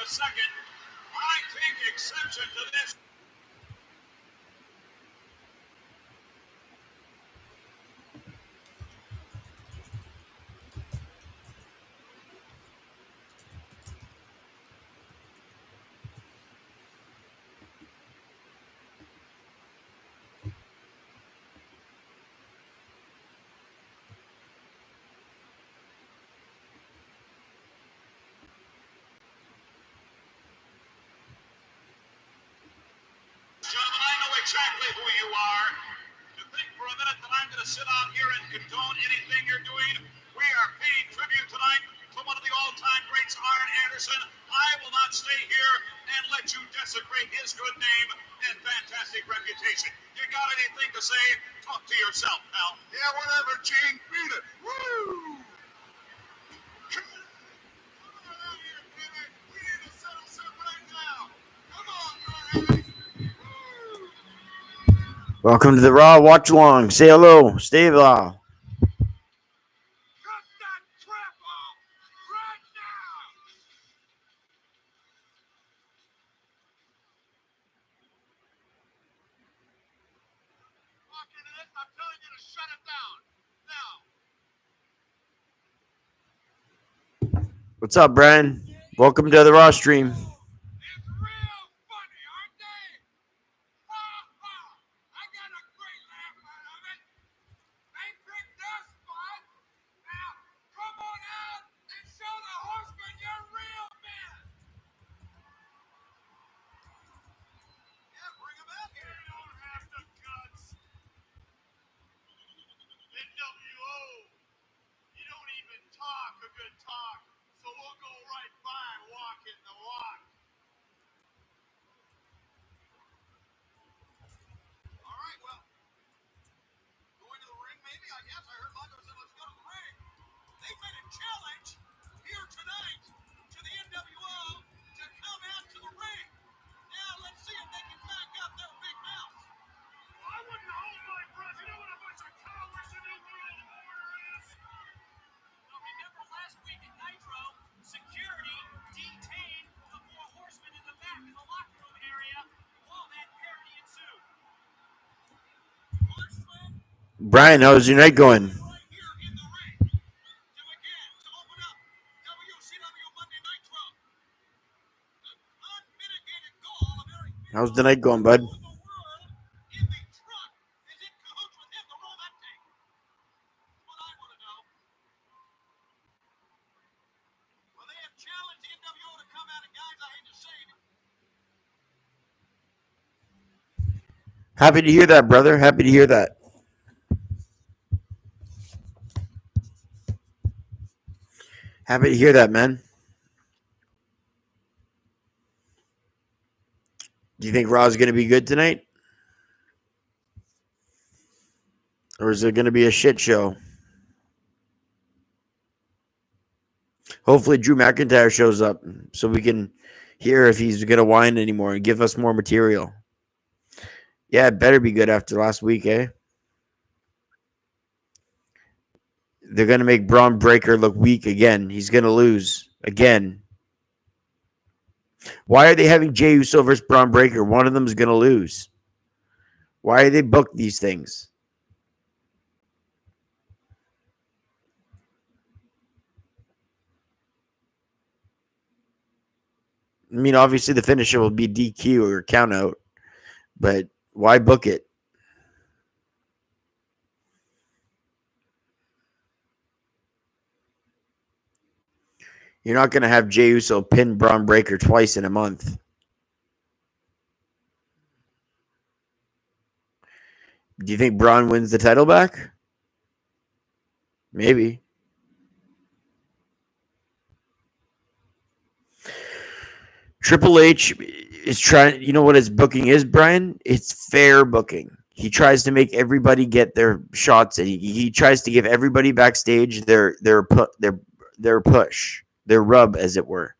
a second. I take exception to this. Gentlemen, I know exactly who you are. To think for a minute that I'm going to sit out here and condone anything you're doing, we are paying tribute tonight to one of the all-time greats, Arn Anderson. I will not stay here and let you desecrate his good name and fantastic reputation. You got anything to say? Talk to yourself, pal. Yeah, whatever, Gene. Beat it. Woo! Come on out here, Jimmy. We need to settle something right now. Come on, Arn. Welcome to the Raw Watch Along. Say hello. Stay raw. Cut that crap off right now! Walking in it, I'm telling you to shut it down. Now. What's up, Brian? Welcome to the Raw stream. It's real funny, aren't they? Ha ha! I got a great laugh out of it. They picked us, bud. Now, come on out and show the Horsemen you're real men. Yeah, bring them out here. You don't have the guts. NWO, you don't even talk a good talk, so we'll go right by walking the walk. All right, well, going to the ring, maybe, I guess. I heard Mondo said, let's go to the ring. They made a challenge here tonight to the NWO to come out to the ring. Now, let's see if they can back up their big mouth. I wouldn't hold my breath. You know what a bunch of cowards the New World Order is? Well, remember last week at Nitro, security detained the four horsemen in the back in the locker room area while that parody ensued. Horsemen Brian, how's your night going? right here in the ring to again to open up WCW Monday Nitro. The unmitigated goal of Eric How's the night going, bud? the world in the truck is in cahoots with him to roll that thing. That's what I want to know. Well, they have challenged the NWO to come out, and guys, I hate to say it. Happy to hear that, brother. Happy to hear that. Happy to hear that, man. Do you think Raw's going to be good tonight? Or is it going to be a shit show? Hopefully Drew McIntyre shows up so we can hear if he's going to whine anymore and give us more material. Yeah, it better be good after last week, eh? They're going to make Braun Breaker look weak again. He's going to lose again. Why are they having Jey Uso versus Braun Breaker? One of them is going to lose. Why are they booked these things? I mean, obviously the finisher will be DQ or count out, but why book it? You're not going to have Jey Uso pin Braun Breaker twice in a month. Do you think Braun wins the title back? Maybe. Triple H is trying, you know what his booking is, Brian? It's fair booking. He tries to make everybody get their shots, and he tries to give everybody backstage their push, their rub, as it were.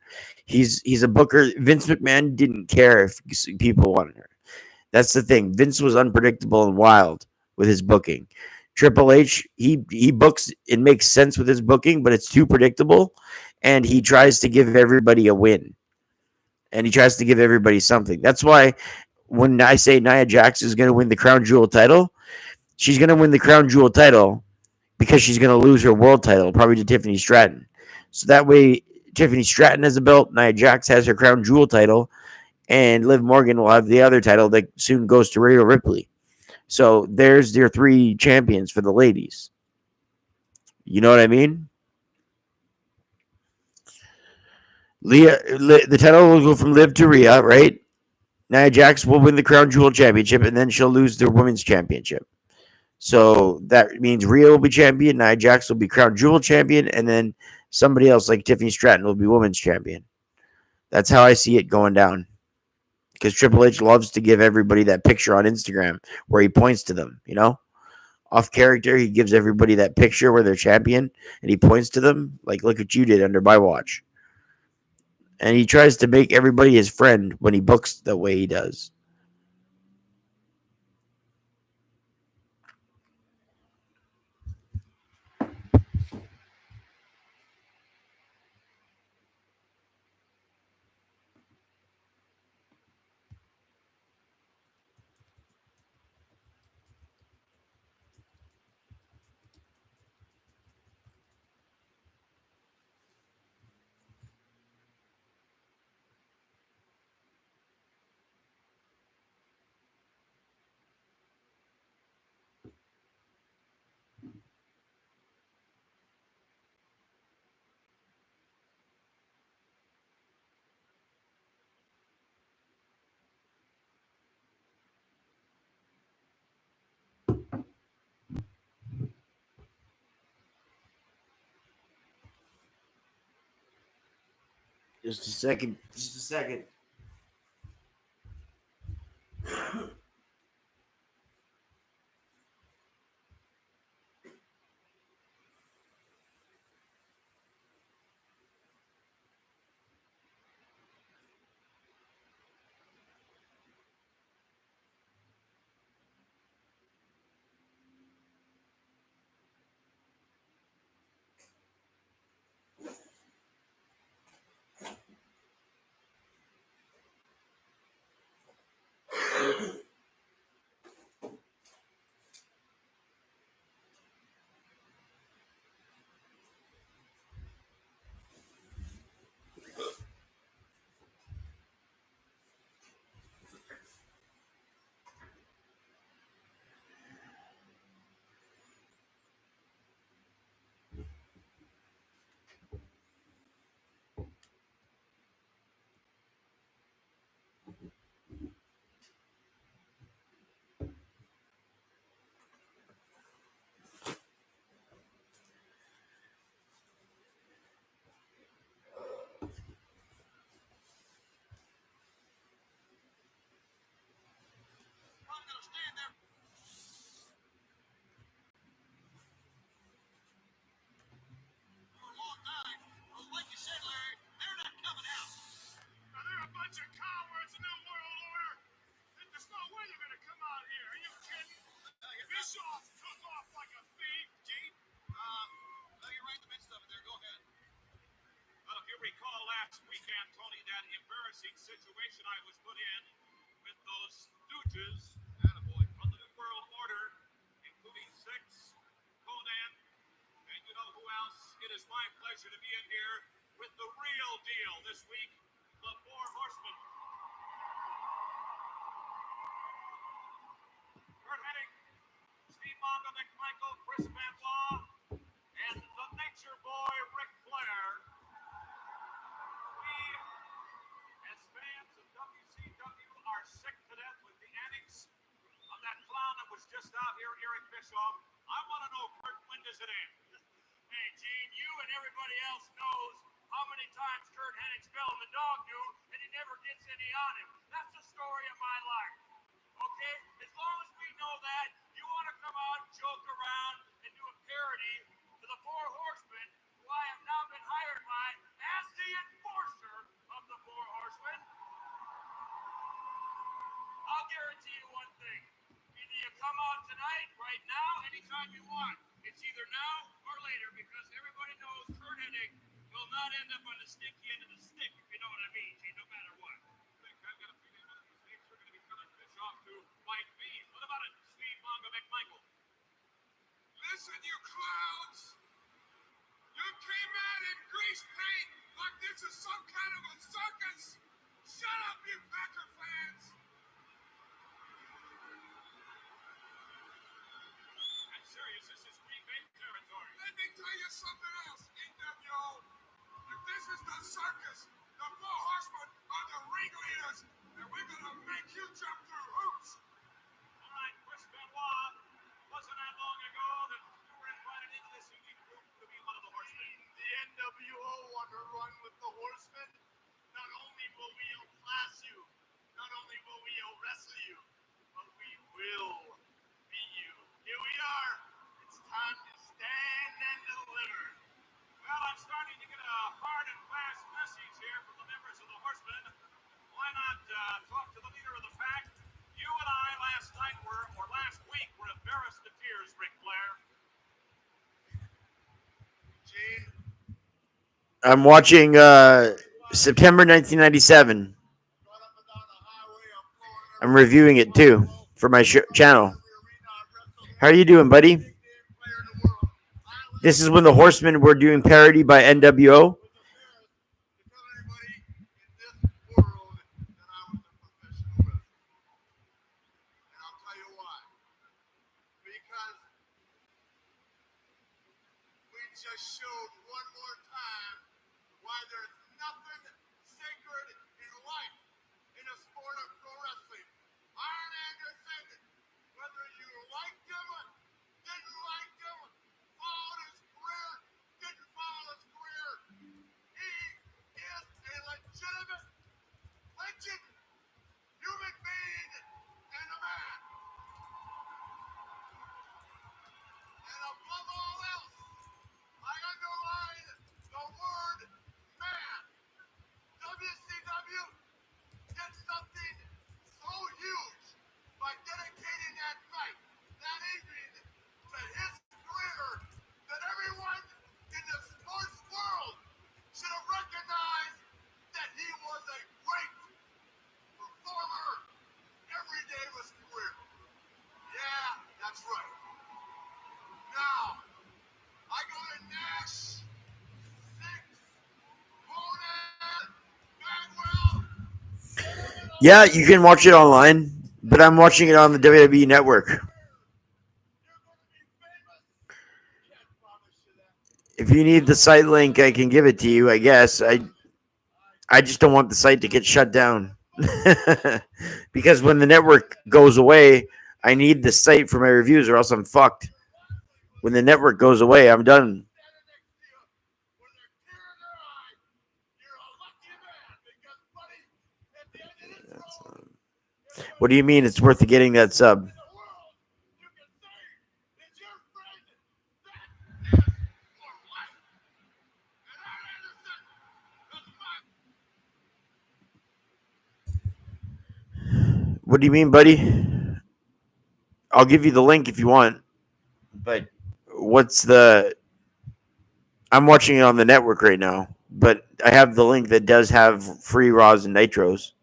He's a booker. Vince McMahon didn't care if people wanted her. That's the thing. Vince was unpredictable and wild with his booking. Triple H, he books, it makes sense with his booking, but it's too predictable, and he tries to give everybody a win. and he tries to give everybody something. That's why when I say Nia Jax is going to win the Crown Jewel title, she's going to win the Crown Jewel title because she's going to lose her world title, probably to Tiffany Stratton. So that way, Tiffany Stratton has a belt, Nia Jax has her Crown Jewel title, and Liv Morgan will have the other title that soon goes to Rhea Ripley. So there's your 3 champions for the ladies. You know what I mean? The title will go from Liv to Rhea, right? Nia Jax will win the Crown Jewel Championship, and then she'll lose the Women's Championship. So that means Rhea will be champion, Nia Jax will be Crown Jewel champion, and then somebody else like Tiffany Stratton will be Women's Champion. That's how I see it going down. Because Triple H loves to give everybody that picture on Instagram where he points to them, you know? Off character, he gives everybody that picture where they're champion, and he points to them, like, look what you did under my watch. And he tries to make everybody his friend when he books the way he does. Just a second. Just a second. I'm gonna stand there for a long time. Well, like you said, Larry, they're not coming out. Now, they're a bunch of cowards in the world order. There's no way they're going to come out here. Are you kidding? Bischoff took off like a thief. Gene, you're right in the midst of it there. Go ahead. Well, if you recall last weekend, Tony, that embarrassing situation I was put in with those stooges Attaboy. from the New World Order, including Six, Conan, and you know who else? It is my pleasure to be in here with the real deal this week, the Four Horsemen. Kurt Hennig, Steve Mongo, McMichael, Chris Benoit, and the Nature Boy, Ric Flair. We, as fans of WCW, are sick to death with the antics of that clown that was just out here, Eric Bischoff. I want to know, Kurt, when does it end? Hey, Gene, you and everybody else knows how many times Kurt Hennig fell in the dog do, and he never gets any on him. That's the story of my life. Okay? As long as we know that, you want to come out and joke around and do a parody to the Four Horsemen, who I have now been hired by as the enforcer of the Four Horsemen. I'll guarantee you one thing. Either you come out tonight, right now, anytime you want. It's either now or later, because everybody knows Kurt Hennig You'll not end up on the sticky end of the stick, if you know what I mean, G, no matter what. Vic, I've got a feeling one of these days we're going to be telling fish off to white beef. What about it, Steve Mongo McMichael? Listen, you clowns! You came out in grease paint like this is some kind of a circus! Shut up, you Packer fans! I'm serious, this is Green Bay territory. Let me tell you something else, NWO. If this is the circus, the Four Horsemen are the ringleaders, and we're gonna make you jump through hoops. All right, Chris Benoit, wasn't that long ago that you were invited into this unique group to be one of the horsemen? The NWO want to run with the Horsemen? Not only will we outclass you, not only will we out-wrestle you, but we will beat you. Here we are. It's time to stand and deliver. Well, I'm starting to get a hard and fast message here from the members of the Horsemen. Why not talk to the leader of the pack? You and I last week were embarrassed to tears, Ric Flair. Gene, I'm watching September 1997. right up and down the highway, I'm blowing I'm reviewing it too for my channel. How are you doing, buddy? every damn player in the world. I This is when the Horsemen were doing parody by NWO. was embarrassed to tell anybody in this world that I was a professional wrestler. And I'll tell you why. Because we just showed one more time why there's nothing sacred in life in a sport of pro wrestling. Arn Anderson, whether you liked him, didn't like him, followed his career, didn't follow his career, he is a legitimate legend, human being, and a man. And above all else, I underline the word man. WCW did something so huge by dedicating that night, that evening, to his career that everyone in the sports world should have recognized that he was a great performer every day of his career. Yeah, that's right. Now, I go to Nash, Six, Conan, Bagwell. Yeah, you can watch it online, but I'm watching it on the WWE Network. You're going to be famous. Can't promise you that. If you need the site link, I can give it to you. I guess I just don't want the site to get shut down because when the network goes away, I need the site for my reviews, or else I'm fucked. When the network goes away, I'm done. Standing next to you with a tear in their eye. You're a lucky man because, buddy, at the end of this road, What do you mean it's worth getting that sub? in the world you can say is your friend. That is for life. And Arn Anderson is my. What do you mean, buddy? I'll give you the link if you want. But what's the... I'm watching it on the network right now, but I have the link that does have free Raws and Nitros.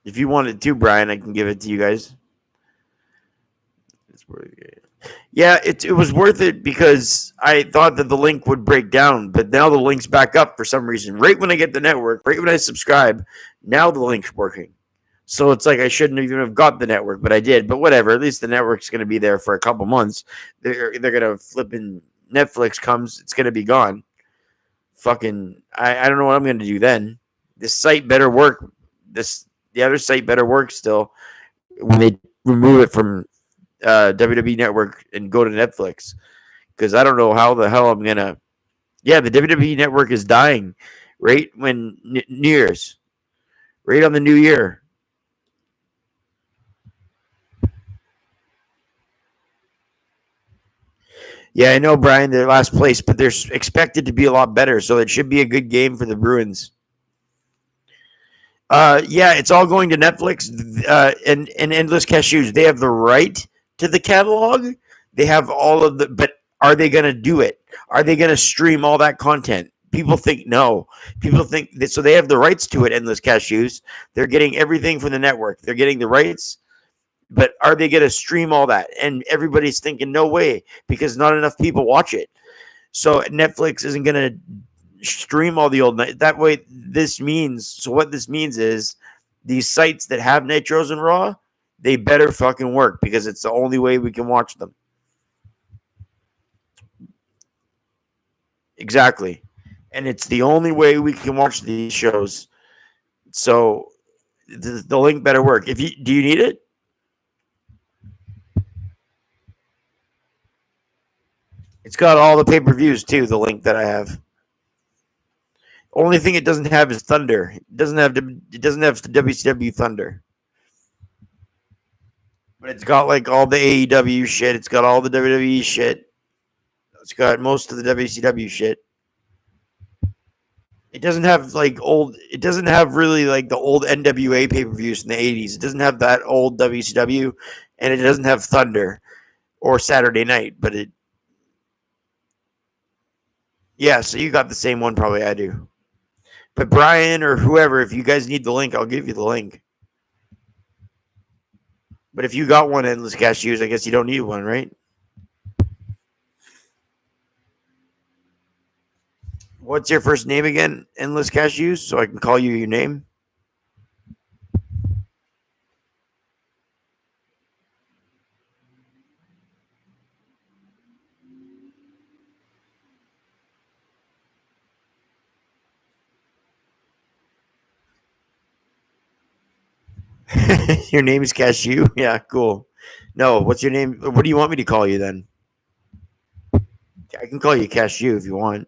If you want it too, Brian, I can give it to you guys. Yeah, it was worth it because I thought that the link would break down, but now the link's back up for some reason. Right when I get the network, right when I subscribe, now the link's working. So it's like I shouldn't even have got the network, but I did. But whatever, at least the network's going to be there for a couple months. They're going to flip in. Netflix comes, it's going to be gone. Fucking, I don't know what I'm going to do then. This site better work. The other site better work still when they remove it from WWE Network and go to Netflix, because I don't know how the hell I'm gonna. Yeah, the WWE Network is dying right when New Year's, right on the New Year. Yeah, I know, Brian. They're last place, but they're expected to be a lot better, so it should be a good game for the Bruins. Yeah, it's all going to Netflix and Endless Cashews. They have the right to the catalog. They have all of the, but Are they going to do it? Are they going to stream all that content? People think no. People think that, so they have the rights to it, Endless Cashews. They're getting everything from the network. They're getting the rights, but are they going to stream all that? And everybody's thinking no way, because not enough people watch it. So Netflix isn't going to stream all the old night. That way, what this means is these sites that have Nitros and Raw, they better fucking work, because it's the only way we can watch them. Exactly. And it's the only way we can watch these shows. So the link better work. If you do you need it? It's got all the pay-per-views too, the link that I have. Only thing it doesn't have is Thunder. It doesn't have WCW Thunder. But it's got like all the AEW shit. It's got all the WWE shit. It's got most of the WCW shit. It doesn't have like old. It doesn't have really like the old NWA pay-per-views in the '80s. It doesn't have that old WCW, and it doesn't have Thunder or Saturday Night. But it, yeah. So you got the same one, probably I do. But Brian or whoever, if you guys need the link, I'll give you the link. But if you got one, Endless Cashews, I guess you don't need one, right? What's your first name again, Endless Cashews, so I can call you your name? Your name is Cashew? Yeah, cool. No, what's your name? What do you want me to call you then? I can call you Cashew if you want.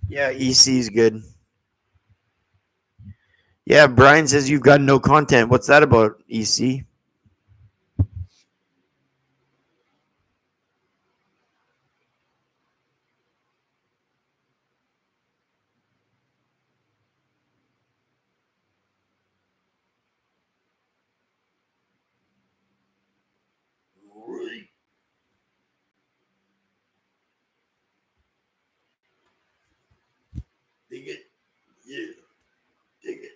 Yeah, EC is good. Yeah, Brian says you've got no content. What's that about, EC? Dig it. Yeah, dig it.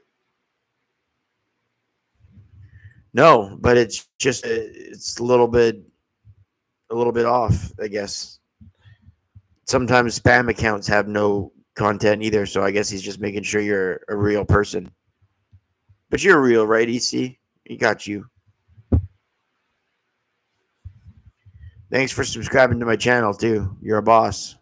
No, but it's just it's a little bit off, I guess. Sometimes spam accounts have no content either, so I guess he's just making sure you're a real person. But you're real, right, EC? He got you. Thanks for subscribing to my channel too. You're a boss.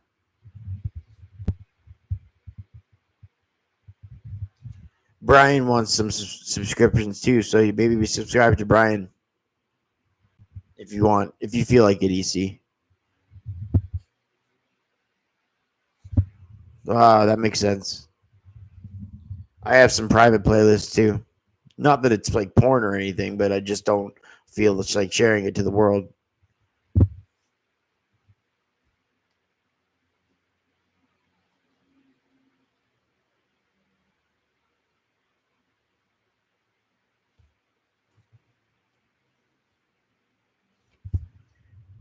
Brian wants some subscriptions too, so you maybe we subscribe to Brian if you want, if you feel like it, EC. Ah, that makes sense. I have some private playlists too. Not that it's like porn or anything, but I just don't feel it's like sharing it to the world.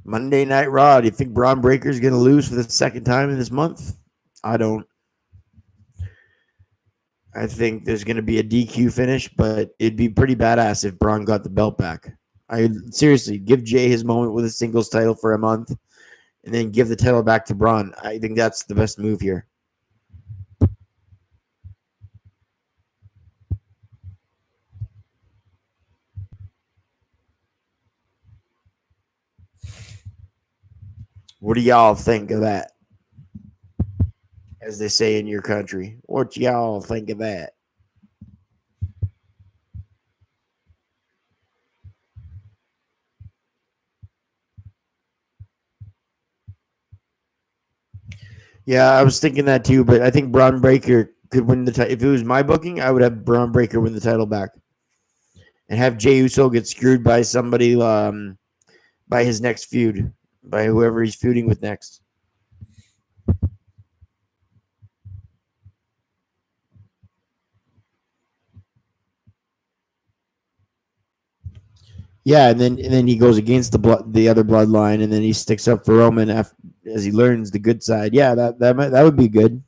Monday Night Raw. Do you think Braun Breaker's going to lose for the second time in this month? I don't. I think there's going to be a DQ finish, but it'd be pretty badass if Braun got the belt back. I seriously give Jay his moment with a singles title for a month, and then give the title back to Braun. I think that's the best move here. What do y'all think of that? As they say in your country, what y'all think of that? Yeah, I was thinking that too, but I think Braun Breaker could win the title. If it was my booking, I would have Braun Breaker win the title back and have Jey Uso get screwed by somebody by his next feud, by whoever he's feuding with next. Yeah, and then he goes against the other bloodline, and then he sticks up for Roman as he learns the good side. Yeah, that would be good.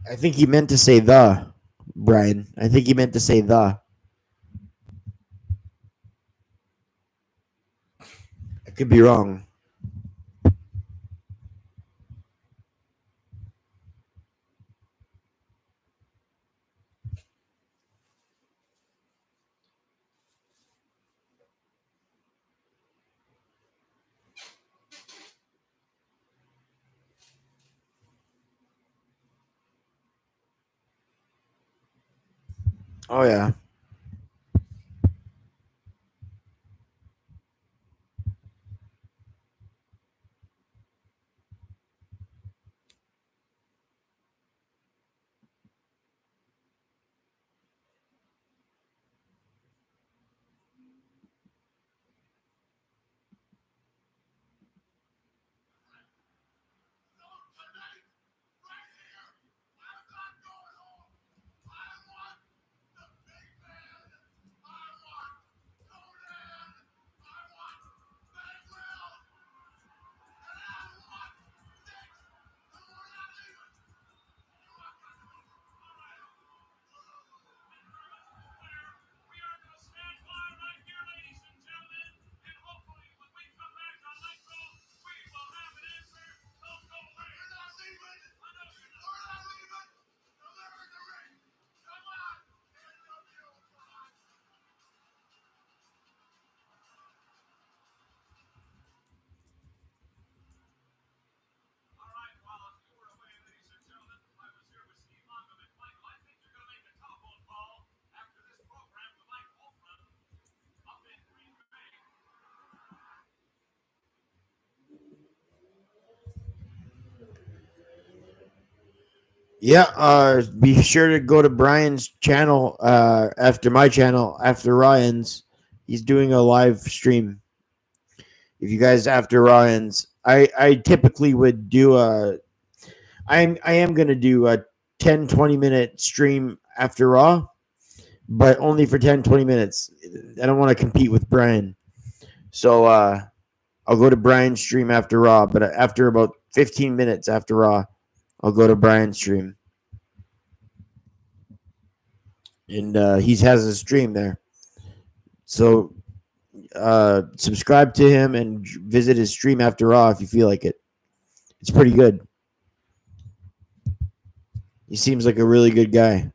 I think he meant to say the Brian. I think he meant to say the. I could be wrong. Oh yeah. So tonight, right here, I'm not going home. I want the big man. I want Conan. I want Bagwell. And I want Six. And we're not leaving. You're not going to go. All right. We are going to stand by right here, ladies and gentlemen, and hopefully when we come back on Nitro, we will have an answer. Don't go away. You're not leaving. I know you're not. We're not leaving. Deliver the ring. Come on. NWO, come on. All right, while you were away, ladies and gentlemen, I was here with Steve Mongum and Michael. I think you're going to make a telephone call after this program to Mike Wolfram up in Green Bay. Yeah, be sure to go to Brian's channel after my channel after Ryan's. He's doing a live stream. If you guys after Ryan's, I typically would do I am gonna do a 10-20 minute stream after Raw, but only for 10-20 minutes. I don't want to compete with Brian, so I'll go to Brian's stream after Raw, but after about 15 minutes after Raw, I'll go to Brian's stream, and he has a stream there. So subscribe to him and visit his stream after Raw if you feel like it. It's pretty good. He seems like a really good guy.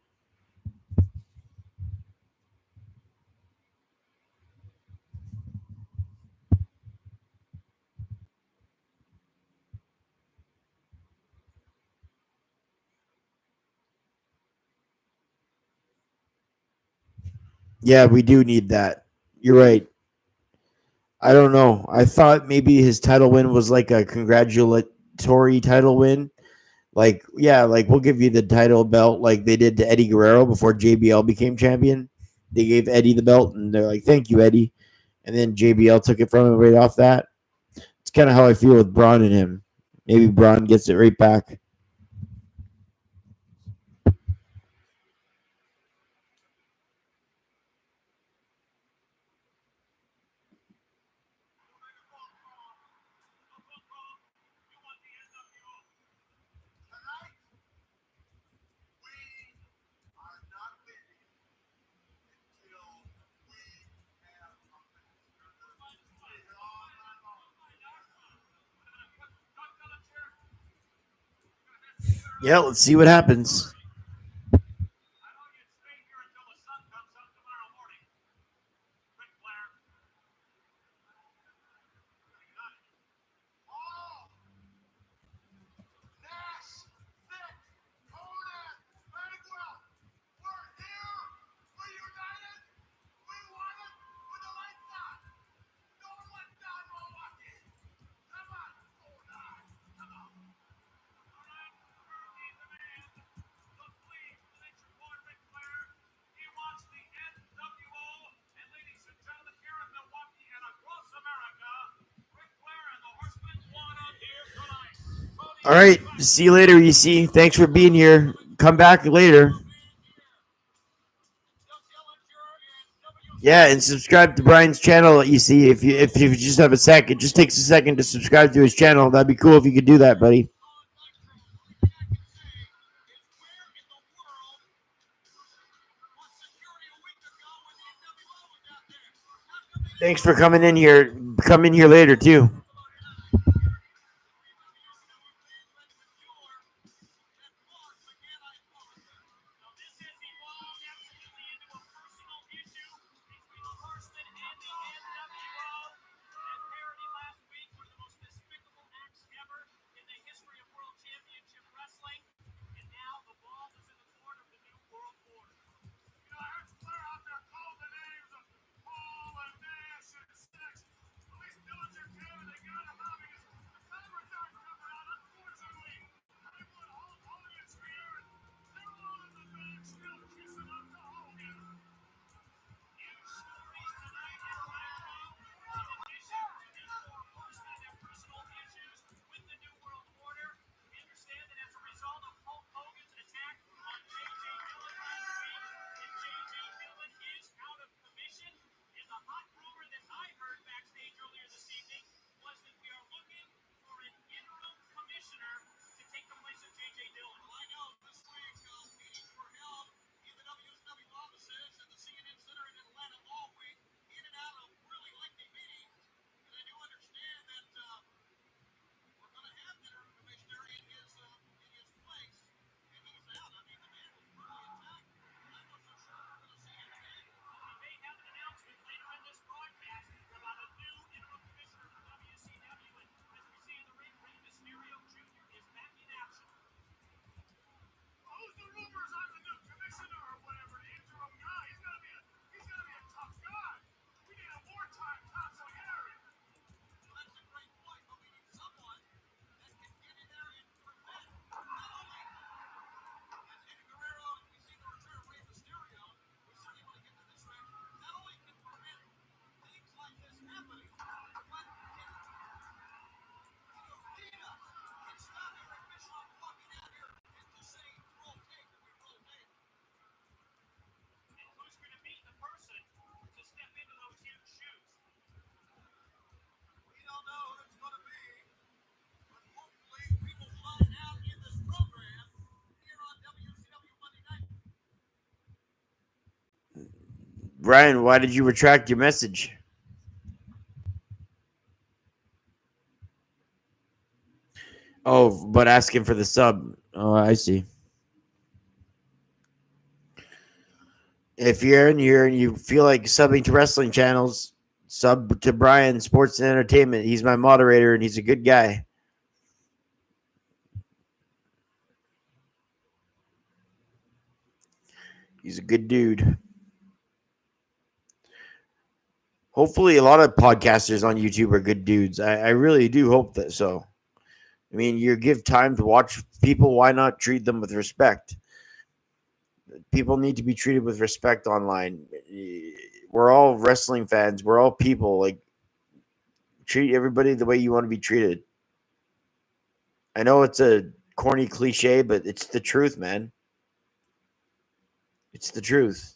Yeah, we do need that. You're right. I don't know. I thought maybe his title win was like a congratulatory title win. Like, yeah, like we'll give you the title belt like they did to Eddie Guerrero before JBL became champion. They gave Eddie the belt and they're like, thank you, Eddie. And then JBL took it from him right off that. It's kind of how I feel with Braun and him. Maybe Braun gets it right back. Tonight, we are not leaving until we have a match. We've been all night long. Yeah, let's see what happens. I want you to stay here until the sun comes up tomorrow morning. Ric Flair. All Nash, Vic, Conan, Bagwell, we're here. We're united. We won it with the lights on. Don't let down Milwaukee. Come on, Conan. Come on. All right, early in the man. The flea, nature boy Ric Flair. He wants the NWO. And ladies and gentlemen, here in Milwaukee and across America, Ric Flair and the Horsemen won on here tonight. All right. See you later, EC. Thanks for being here. Come back later. Yeah, and subscribe to Brian's channel, EC. If you just have a second, it just takes a second to subscribe to his channel. That'd be cool if you could do that, buddy. Thanks for coming in here. Come in here later too. Who's the rumors on the new commissioner or whatever, the interim guy? He's gonna be a tough guy. We need a wartime consigliere. That's a great point, but we need someone that can get in there and prevent not only Eddie Guerrero and we see the return of Rey Mysterio. We certainly want to get to this match. Not only can prevent things like this happening, but can lead us, can stop Eric Bischoff walking out here and just saying, roll tape, and we roll tape. And who's going to be the person to step into those huge shoes? We don't know who it's going to be, but hopefully we will find out in this program here on WCW Monday Night. Brian, why did you retract your message? Oh, but asking for the sub. Oh, I see. If you're in here and you feel like subbing to wrestling channels, sub to Brian Sports and Entertainment. He's my moderator and he's a good guy. He's a good dude. Hopefully, a lot of podcasters on YouTube are good dudes. I really do hope that so. I mean, you give time to watch people. Why not treat them with respect? People need to be treated with respect online. We're all wrestling fans. We're all people. Like, treat everybody the way you want to be treated. I know it's a corny cliche, but it's the truth, man. It's the truth.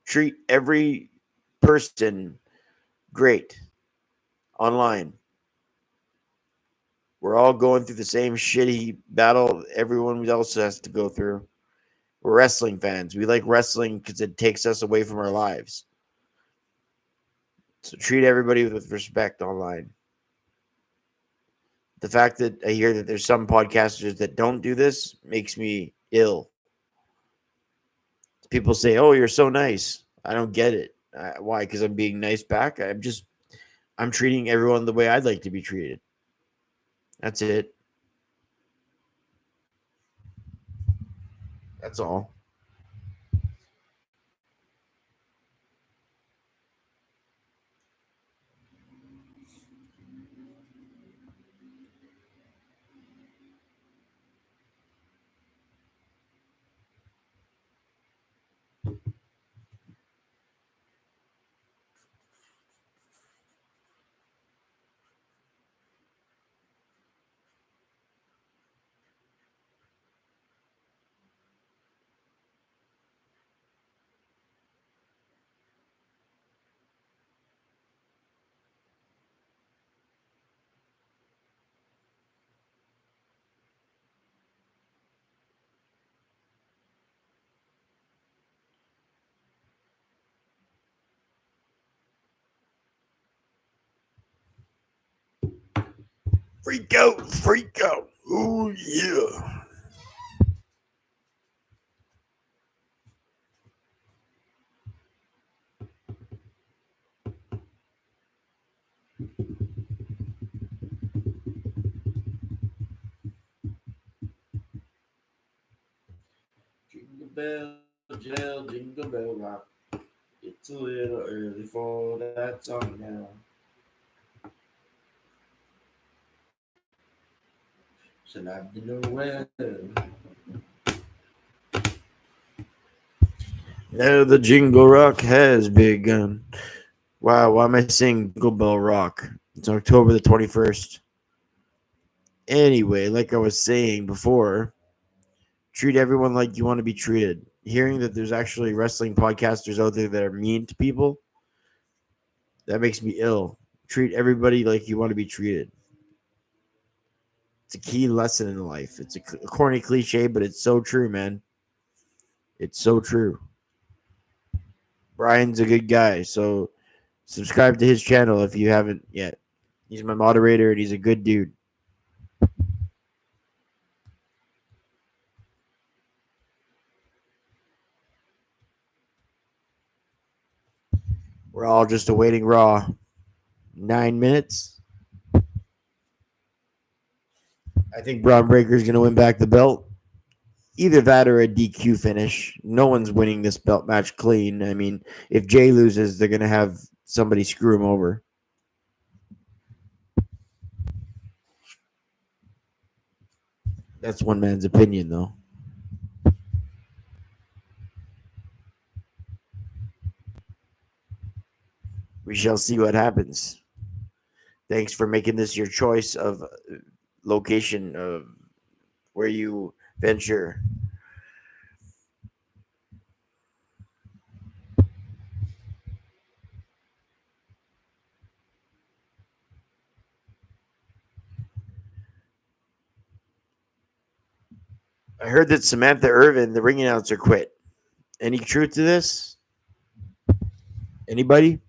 Treat every person great online. We're all going through the same shitty battle everyone else has to go through. We're wrestling fans. We like wrestling because it takes us away from our lives. So treat everybody with respect online. The fact that I hear that there's some podcasters that don't do this makes me ill. People say, "Oh, you're so nice." I don't get it. Why? Because I'm being nice back. I'm treating everyone the way I'd like to be treated. That's it. That's all. Freak out, freak out. Oh yeah. Jingle bell rock. It's a little early for that song now. So I know well. Now the jingle rock has begun. Wow, why am I saying Jingle Bell Rock? It's October the 21st. Anyway, like I was saying before, treat everyone like you want to be treated. Hearing that there's actually wrestling podcasters out there that are mean to people, that makes me ill. Treat everybody like you want to be treated. It's a key lesson in life. It's a corny cliche, but it's so true, man. It's so true. Brian's a good guy, so subscribe to his channel if you haven't yet. He's my moderator and he's a good dude. We're all just awaiting Raw. 9 minutes. I think Braun Breaker's going to win back the belt. Either that or a DQ finish. No one's winning this belt match clean. I mean, if Jay loses, they're going to have somebody screw him over. That's one man's opinion, though. We shall see what happens. Thanks for making this your choice of location of where you venture. I heard that Samantha Irvin, the ring announcer, quit. Any truth to this? Anybody?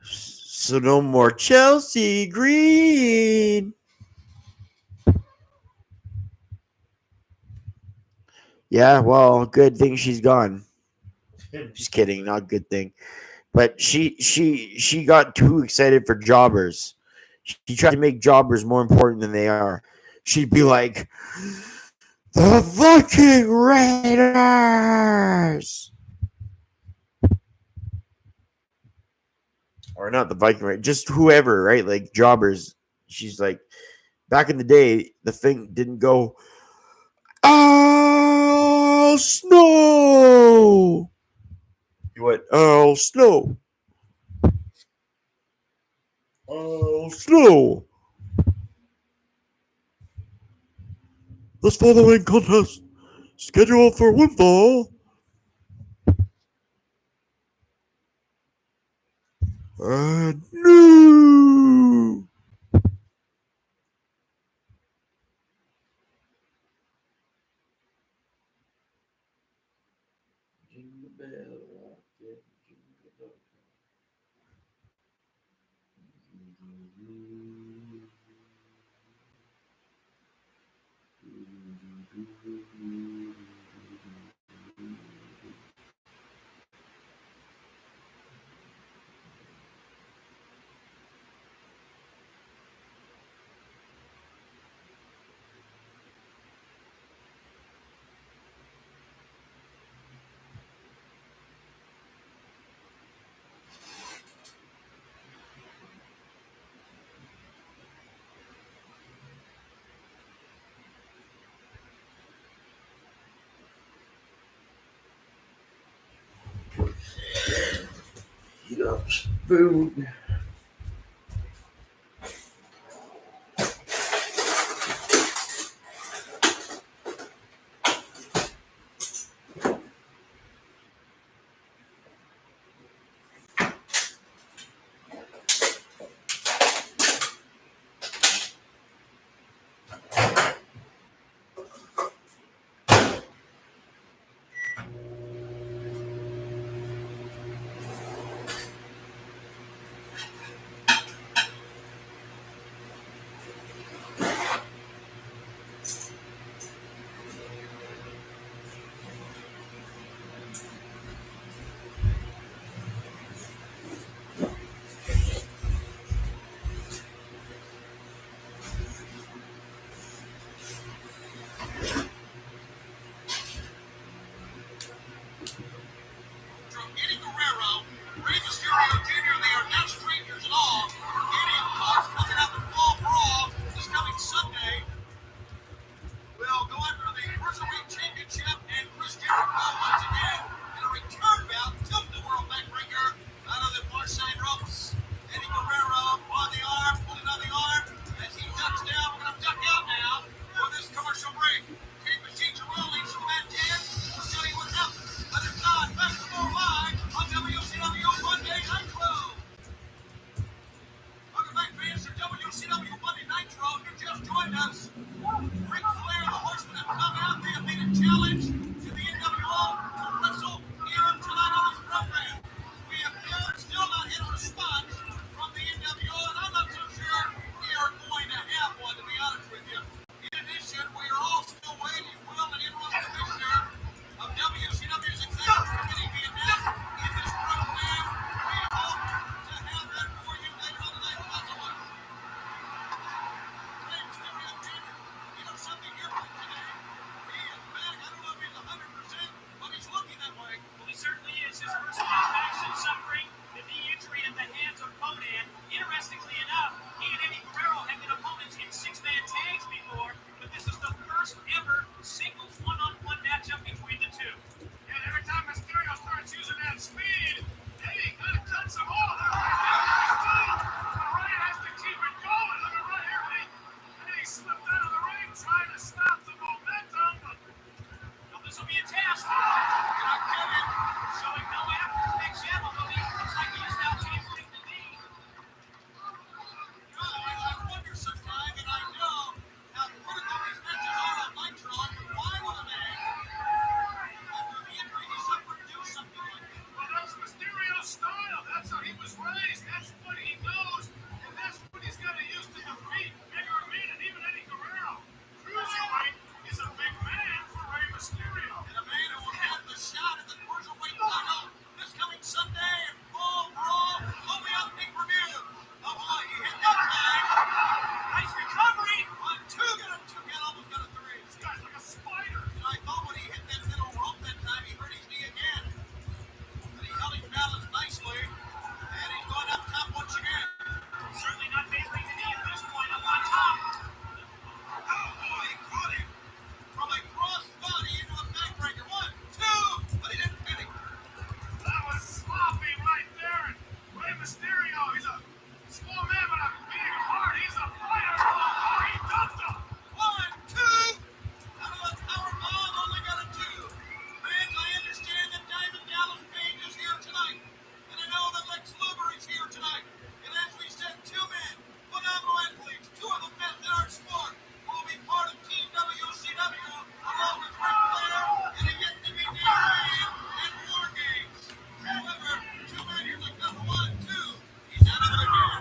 So no more Chelsea Green. Yeah, well, good thing she's gone. Just kidding, not good thing. But she got too excited for jobbers. She tried to make jobbers more important than they are. She'd be like, "The fucking Raiders." or not the Viking, right? Just whoever, right? Like jobbers. She's like, back in the day, the thing didn't go, "Oh, snow!" He went, "Oh, snow! Oh, snow! This following contest scheduled for one fall and no." Jingle bell rockin', jingle bell Eat up some food.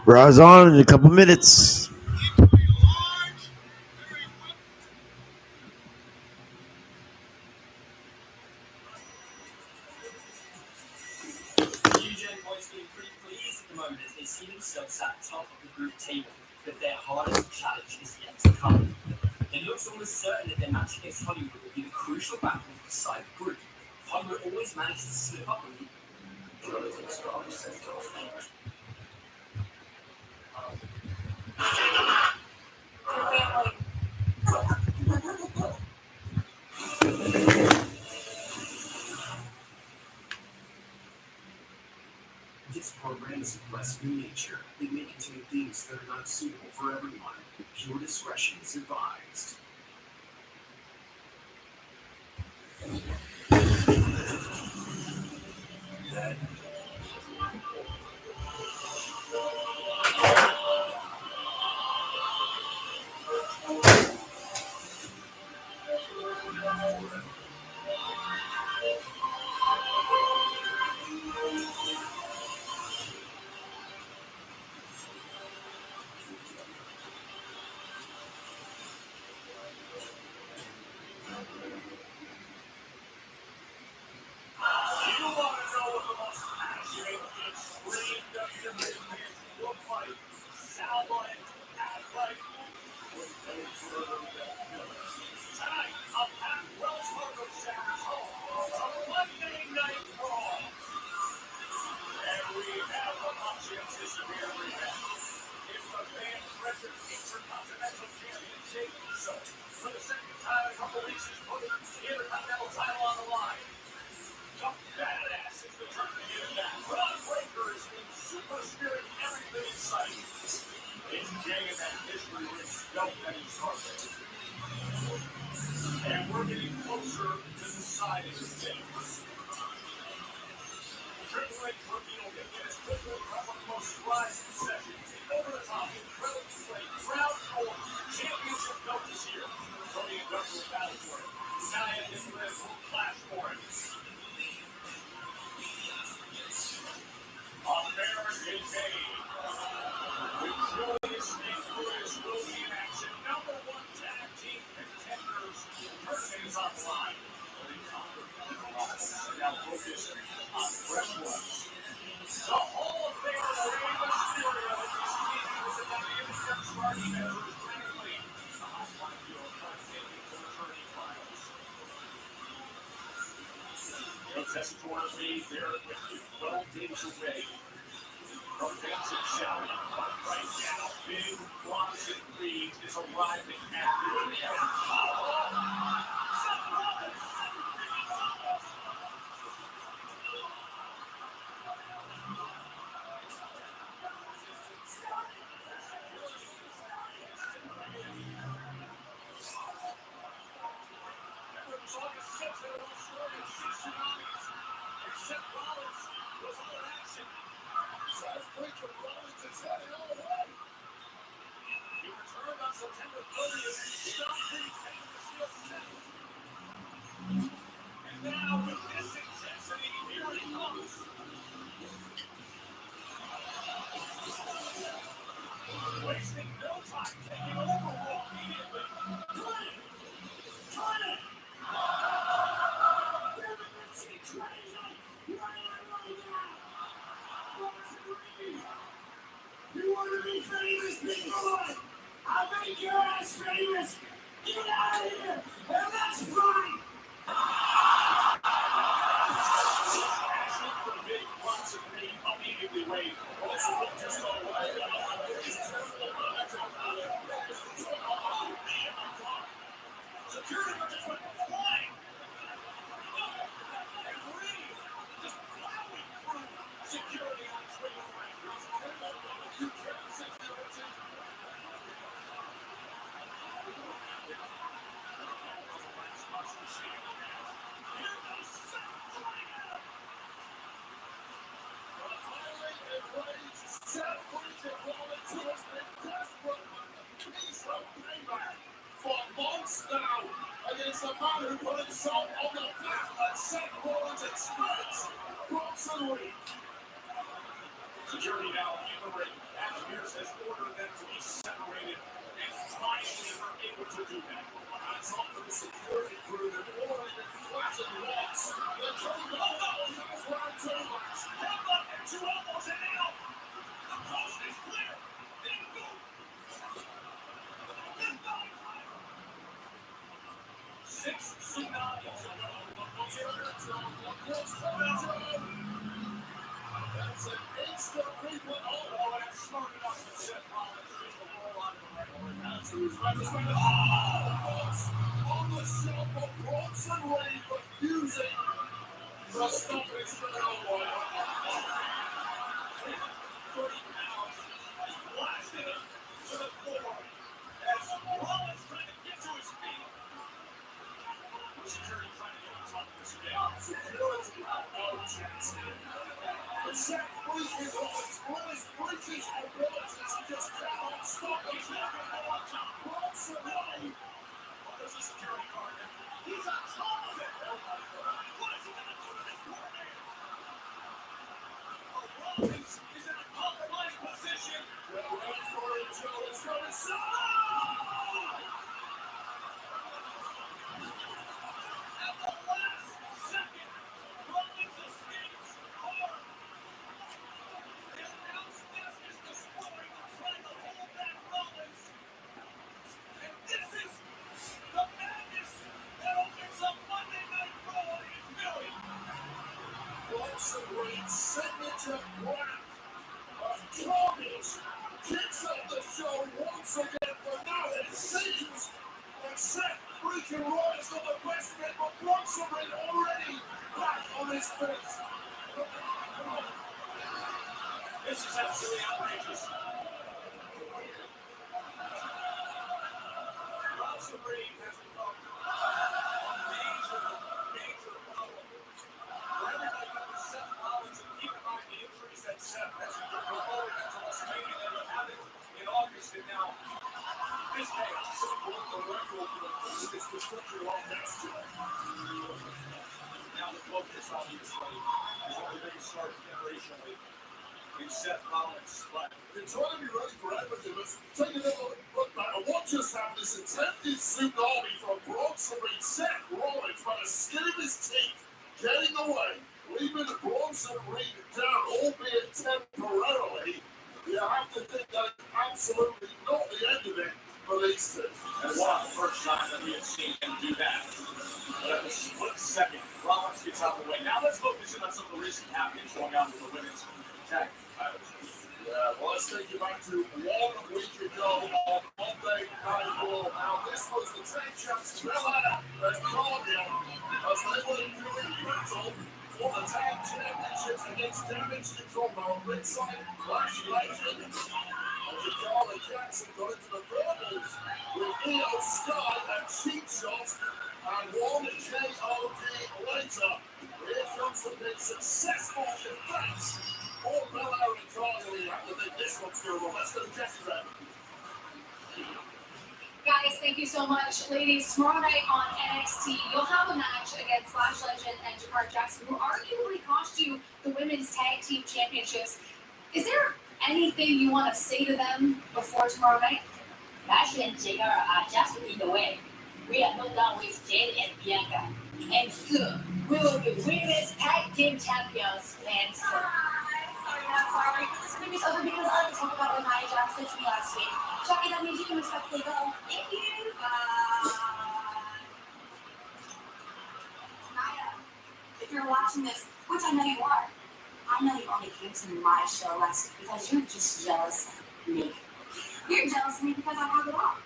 Raw's on in a couple minutes. Into a large, very quick. UJ boys being pretty pleased at the moment as they see themselves at the top of the group table, but their hardest challenge is yet to come. It looks almost certain that their match against Hollywood will be the crucial battle for the side group. Hollywood always manages to slip up a week. Jonathan Stark sent off. This program is aggressive in nature. It may contain things that are not suitable for everyone. Pure discretion is advised. And we're getting closer to the side of the things. Triple H rookie will get his quickly from one of the most rising sessions. Over the top, incredibly straight, crowd forward. Championship belt this year. From the industrial battle for it. Nia and Liz will clash for it. American Day. The Julius and Chris will be in action. Number one tag team contenders. Tournament is on the line. Now focused on fresh ones. The Hall of Famer Rey Mysterio is speaking with the WWE starting members technically. The hotline field contending for attorney trials. The test towards me there with you. 12 days away. From fans and shouting, but right now, Big Bronson Reed is arriving at the arena. Except Rollins was all in action. He returned on September 30th. Stop being taken to steal seven. And now with this intensity, here he comes. Wasting no time, taking over Raw immediately. You want to be famous, big boy? I'll make your ass famous. Get out of here, and that's fine. Ashley for the Big Bronson Reed immediately waved. Also, just on the way. Security just went flying. And Reed just plowing through security on his way to the ring. You can't say that. For months now, against the man who put himself on the map at Seth Rollins' expense, Bronson Reed. Security now in the ring. As Pierce has ordered them to be separated, and finally are able to do that. On top of the security crew, they've already been flashing lights. They're turning the here's round two. Headbutt and two elbows and out. The coast is clear. Bingo. Bingo. 6 tsunamis. That's an instant replay. Oh, that's smart enough to set Rollins just to roll out of the ring. On the shelf of Bronson Reed, refusing to stop his elbow. 30 pounds. He's blasted him to the floor. As Rollins trying to get to his feet. Security trying to get on top of this again. Security had no chance here. But Seth Freakin' Rollins, all his breaches and abilities, he just cannot stop him. He's not going to go on top. Bronson Reed. Well, there's a security guard there. He's on top of it. What is he going to do to this poor man? Oh, Rollins is in a compromised position. Well, ready for it, Joe. It's going to at the last second, Rollins escapes hard. The announce desk is destroyed, trying to hold back Rollins. And this is the madness that opens up Monday Night Raw in Philly. Bronson Reed's signature grab of carnage kicks off the show once again, but now it seems that Seth Freakin' Rollins got the best of it, but Bronson Reed already back on his feet. This is absolutely outrageous. Bronson Reed has become a major problem for everybody but for Seth Rollins. And keep in mind the injuries that Seth has been rolling into WrestleMania that he had it in August, and now this chaos. The record for the quickest description of all next to it. Now the focus, obviously, is on the biggest star generationally in Seth Rollins' life. You're trying to be ready for everything. Let's take a little look back at what just happened. This attempted tsunami from Bronson Reed. Seth Rollins by the skin of his teeth, getting away, leaving Bronson Reed down, albeit temporarily. You have to think that it's absolutely not the end of it for these two. And one of the first times that we have seen him do that. But at the split second, Rollins gets out of the way. Now let's focus in on some of the recent happenings going on with the women's tag titles. Yeah, well, let's take you back to 1 week ago on Monday Night Raw. Now, this was the tag champs Bella and Cargill as they were doing battle for the tag championships against Damage Control. Now, ringside, Flash Legend and Jakara Jackson got into the verbals with Io Sky and Cheap Shot, and one KOD later, here comes the big successful defense for Bella and Cargill. You have to think this one's going on. Let's go to Jesse then. Guys, thank you so much. Ladies, tomorrow night on NXT, you'll have a match against Flash Legend and Jakara Jackson, who arguably cost you the Women's Tag Team Championships. Is there anything you want to say to them before tomorrow night? Flash and Jakara are just in the way. We are not done with Jade and Bianca. And soon, we will be Women's Tag Team Champions. And soon. Sorry. This interview's over because I talked about what Nia Jax said to me last week. Jackie, that means you can respectfully go. Thank you. Nia, if you're watching this, which I know you are, I know you only came to my show last week because you're just jealous of me. You're jealous of me because I have it all.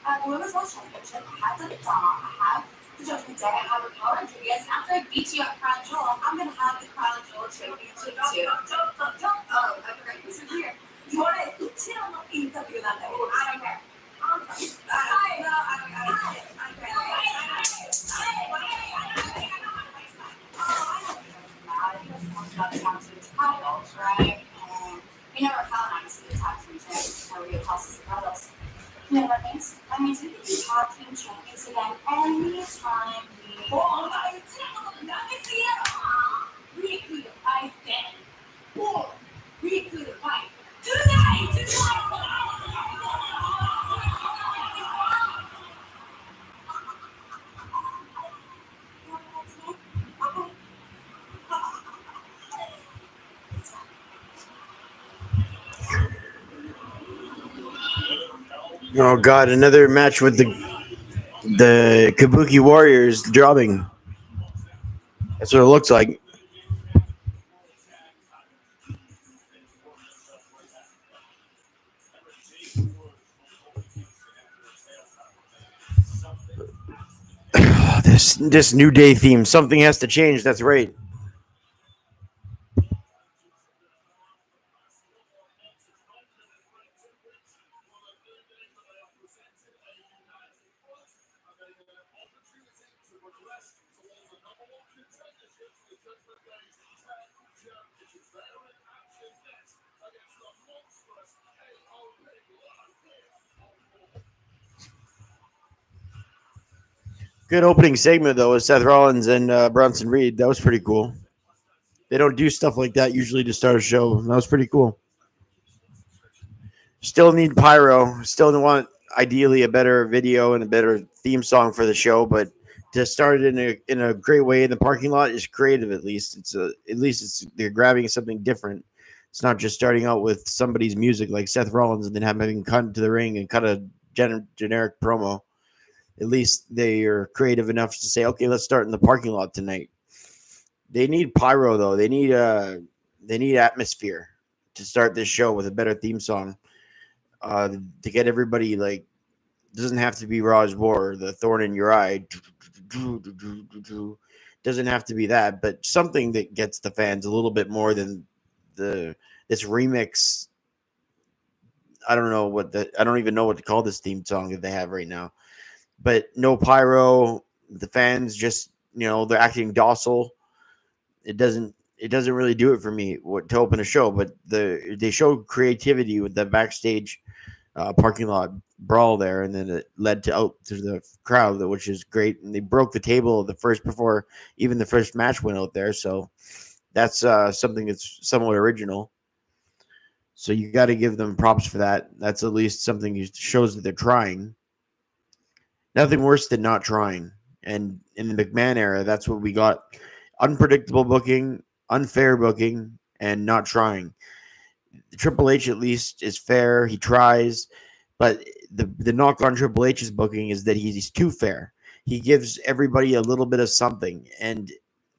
I have the Women's World Championship, I have the Madonna, I have the Judgment Day, I have the Power Rodriguez, and after I beat you at Crown Jewel, I'm going to have the Crown Jewel Championship too. Oh, I forgot you were here. You want to chill on the interview that day? I don't care. Right? We never found honestly the top team champions. How we toss the titles. You know what that means? That means we can be top team champions again anytime we want. We could, I think. We could Oh God, another match with the Kabuki Warriors dropping. That's what it looks like. This New Day theme. Something has to change. That's right. Good opening segment though with Seth Rollins and Bronson Reed. That was pretty cool. They don't do stuff like that usually to start a show. That was pretty cool. Still need pyro. Still want ideally a better video and a better theme song for the show, but to start it in a great way in the parking lot is creative. At least it's they're grabbing something different. It's not just starting out with somebody's music like Seth Rollins and then having cut into the ring and cut a generic promo. At least they are creative enough to say, okay, let's start in the parking lot tonight. They need pyro though. They need atmosphere to start this show with a better theme song. To get everybody like, doesn't have to be Raj War, the thorn in your eye. Doesn't have to be that, but something that gets the fans a little bit more than this remix. I don't even know what to call this theme song that they have right now. But no pyro. The fans just, they're acting docile. It doesn't really do it for me to open a show, but they showed creativity with the backstage parking lot brawl there, and then it led out to the crowd, which is great. And they broke the table before even the first match went out there, so that's something that's somewhat original. So you got to give them props for that. That's at least something that shows that they're trying. Nothing worse than not trying. And in the McMahon era, that's what we got: unpredictable booking, unfair booking, and not trying. Triple H at least is fair. He tries, but the knock on Triple H's booking is that he's too fair. He gives everybody a little bit of something, and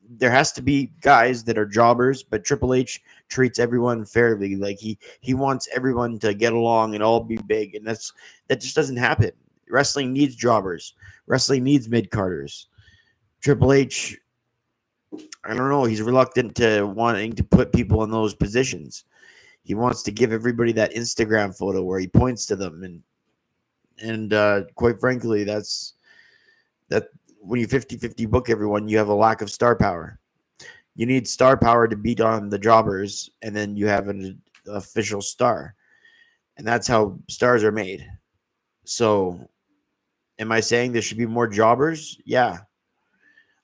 there has to be guys that are jobbers, but Triple H treats everyone fairly. Like he wants everyone to get along and all be big, and that just doesn't happen. Wrestling needs jobbers. Wrestling needs mid-carders. Triple H, I don't know, he's reluctant to wanting to put people in those positions. He wants to give everybody that Instagram photo where he points to them, and quite frankly, that when you 50-50 book everyone, you have a lack of star power. You need star power to beat on the jobbers, and then you have an official star, and that's how stars are made. So, am I saying there should be more jobbers? Yeah.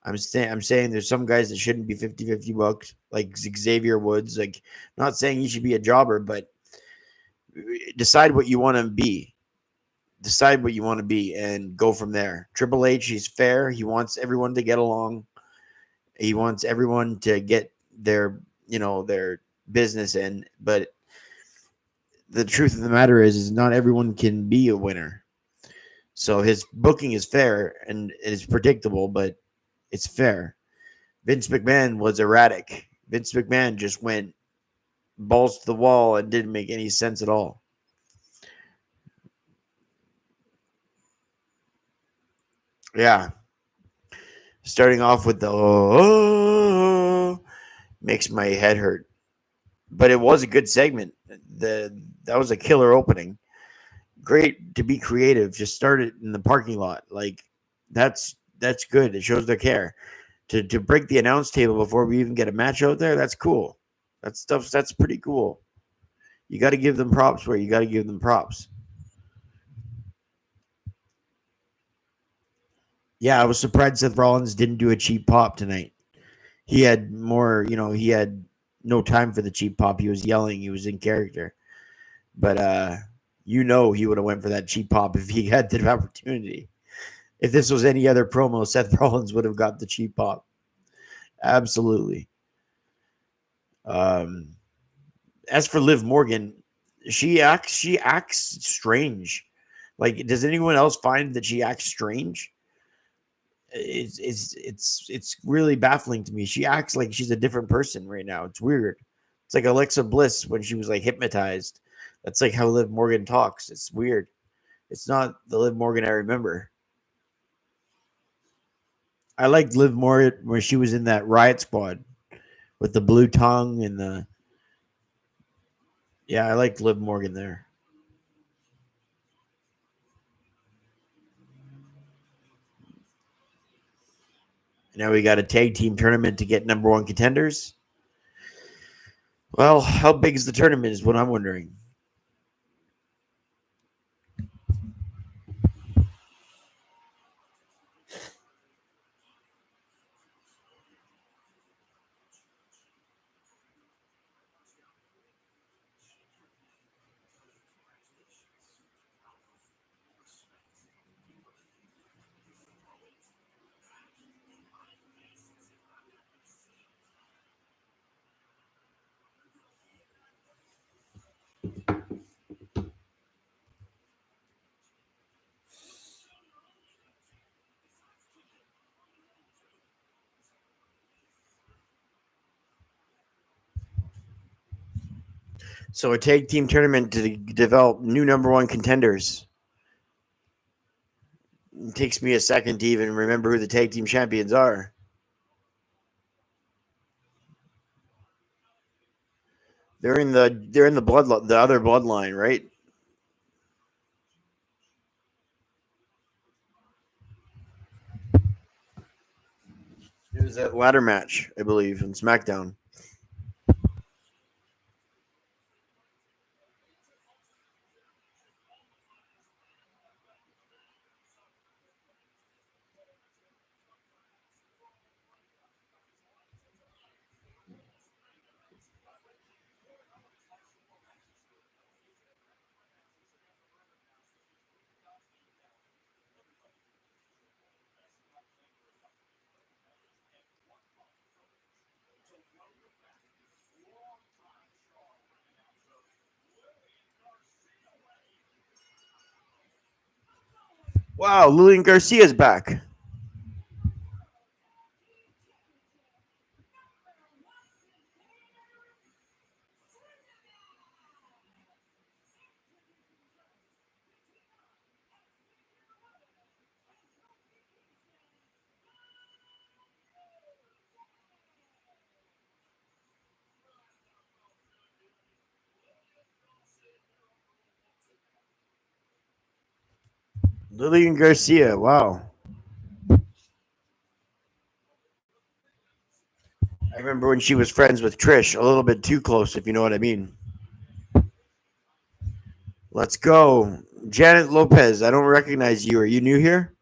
I'm saying there's some guys that shouldn't be 50-50 booked, like Xavier Woods. Like, not saying he should be a jobber, but decide what you want to be. Decide what you want to be and go from there. Triple H, he's fair. He wants everyone to get along. He wants everyone to get their business in. But the truth of the matter is not everyone can be a winner. So his booking is fair and it is predictable, but it's fair. Vince McMahon was erratic. Vince McMahon just went balls to the wall and didn't make any sense at all. Yeah. Starting off with the makes my head hurt. But it was a good segment. That was a killer opening. Great to be creative. Just start it in the parking lot. Like that's good. It shows their care. To break the announce table before we even get a match out there, that's cool. That's pretty cool. You got to give them props where you got to give them props. Yeah, I was surprised Seth Rollins didn't do a cheap pop tonight. He had more, he had no time for the cheap pop. He was yelling, he was in character. But he would have went for that cheap pop if he had the opportunity. If this was any other promo, Seth Rollins would have got the cheap pop. Absolutely. As for Liv Morgan, she acts strange. Like, does anyone else find that she acts strange? It's really baffling to me. She acts like she's a different person right now. It's weird. It's like Alexa Bliss when she was like hypnotized. That's like how Liv Morgan talks. It's weird. It's not the Liv Morgan I remember. I liked Liv Morgan when she was in that Riot Squad with the blue tongue and the. Yeah, I liked Liv Morgan there. Now we got a tag team tournament to get number one contenders. Well, how big is the tournament is what I'm wondering. So a tag team tournament to develop new number one contenders. It takes me a second to even remember who the tag team champions are. They're in the the other bloodline, right? It was that ladder match, I believe, in SmackDown. Wow, Lillian Garcia's back. Lillian Garcia, wow. I remember when she was friends with Trish, a little bit too close, if you know what I mean. Let's go. Janet Lopez, I don't recognize you. Are you new here?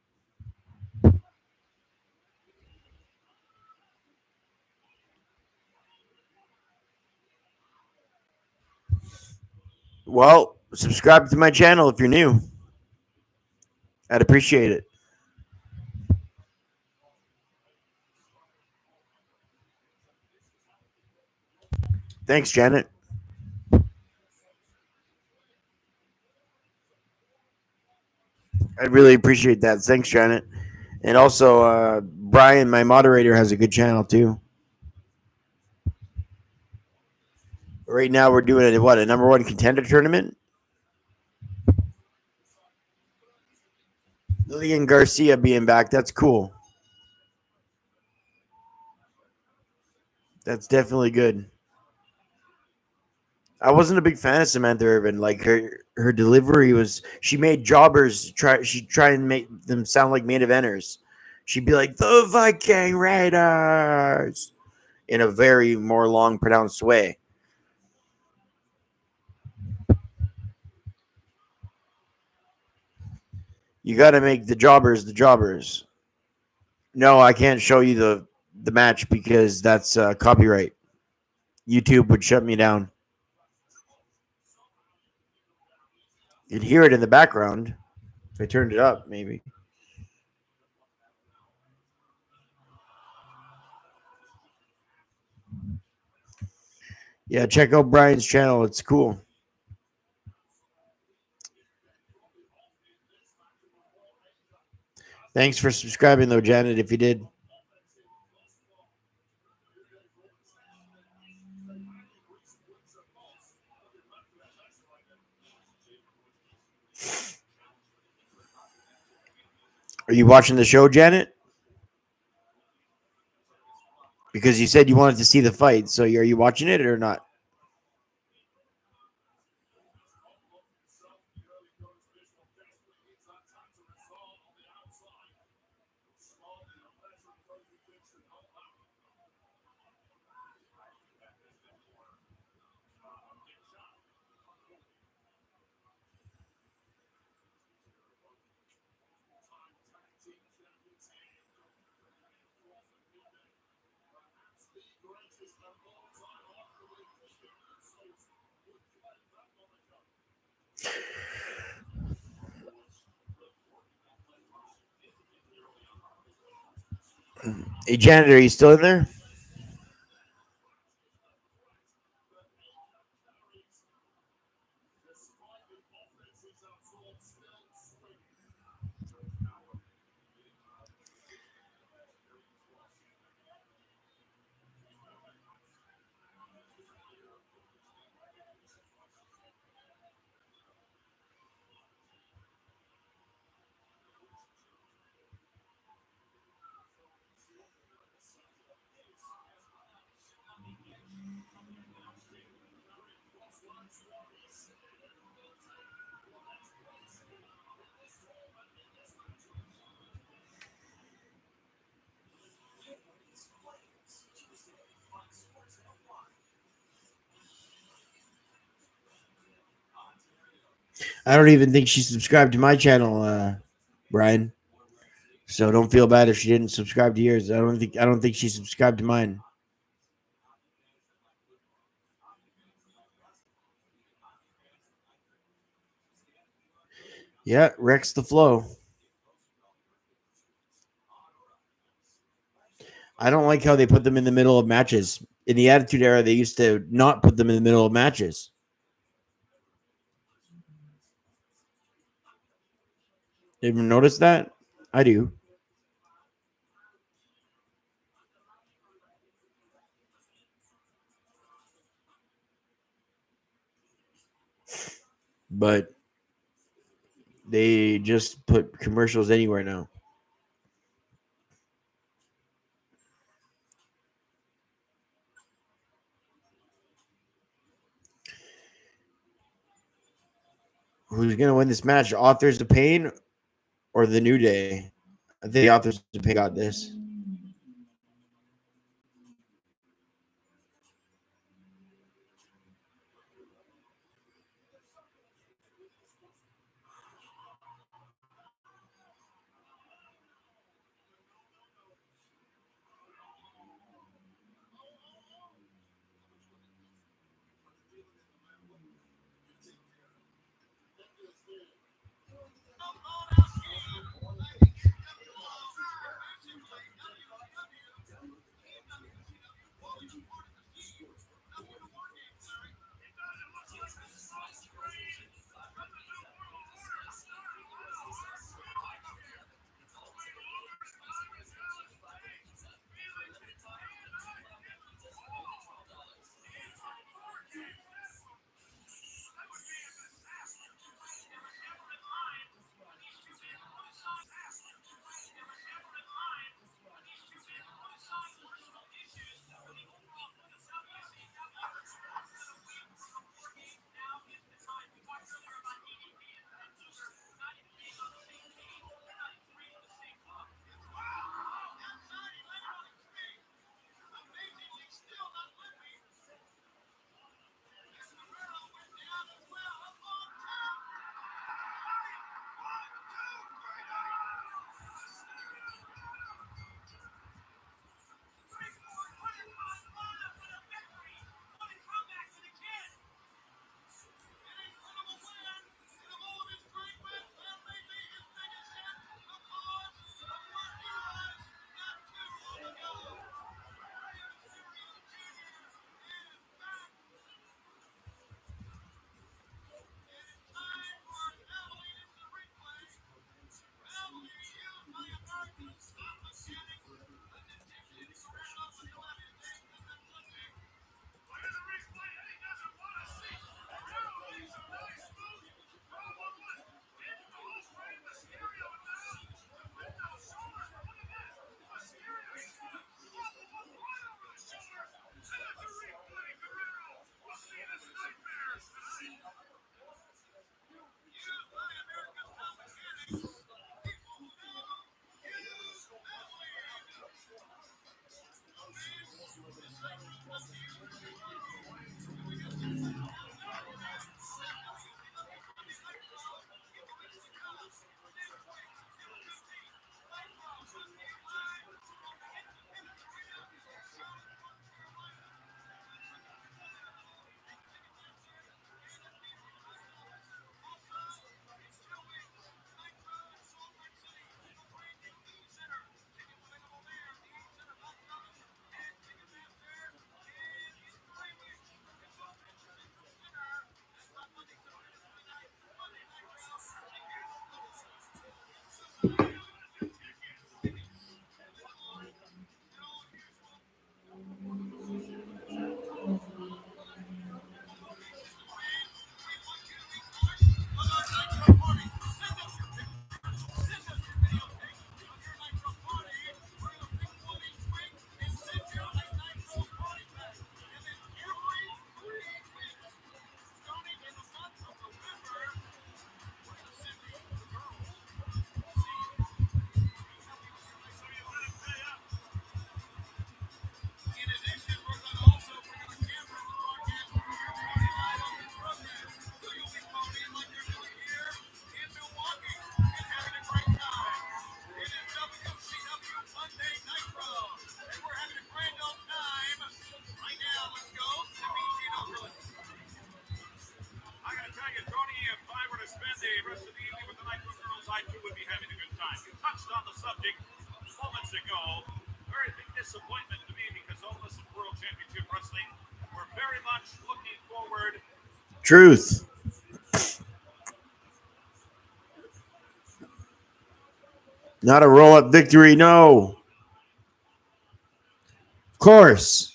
Well, subscribe to my channel if you're new. I'd appreciate it. Thanks, Janet. I'd really appreciate that. Thanks, Janet. And also, Brian, my moderator, has a good channel too. Right now, we're doing a number one contender tournament. Lillian Garcia being back, that's cool. That's definitely good. I wasn't a big fan of Samantha Irvin. Like her delivery was, she made jobbers try and make them sound like main eventers. She'd be like the Viking Raiders in a very more long pronounced way. You got to make the jobbers the jobbers. No, I can't show you the match because that's copyright. YouTube would shut me down. You'd hear it in the background if I turned it up, maybe. Yeah, check out Brian's channel. It's cool. Thanks for subscribing, though, Janet, if you did. Are you watching the show, Janet? Because you said you wanted to see the fight. So are you watching it or not? Hey, Janet, are you still in there? I don't even think she subscribed to my channel, Brian. So don't feel bad if she didn't subscribe to yours. I don't think she subscribed to mine. Yeah, Rex the Flow. I don't like how they put them in the middle of matches. In the Attitude Era, they used to not put them in the middle of matches. Ever notice that? I do. But they just put commercials anywhere now. Who's going to win this match? Authors of Pain or The New Day? I think the Authors of Pain got this. I too would be having a good time. You touched on the subject moments ago. Very big disappointment to me because all of us in World Championship Wrestling were very much looking forward. Truth. Not a roll-up victory, no. Of course.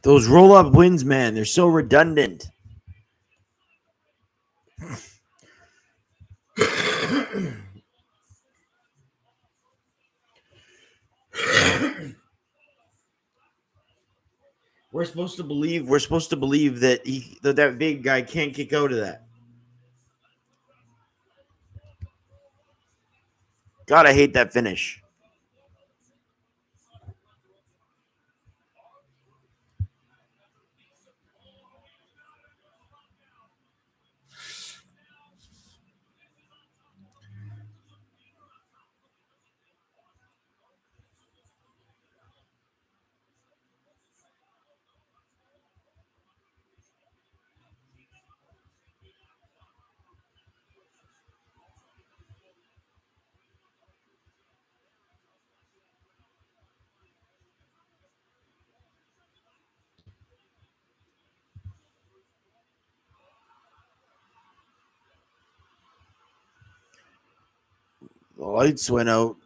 Those roll-up wins, man, they're so redundant. We're supposed to believe that that big guy can't kick out of that. God, I hate that finish. The lights went out.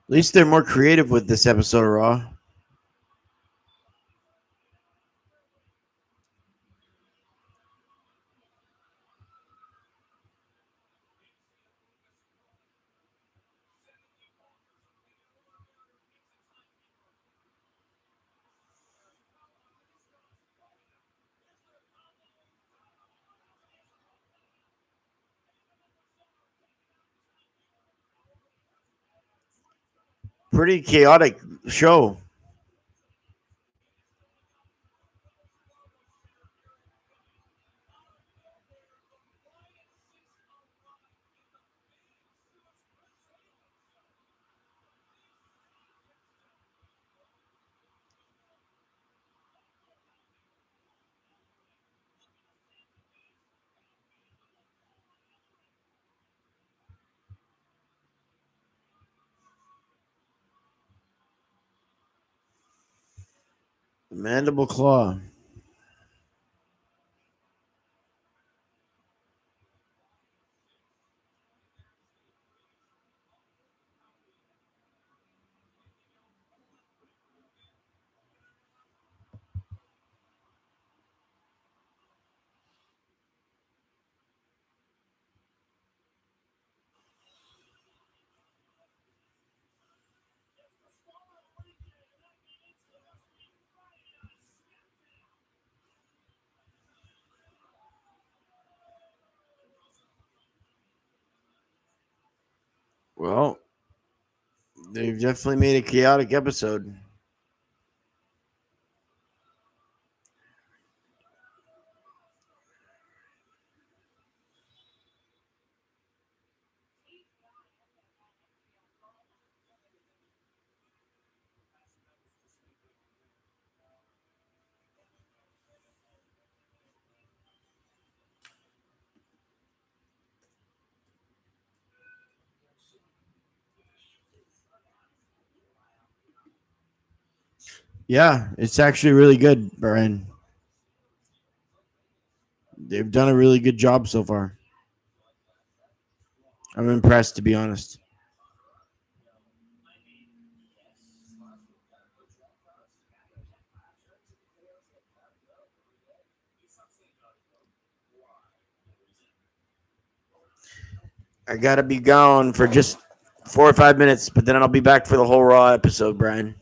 At least they're more creative with this episode of Raw. Pretty chaotic show. Mandible claw. Well, they've definitely made a chaotic episode. Yeah, it's actually really good, Brian. They've done a really good job so far. I'm impressed, to be honest. I gotta be gone for just 4 or 5 minutes, but then I'll be back for the whole Raw episode, Brian.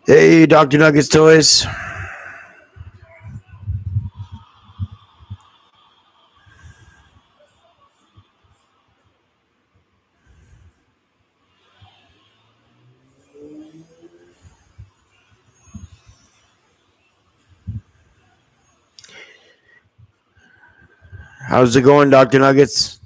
Hey, Dr. Nuggets Toys. How's it going, Dr. Nuggets?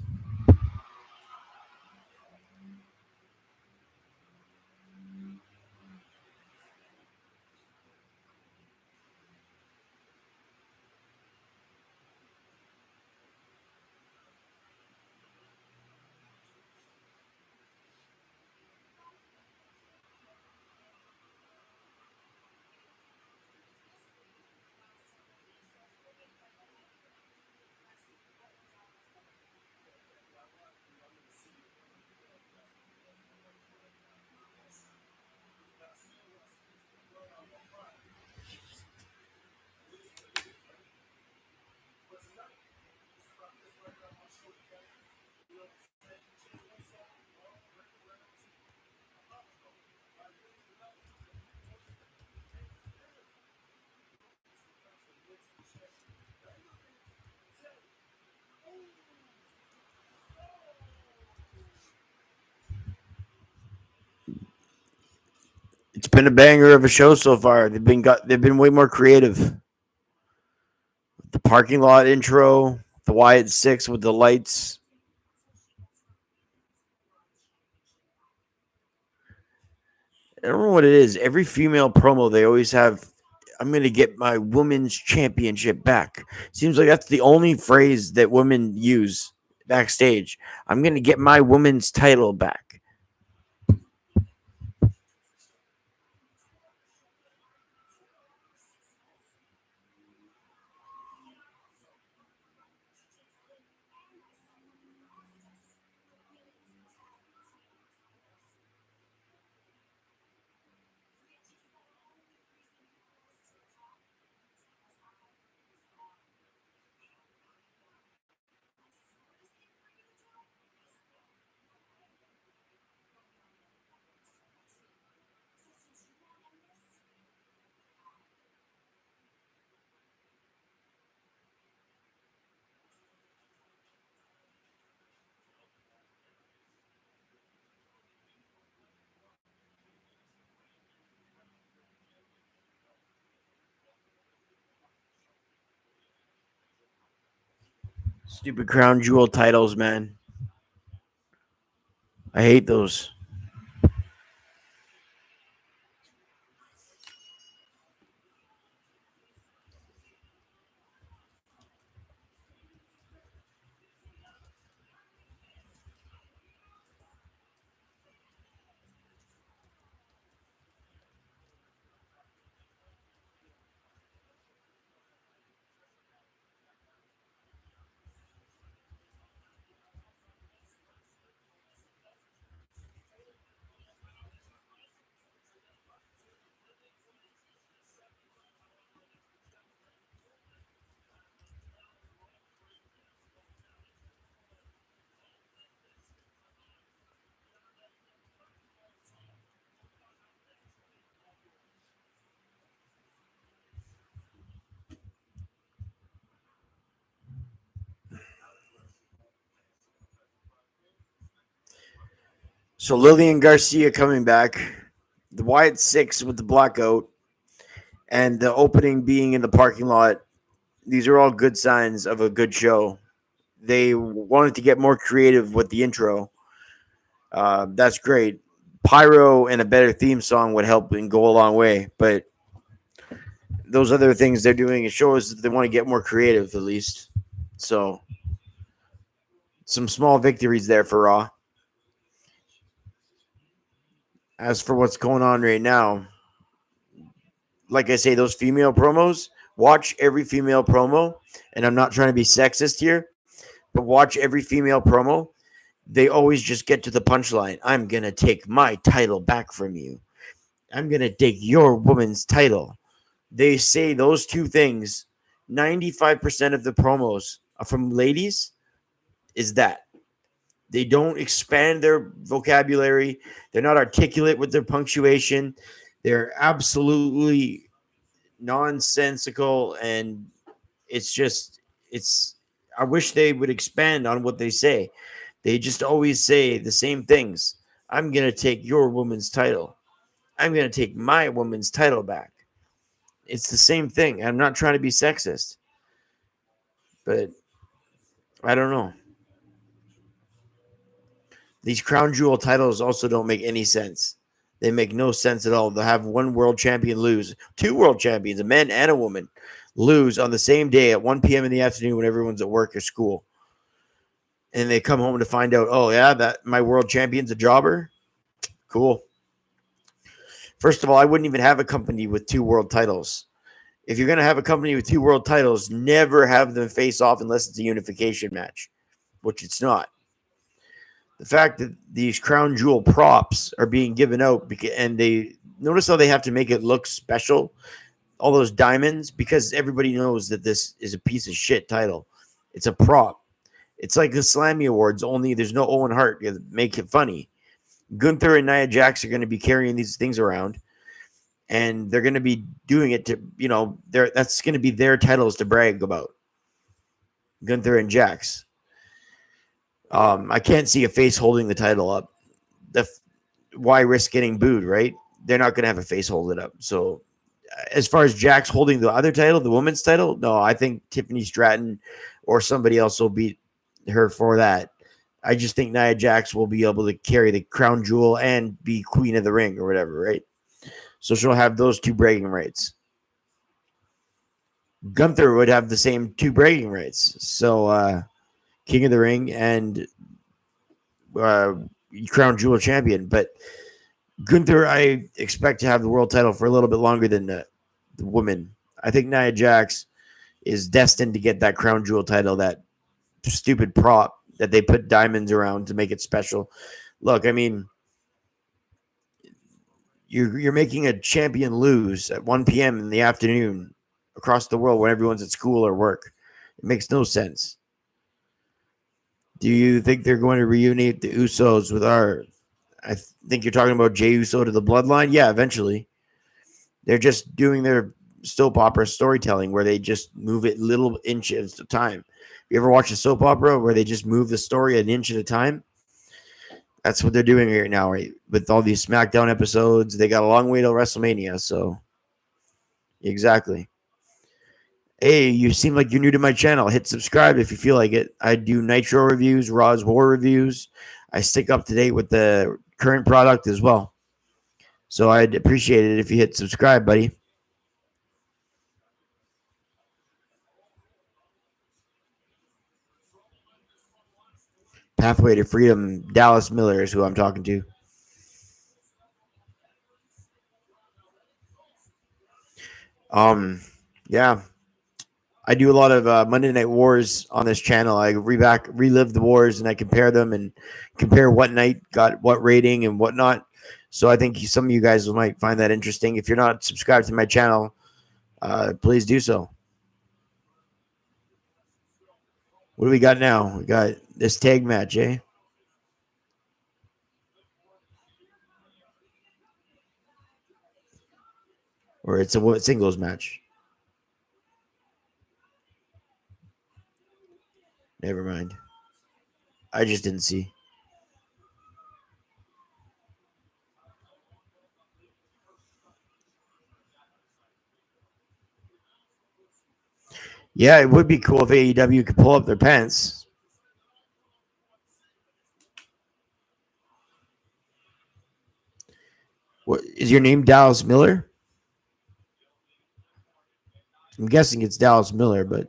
It's been a banger of a show so far. They've been way more creative. The parking lot intro, the Wyatt Six with the lights. I don't know what it is. Every female promo, they always have, I'm going to get my women's championship back. Seems like that's the only phrase that women use backstage. I'm going to get my women's title back. Stupid crown jewel titles, man. I hate those. So Lillian Garcia coming back, the Wyatt Six with the blackout, and the opening being in the parking lot. These are all good signs of a good show. They wanted to get more creative with the intro. That's great. Pyro and a better theme song would help and go a long way. But those other things they're doing, it shows that they want to get more creative at least. So some small victories there for Raw. As for what's going on right now, like I say, those female promos, watch every female promo. And I'm not trying to be sexist here, but watch every female promo. They always just get to the punchline. I'm going to take my title back from you. I'm going to take your woman's title. They say those two things. 95% of the promos from ladies is that. They don't expand their vocabulary. They're not articulate with their punctuation. They're absolutely nonsensical, and it's just it's. I wish they would expand on what they say. They just always say the same things. I'm gonna take your woman's title. I'm gonna take my woman's title back. It's the same thing. I'm not trying to be sexist, but I don't know. These crown jewel titles also don't make any sense. They make no sense at all. They'll have one world champion lose, two world champions, a man and a woman, lose on the same day at 1 p.m. in the afternoon when everyone's at work or school. And they come home to find out, oh, yeah, that my world champion's a jobber? Cool. First of all, I wouldn't even have a company with two world titles. If you're going to have a company with two world titles, never have them face off unless it's a unification match, which it's not. The fact that these crown jewel props are being given out, and they notice how they have to make it look special, all those diamonds, because everybody knows that this is a piece of shit title. It's a prop. It's like the Slammy Awards, only there's no Owen Hart to make it funny. Gunther and Nia Jax are going to be carrying these things around, and they're going to be doing it to, that's going to be their titles to brag about. Gunther and Jax. I can't see a face holding the title up. Why risk getting booed, right? They're not going to have a face hold it up. So, as far as Jax holding the other title, the women's title, no, I think Tiffany Stratton or somebody else will beat her for that. I just think Nia Jax will be able to carry the crown jewel and be queen of the ring or whatever, right? So she'll have those two bragging rights. Gunther would have the same two bragging rights. So, King of the Ring and crown jewel champion. But Gunther, I expect to have the world title for a little bit longer than the woman. I think Nia Jax is destined to get that crown jewel title, that stupid prop that they put diamonds around to make it special. Look, I mean, you're making a champion lose at 1 p.m. in the afternoon across the world when everyone's at school or work. It makes no sense. Do you think they're going to reunite the Usos with our... I think you're talking about Jey Uso to the Bloodline? Yeah, eventually. They're just doing their soap opera storytelling where they just move it little inches at a time. You ever watch a soap opera where they just move the story an inch at a time? That's what they're doing right now, right? With all these SmackDown episodes, they got a long way till WrestleMania, so... Exactly. Hey, you seem like you're new to my channel. Hit subscribe if you feel like it. I do Nitro reviews, Raw's War reviews. I stick up to date with the current product as well. So I'd appreciate it if you hit subscribe, buddy. Pathway to Freedom, Dallas Miller is who I'm talking to. Yeah. I do a lot of Monday Night Wars on this channel. I relive the wars, and I compare them and compare what night got what rating and whatnot. So I think some of you guys might find that interesting. If you're not subscribed to my channel, please do so. What do we got now? We got this tag match, eh? Or it's a singles match. Never mind. I just didn't see. Yeah, it would be cool if AEW could pull up their pants. What is your name? Dallas Miller? I'm guessing it's Dallas Miller, but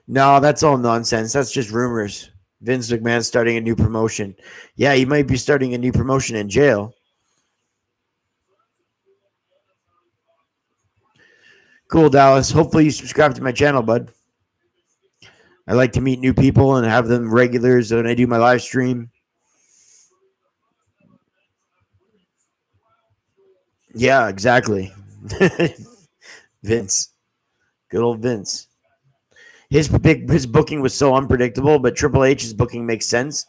no, that's all nonsense. That's just rumors. Vince McMahon starting a new promotion. Yeah, he might be starting a new promotion in jail. Cool, Dallas. Hopefully you subscribe to my channel, bud. I like to meet new people and have them regulars when I do my live stream. Yeah, exactly. Vince. Good old Vince. His booking was so unpredictable, but Triple H's booking makes sense.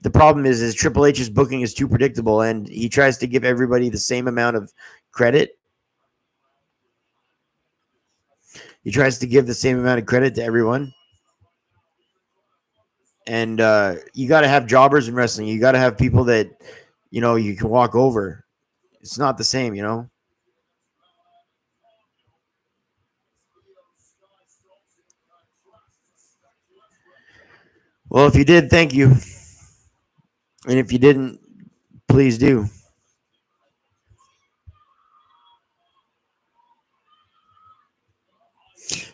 The problem is Triple H's booking is too predictable, and he tries to give everybody the same amount of credit. He tries to give the same amount of credit to everyone. And you got to have jobbers in wrestling. You got to have people that, you can walk over. It's not the same. Well, if you did, thank you. And if you didn't, please do.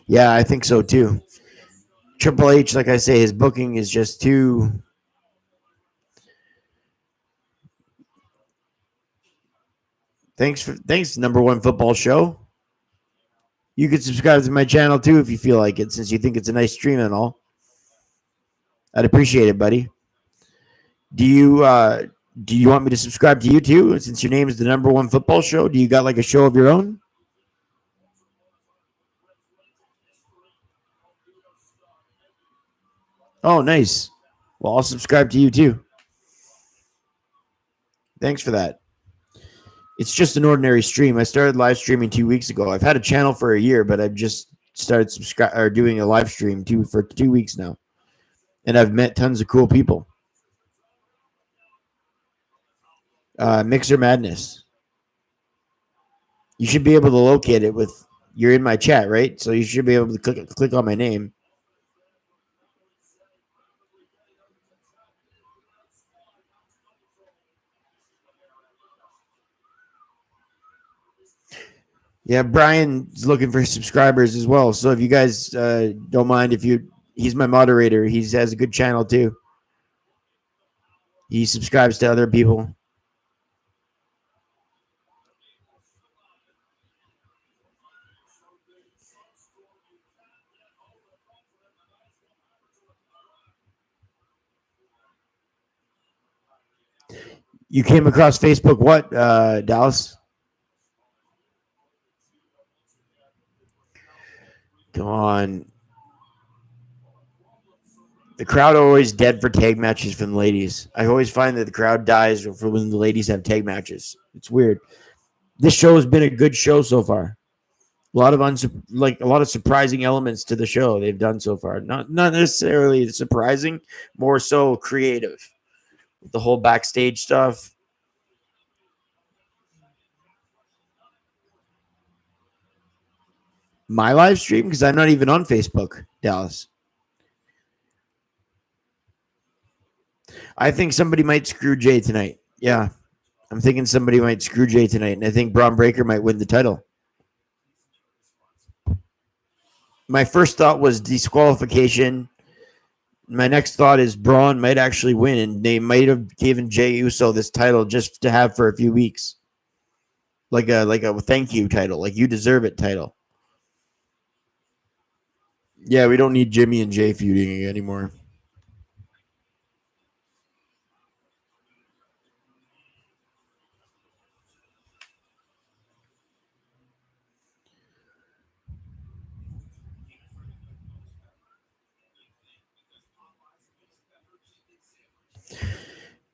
Yeah, I think so too. Triple H, like I say, his booking is just too. Thanks, number one football show. You can subscribe to my channel too if you feel like it, since you think it's a nice stream and all. I'd appreciate it, buddy. Do you want me to subscribe to you too? Since your name is the number one football show, do you got like a show of your own? Oh, nice. Well, I'll subscribe to you too. Thanks for that. It's just an ordinary stream. I started live streaming 2 weeks ago. I've had a channel for a year, but I've just started doing a live stream for 2 weeks now, and I've met tons of cool people. Mixer Madness. You should be able to locate it with. You're in my chat, right? So you should be able to click on my name. Yeah, Brian's looking for subscribers as well. So if you guys don't mind, he's my moderator. He has a good channel too. He subscribes to other people. You came across Facebook what, Dallas? Come on. The crowd are always dead for tag matches from the ladies. I always find that the crowd dies for when the ladies have tag matches. It's weird. This show has been a good show so far. A lot of surprising elements to the show they've done so far. Not necessarily surprising, more so creative. The whole backstage stuff. My live stream, because I'm not even on Facebook, Dallas. I think somebody might screw Jay tonight. Yeah. I'm thinking somebody might screw Jay tonight, and I think Braun Breaker might win the title. My first thought was disqualification. My next thought is Braun might actually win, and they might have given Jey Uso this title just to have for a few weeks, like a thank you title, like you deserve it title. Yeah, we don't need Jimmy and Jay feuding anymore.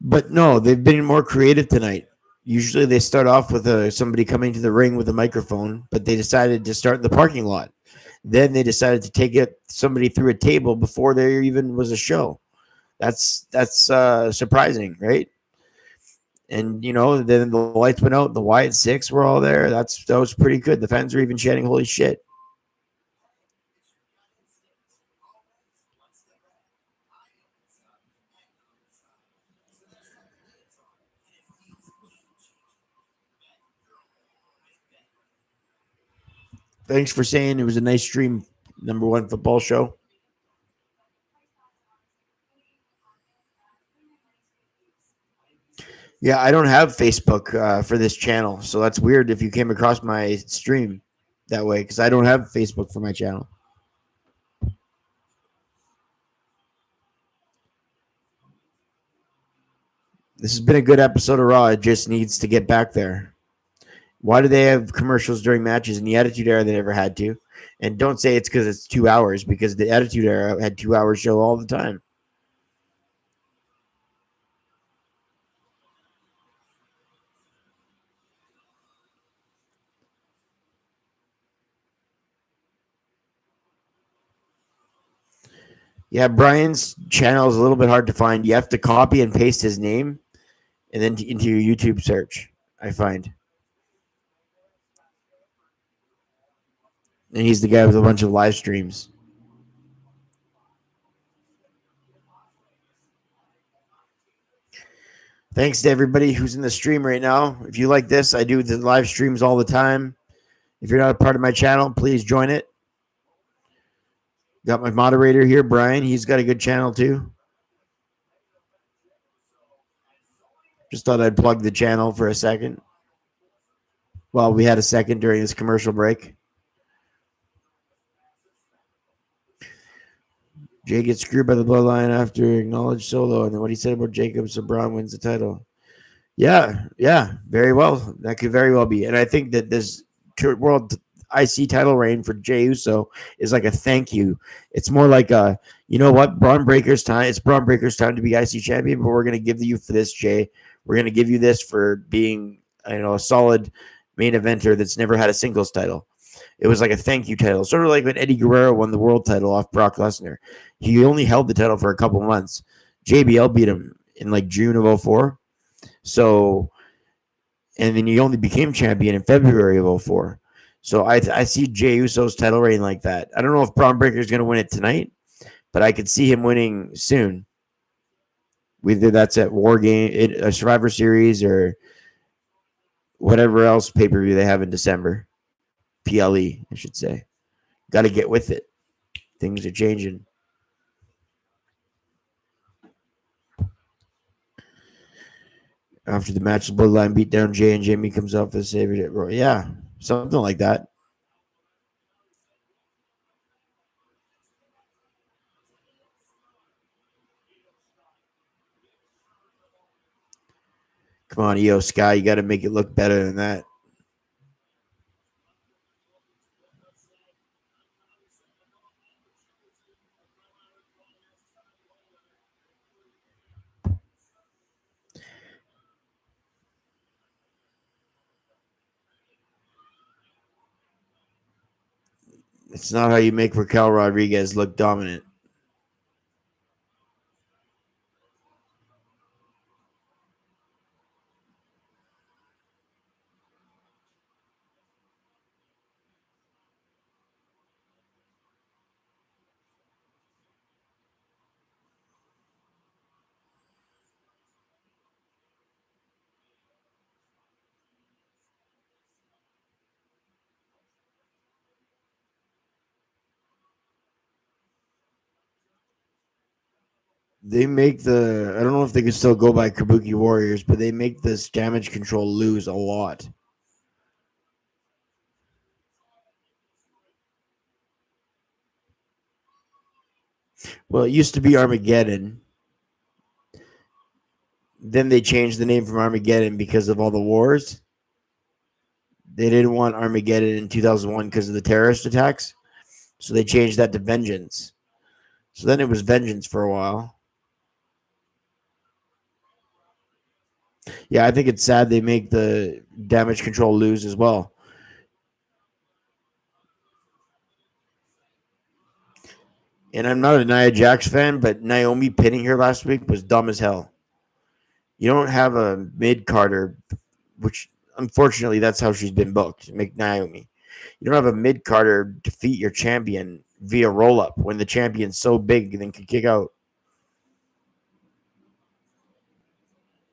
But no, they've been more creative tonight. Usually they start off with somebody coming to the ring with a microphone, but they decided to start in the parking lot. Then they decided to take somebody through a table before there even was a show. That's surprising, right? And then the lights went out. The Wyatt Six were all there. That was pretty good. The fans were even chanting "Holy shit!" Thanks for saying it was a nice stream. Number one football show. Yeah, I don't have Facebook for this channel, so that's weird if you came across my stream that way, because I don't have Facebook for my channel. This has been a good episode of Raw. It just needs to get back there. Why do they have commercials during matches? In the Attitude Era, they never had to. And don't say it's because it's 2 hours, because the Attitude Era had 2 hour show all the time. Yeah, Brian's channel is a little bit hard to find. You have to copy and paste his name and then into your YouTube search, I find. And he's the guy with a bunch of live streams. Thanks to everybody who's in the stream right now. If you like this, I do the live streams all the time. If you're not a part of my channel, please join it. Got my moderator here, Brian. He's got a good channel too. Just thought I'd plug the channel for a second. Well, we had a second during this commercial break. Jay gets screwed by the bloodline after acknowledged solo, and then what he said about Jacob, so Braun wins the title. Yeah, very well. That could very well be. And I think that this world IC title reign for Jey Uso is like a thank you. It's more like a, you know what, Braun Breaker's time. It's Braun Breaker's time to be IC champion, but we're going to give you for this, Jay. We're going to give you this for being, a solid main eventer that's never had a singles title. It was like a thank you title, sort of like when Eddie Guerrero won the world title off Brock Lesnar. He only held the title for a couple months. JBL beat him in like June of 2004. So, and then he only became champion in February of 2004. So I see Jey Uso's title reign like that. I don't know if Braun Breaker is going to win it tonight, but I could see him winning soon. Whether that's at War Game, a Survivor Series, or whatever else pay-per-view they have in December. PLE, I should say. Got to get with it. Things are changing. After the match, the Bloodline beat down Jay and Jamie comes off the savior. Yeah, something like that. Come on, Io Sky, you got to make it look better than that. It's not how you make Raquel Rodriguez look dominant. They make I don't know if they can still go by Kabuki Warriors, but they make this damage control lose a lot. Well, it used to be Armageddon. Then they changed the name from Armageddon because of all the wars. They didn't want Armageddon in 2001 because of the terrorist attacks. So they changed that to Vengeance. So then it was Vengeance for a while. Yeah, I think it's sad they make the damage control lose as well. And I'm not a Nia Jax fan, but Naomi pinning her last week was dumb as hell. You don't have a mid-carder, which unfortunately that's how she's been booked, Naomi. You don't have a mid-carder defeat your champion via roll-up when the champion's so big and then can kick out.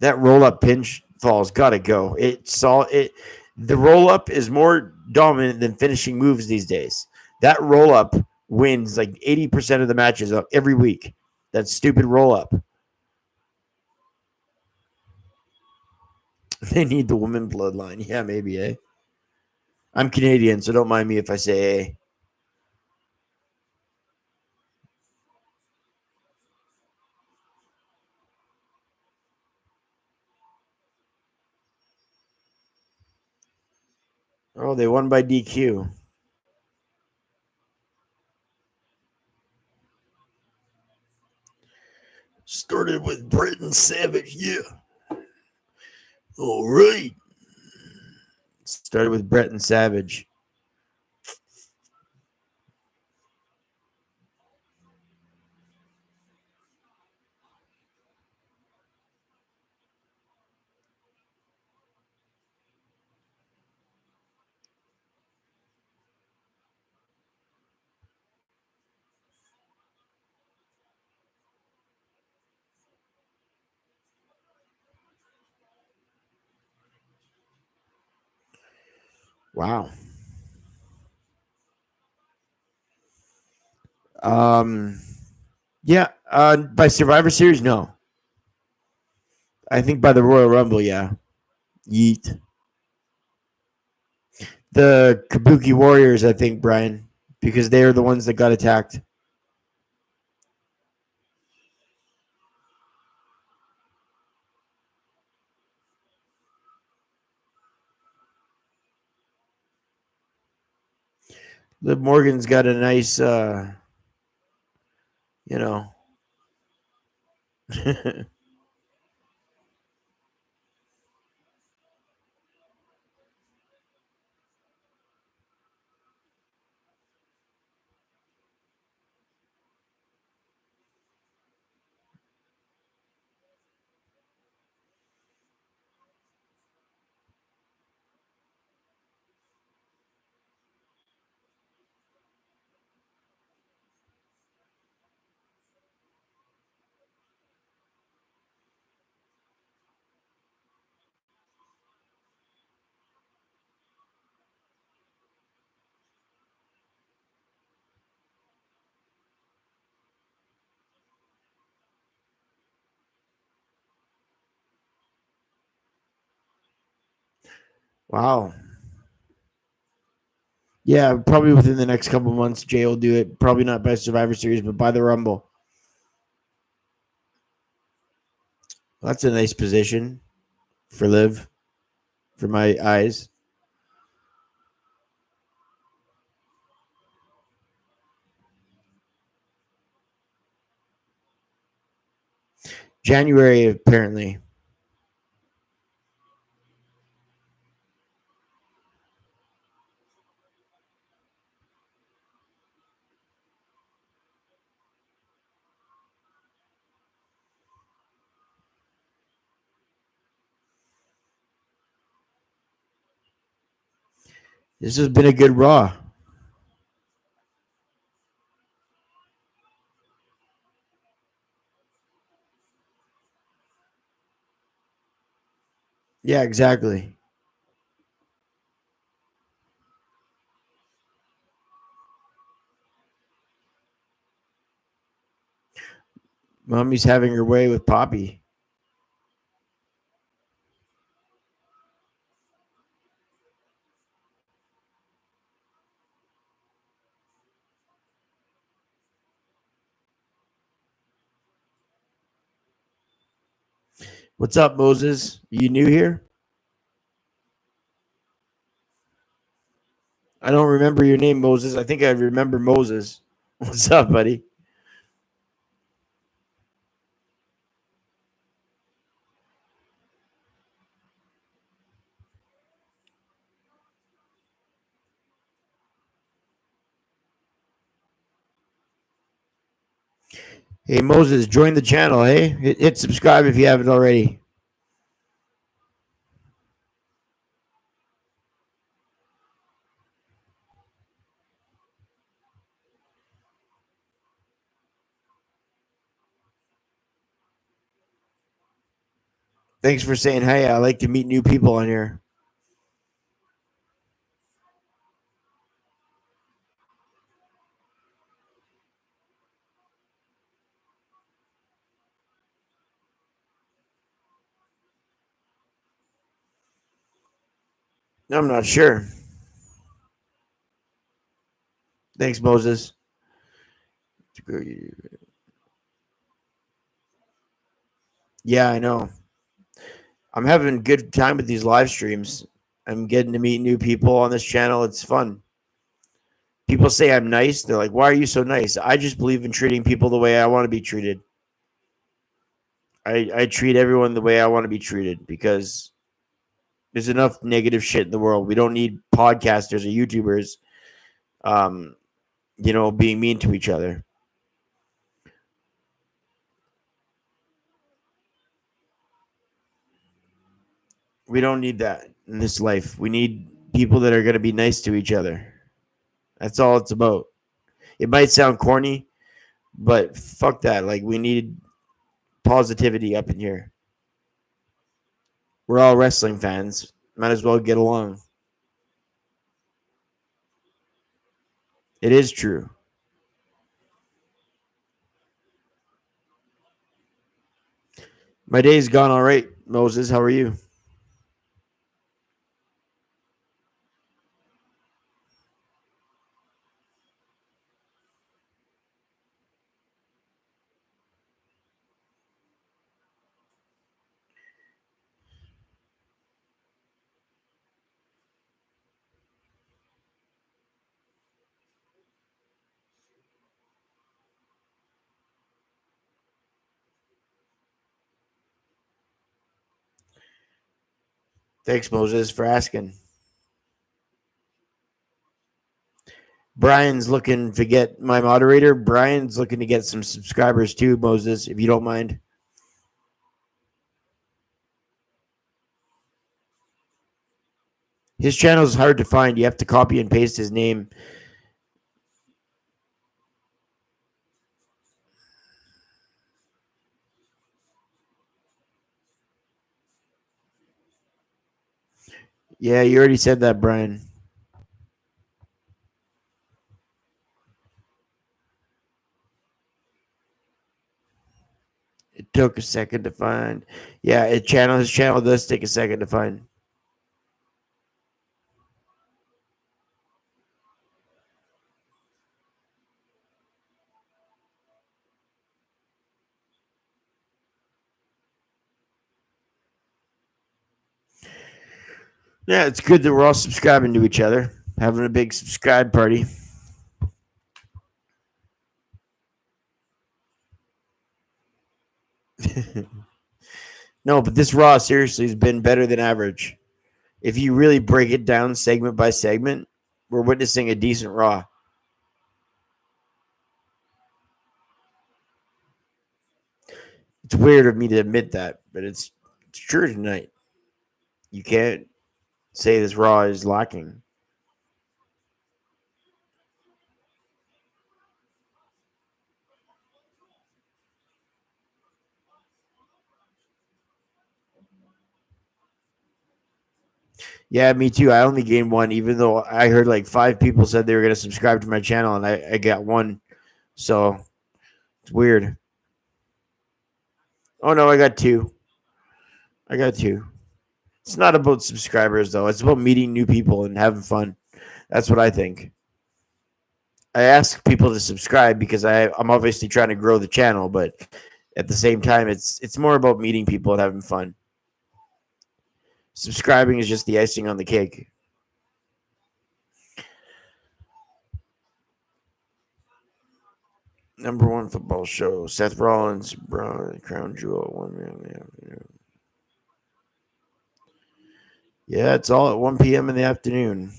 That roll-up pinch fall's got to go. The roll-up is more dominant than finishing moves these days. That roll-up wins like 80% of the matches every week. That stupid roll-up. They need the woman bloodline. Yeah, maybe, eh? I'm Canadian, so don't mind me if I say eh. Oh, they won by DQ. Started with Britton Savage, yeah. All right. Started with Bretton Savage. Wow. Um, yeah. By Survivor Series, no. I think by the Royal Rumble, yeah. Yeet. The Kabuki Warriors, I think, Brian, because they are the ones that got attacked. Liv Morgan's got a nice, you know. Wow. Yeah, probably within the next couple months, Jay will do it. Probably not by Survivor Series, but by the Rumble. That's a nice position for Liv, for my eyes. January, apparently. This has been a good Raw. Yeah, exactly. Mommy's having her way with Poppy. What's up, Moses? You new here? I don't remember your name, Moses. I think I remember Moses. What's up, buddy? Hey, Moses, join the channel, hey? Hit subscribe if you haven't already. Thanks for saying hey. I like to meet new people on here. I'm not sure. Thanks, Moses. Yeah, I know. I'm having a good time with these live streams. I'm getting to meet new people on this channel. It's fun. People say I'm nice. They're like, why are you so nice? I just believe in treating people the way I want to be treated. I treat everyone the way I want to be treated because there's enough negative shit in the world. We don't need podcasters or YouTubers, um, being mean to each other. We don't need that in this life. We need people that are going to be nice to each other. That's all it's about. It might sound corny, but fuck that. Like, we need positivity up in here. We're all wrestling fans. Might as well get along. It is true. My day's gone all right, Moses. How are you? Thanks, Moses, for asking. Brian's looking to get my moderator. Brian's looking to get some subscribers too, Moses, if you don't mind. His channel is hard to find. You have to copy and paste his name. Yeah, you already said that, Brian. It took a second to find. Yeah, his channel does take a second to find. Yeah, it's good that we're all subscribing to each other, having a big subscribe party. No, but this Raw seriously has been better than average. If you really break it down segment by segment, we're witnessing a decent Raw. It's weird of me to admit that, but it's true tonight. You can't say this Raw is lacking. Yeah, me too. I only gained one, even though I heard like 5 people said they were going to subscribe to my channel, and I got one. So it's weird. Oh no, I got two. I got two. It's not about subscribers though. It's about meeting new people and having fun. That's what I think. I ask people to subscribe because I'm obviously trying to grow the channel, but at the same time, it's more about meeting people and having fun. Subscribing is just the icing on the cake. Number one football show: Seth Rollins, Braun, Crown Jewel. 1 million. Yeah, it's all at 1 p.m. in the afternoon.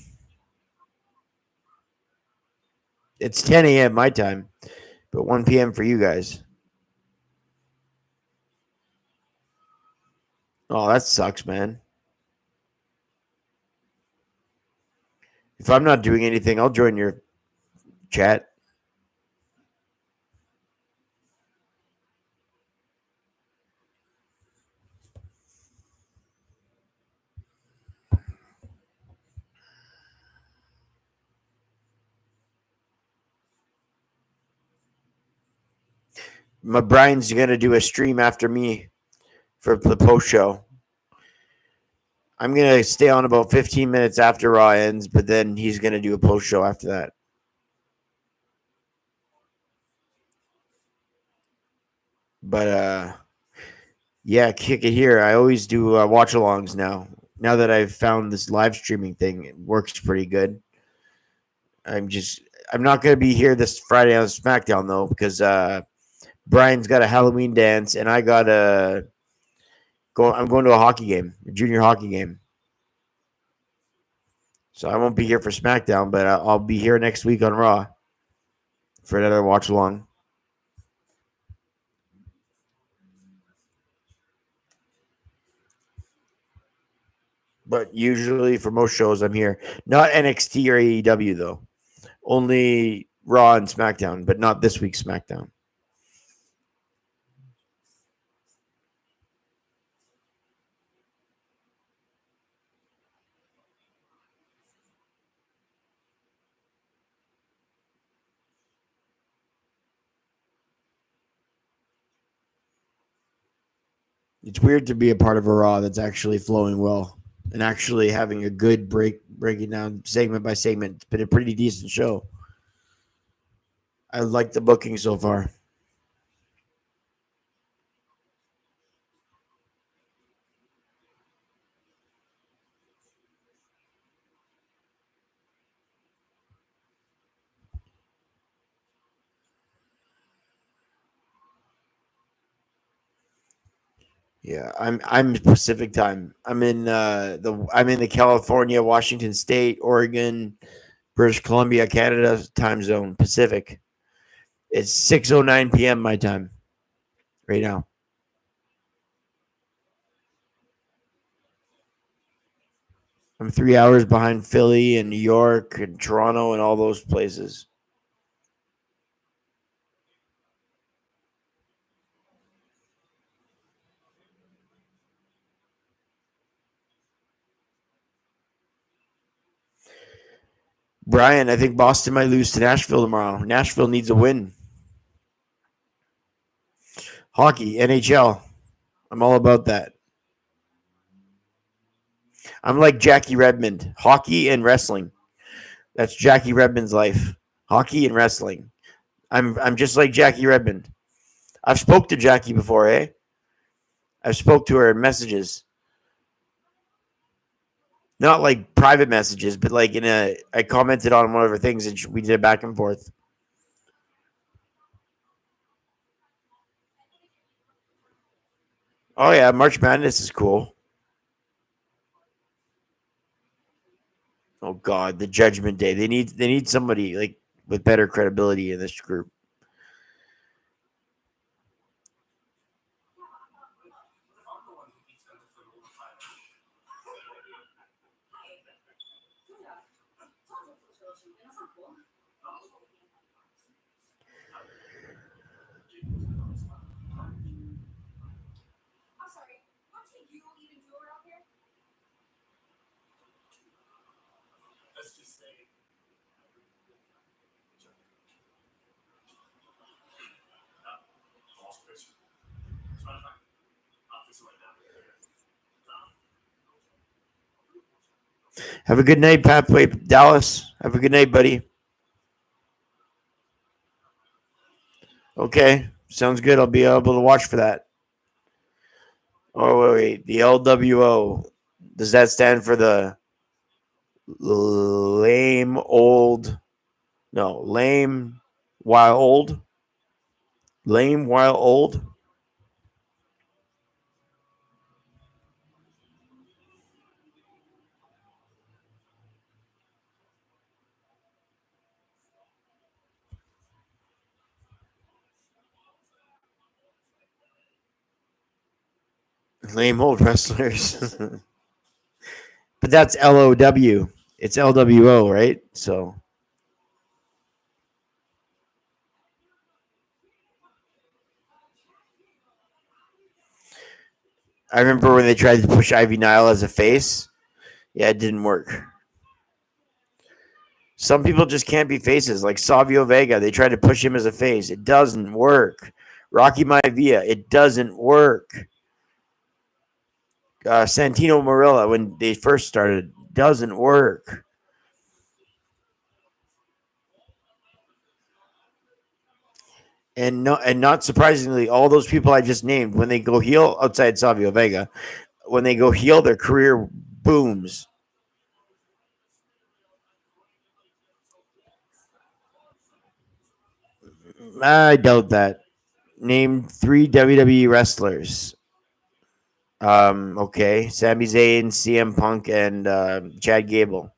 It's 10 a.m. my time, but 1 p.m. for you guys. Oh, that sucks, man. If I'm not doing anything, I'll join your chat. My Brian's gonna do a stream after me for the post show. I'm gonna stay on about 15 minutes after Raw ends, but then he's gonna do a post show after that. But yeah, kick it here. I always do watch alongs now. Now that I've found this live streaming thing, it works pretty good. I'm not gonna be here this Friday on SmackDown though because Brian's got a Halloween dance and I got a go. I'm going to a hockey game, a junior hockey game. So I won't be here for SmackDown, but I'll be here next week on Raw for another watch along. But usually for most shows, I'm here. Not NXT or AEW though. Only Raw and SmackDown, but not this week's SmackDown. It's weird to be a part of a Raw that's actually flowing well and actually having a good breaking down segment by segment. It's been a pretty decent show. I like the booking so far. Yeah, I'm Pacific time. I'm in the California, Washington State, Oregon, British Columbia, Canada time zone, Pacific. It's 6:09 p.m. my time right now. I'm 3 hours behind Philly and New York and Toronto and all those places. Brian, I think Boston might lose to Nashville tomorrow. Nashville needs a win. Hockey, NHL. I'm all about that. I'm like Jackie Redmond. Hockey and wrestling. That's Jackie Redmond's life. Hockey and wrestling. I'm just like Jackie Redmond. I've spoke to Jackie before, eh? I've spoke to her in messages. Not like private messages, but like I commented on one of her things and we did it back and forth. Oh yeah, March Madness is cool. Oh God, the Judgment Day. They need somebody like with better credibility in this group. I'm sorry. What do you even do around here? Let's just say. Have a good night, Pathway Dallas. Have a good night, buddy. Okay, sounds good. I'll be able to watch for that. Oh wait, the LWO. Does that stand for the lame old? No, lame while old. Lame while old. Lame old wrestlers. But that's LOW. It's LWO, right? So I remember when they tried to push Ivy Nile as a face. Yeah, it didn't work. Some people just can't be faces, like Savio Vega. They tried to push him as a face. It doesn't work. Rocky Maivia, it doesn't work. Santino Marella, when they first started, doesn't work. And not surprisingly, all those people I just named, when they go heel outside Savio Vega, when they go heel, their career booms. I doubt that. Name 3 WWE wrestlers. Okay, Sami Zayn, CM Punk, and Chad Gable.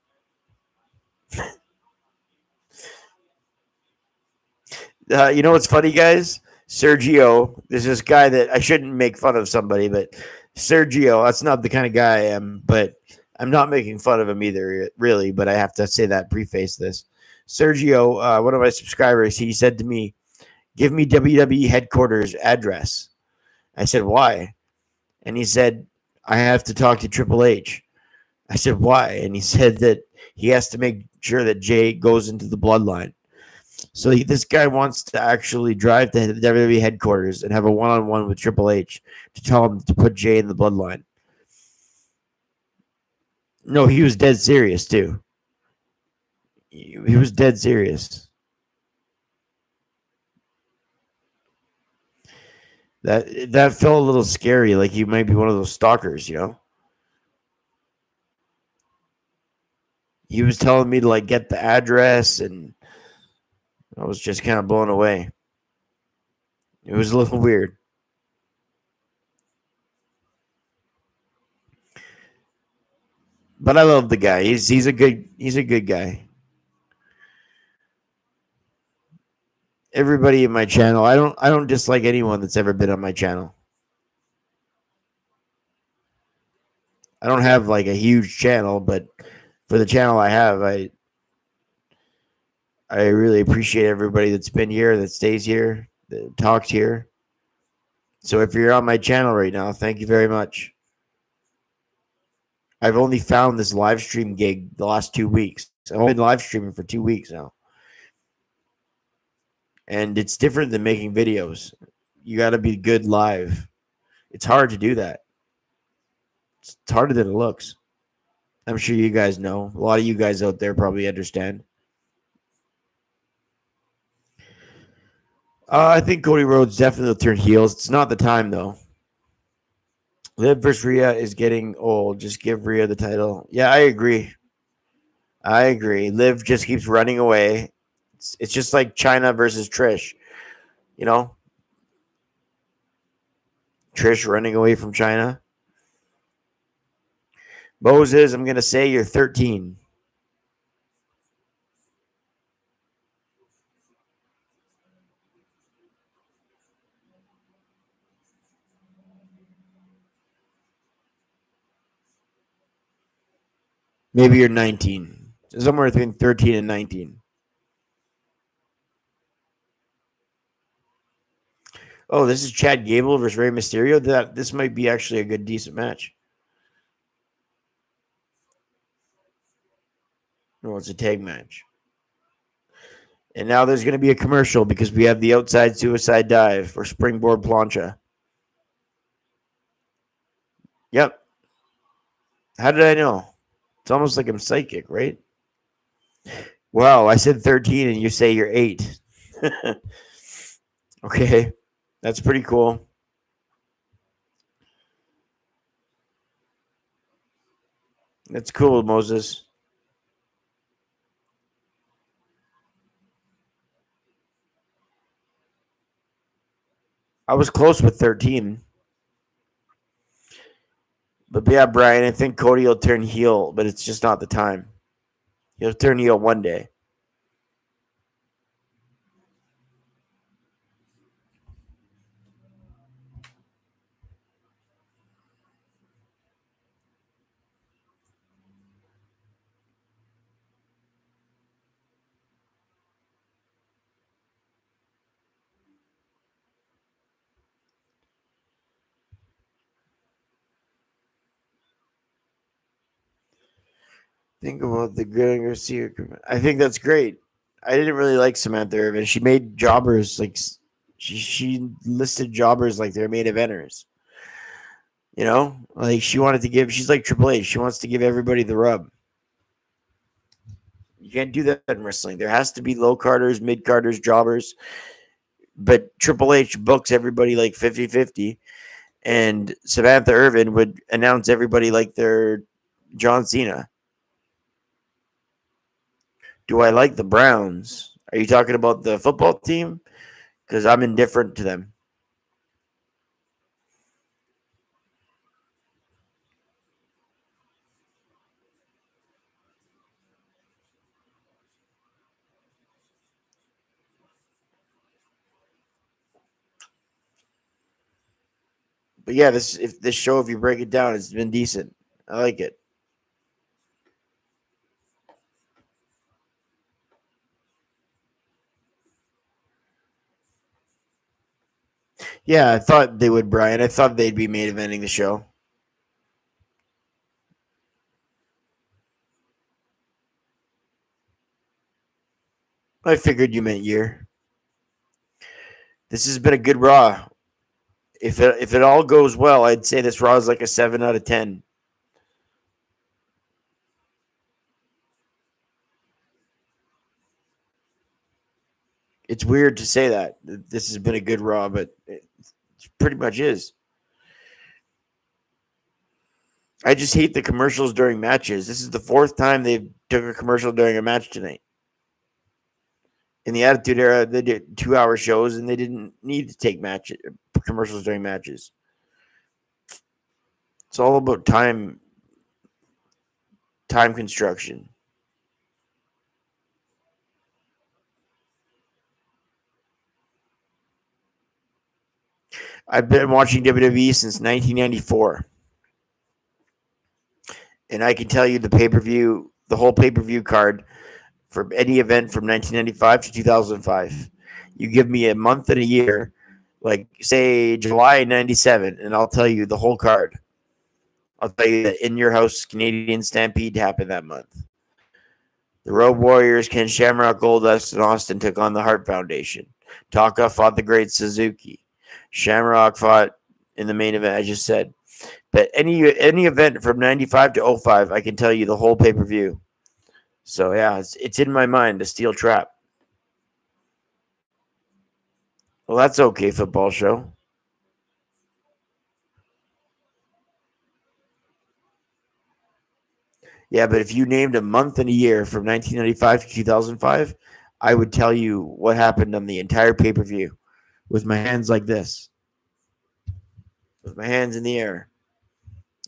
You know what's funny, guys? Sergio, there's this guy that I shouldn't make fun of somebody, but Sergio, that's not the kind of guy I am, but I'm not making fun of him either, really, but I have to say that, preface this. Sergio, one of my subscribers, he said to me, give me WWE headquarters address. I said, why? And he said, I have to talk to Triple H. I said, why? And he said that he has to make sure that Jay goes into the bloodline. So this guy wants to actually drive to the WWE headquarters and have a one-on-one with Triple H to tell him to put Jay in the bloodline. No, he was dead serious too. He was dead serious. That felt a little scary, like he might be one of those stalkers, you know? He was telling me to like get the address, and I was just kind of blown away. It was a little weird. But I love the guy. He's a good guy. Everybody in my channel, I don't dislike anyone that's ever been on my channel. I don't have like a huge channel, but for the channel I have, I really appreciate everybody that's been here, that stays here, that talks here. So if you're on my channel right now, thank you very much. I've only found this live stream gig the last 2 weeks. I've been live streaming for 2 weeks now. And it's different than making videos. You got to be good live. It's hard to do that. It's harder than it looks. I'm sure you guys know. A lot of you guys out there probably understand. I think Cody Rhodes definitely will turn heels. It's not the time, though. Liv versus Rhea is getting old. Just give Rhea the title. Yeah, I agree. Liv just keeps running away. It's just like China versus Trish. You know? Trish running away from China. Moses, I'm going to say you're 13. Maybe you're 19. Somewhere between 13 and 19. Oh, this is Chad Gable versus Rey Mysterio. This might be actually a good, decent match. No, it's a tag match. And now there's going to be a commercial because we have the outside suicide dive or springboard plancha. Yep. How did I know? It's almost like I'm psychic, right? Wow, I said 13 and you say you're 8. Okay. That's pretty cool. That's cool, Moses. I was close with 13. But yeah, Brian, I think Cody will turn heel, but it's just not the time. He'll turn heel one day. Think about the good Garcia. I think that's great. I didn't really like Samantha Irvin. She made jobbers like she listed jobbers like they're main eventers. You know, like she wanted to give. She's like Triple H. She wants to give everybody the rub. You can't do that in wrestling. There has to be low carders, mid carders, jobbers. But Triple H books everybody like 50-50. And Samantha Irvin would announce everybody like they're John Cena. Do I like the Browns? Are you talking about the football team? Because I'm indifferent to them. But yeah, this show, if you break it down, it's been decent. I like it. Yeah, I thought they would, Brian. I thought they'd be main eventing the show. I figured you meant year. This has been a good Raw. If it all goes well, I'd say this Raw is like a 7 out of 10. It's weird to say that. This has been a good Raw, but it pretty much is. I just hate the commercials during matches. This is the fourth time they've took a commercial during a match tonight. In the Attitude Era, they did 2-hour shows and they didn't need to take commercials during matches. It's all about time construction. I've been watching WWE since 1994. And I can tell you the whole pay-per-view card for any event from 1995 to 2005. You give me a month and a year, like say July 97, and I'll tell you the whole card. I'll tell you that In Your House Canadian Stampede happened that month. The Road Warriors, Ken Shamrock, Goldust, and Austin took on the Hart Foundation. Taka fought the Great Suzuki. Shamrock fought in the main event, I just said. But any event from 95 to 05, I can tell you the whole pay-per-view. So, yeah, it's in my mind, a steel trap. Well, that's okay, football show. Yeah, but if you named a month and a year from 1995 to 2005, I would tell you what happened on the entire pay-per-view with my hands like this, with my hands in the air.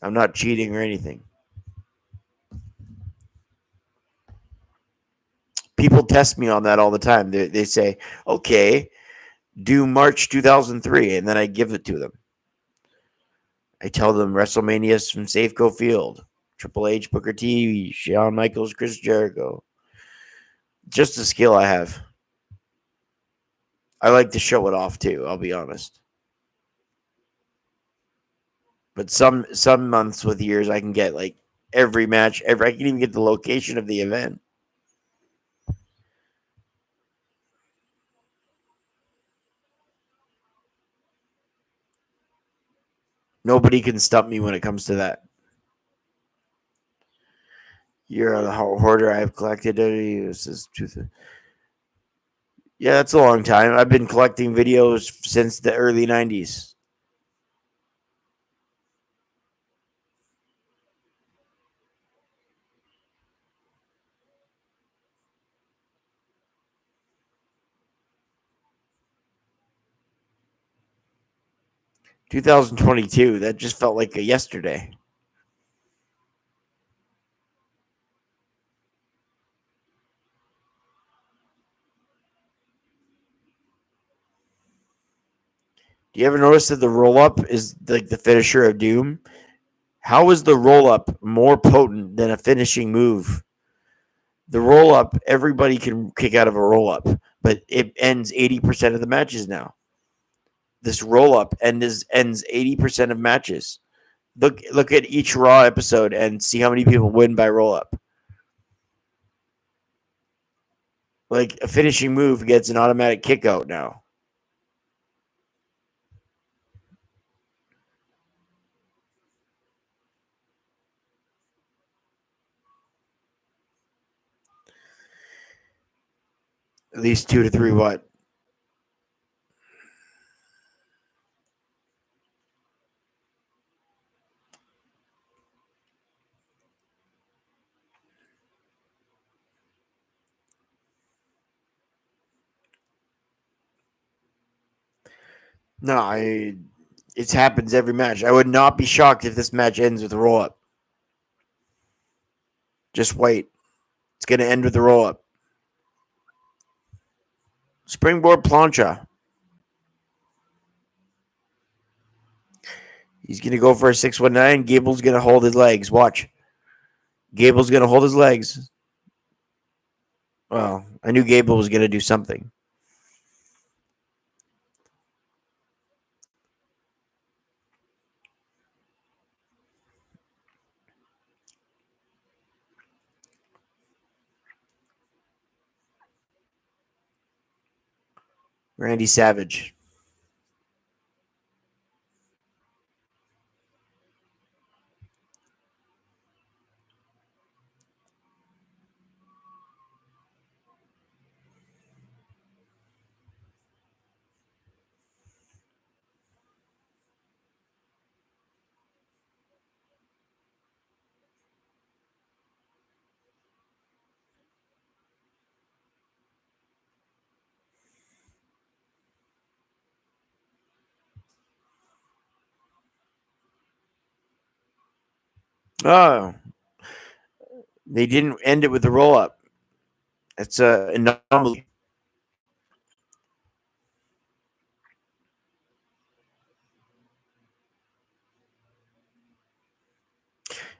I'm not cheating or anything. People test me on that all the time. They say, okay, do March 2003, and then I give it to them. I tell them WrestleMania's from Safeco Field, Triple H, Booker T, Shawn Michaels, Chris Jericho. Just the skill I have. I like to show it off too, I'll be honest. But some months with years I can get like every match, I can even get the location of the event. Nobody can stump me when it comes to that. You're a hoarder. I've collected Yeah, that's a long time. I've been collecting videos since the early 90s. (2022). That just felt like a yesterday. Do you ever notice that the roll up is like the finisher of Doom? How is the roll up more potent than a finishing move? The roll up, everybody can kick out of a roll up, but it ends 80% of the matches now. This roll up ends 80% of matches. Look at each Raw episode and see how many people win by roll up. Like a finishing move gets an automatic kick out now. At least 2 to 3 what? No, it happens every match. I would not be shocked if this match ends with a roll up. Just wait. It's going to end with a roll up. Springboard plancha. He's going to go for a 619. Gable's going to hold his legs. Watch. Gable's going to hold his legs. Well, I knew Gable was going to do something. Randy Savage. Oh, they didn't end it with the roll up. That's an anomaly.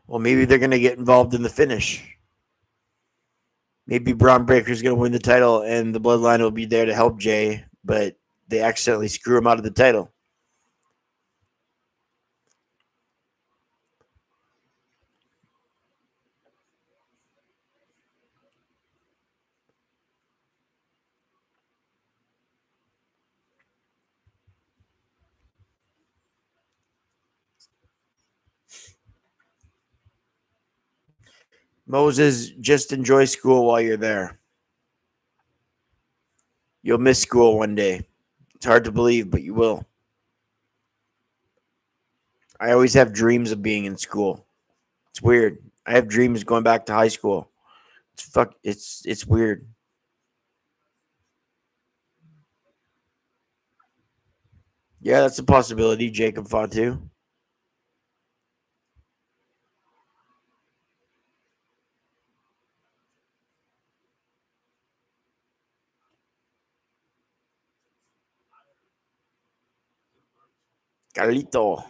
Well, maybe they're going to get involved in the finish. Maybe Braun Breaker's going to win the title and the Bloodline will be there to help Jay, but they accidentally screw him out of the title. Moses, just enjoy school while you're there. You'll miss school one day. It's hard to believe, but you will. I always have dreams of being in school. It's weird. I have dreams going back to high school. It's weird. Yeah, that's a possibility. Jacob Fatu. Carlito.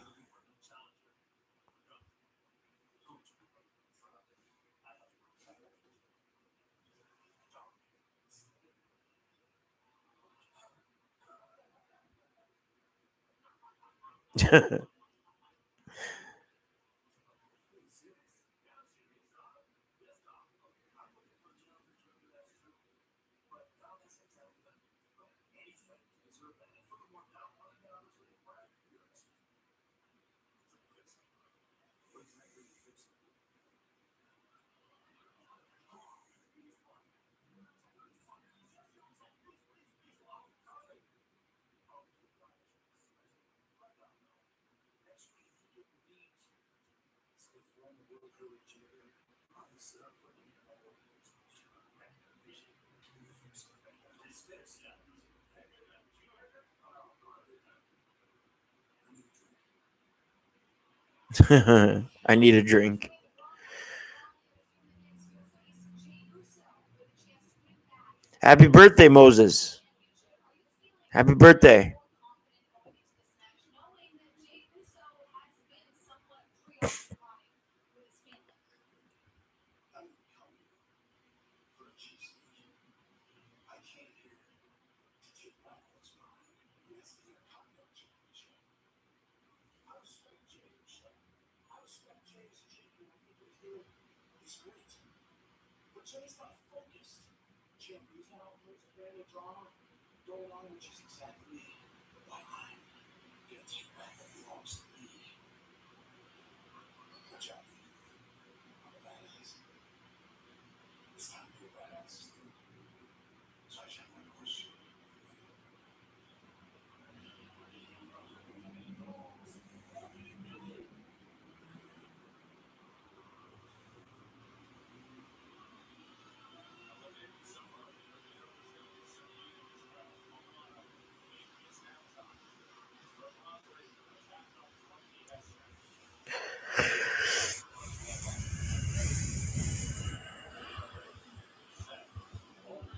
I need a drink. Happy birthday, Moses. Happy birthday. But Jay's not focused. Jim, he's not all those family drama going on, which is exactly why I'm gonna take back what belongs to me. Good job. I'm a badass. It's time to be a badass. So I shall not question.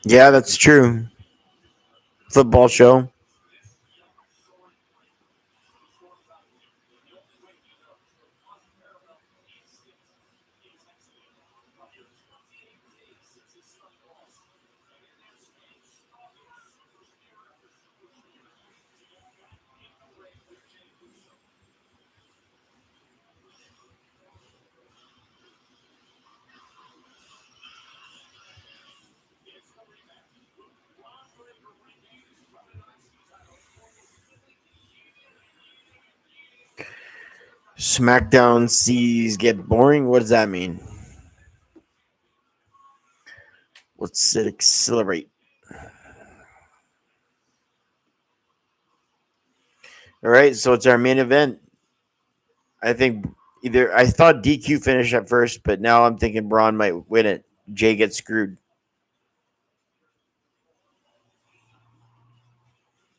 Yeah, that's true. Football show. SmackDown sees get boring. What does that mean? Let's accelerate. All right, so it's our main event. I think I thought DQ finished at first, but now I'm thinking Braun might win it. Jay gets screwed.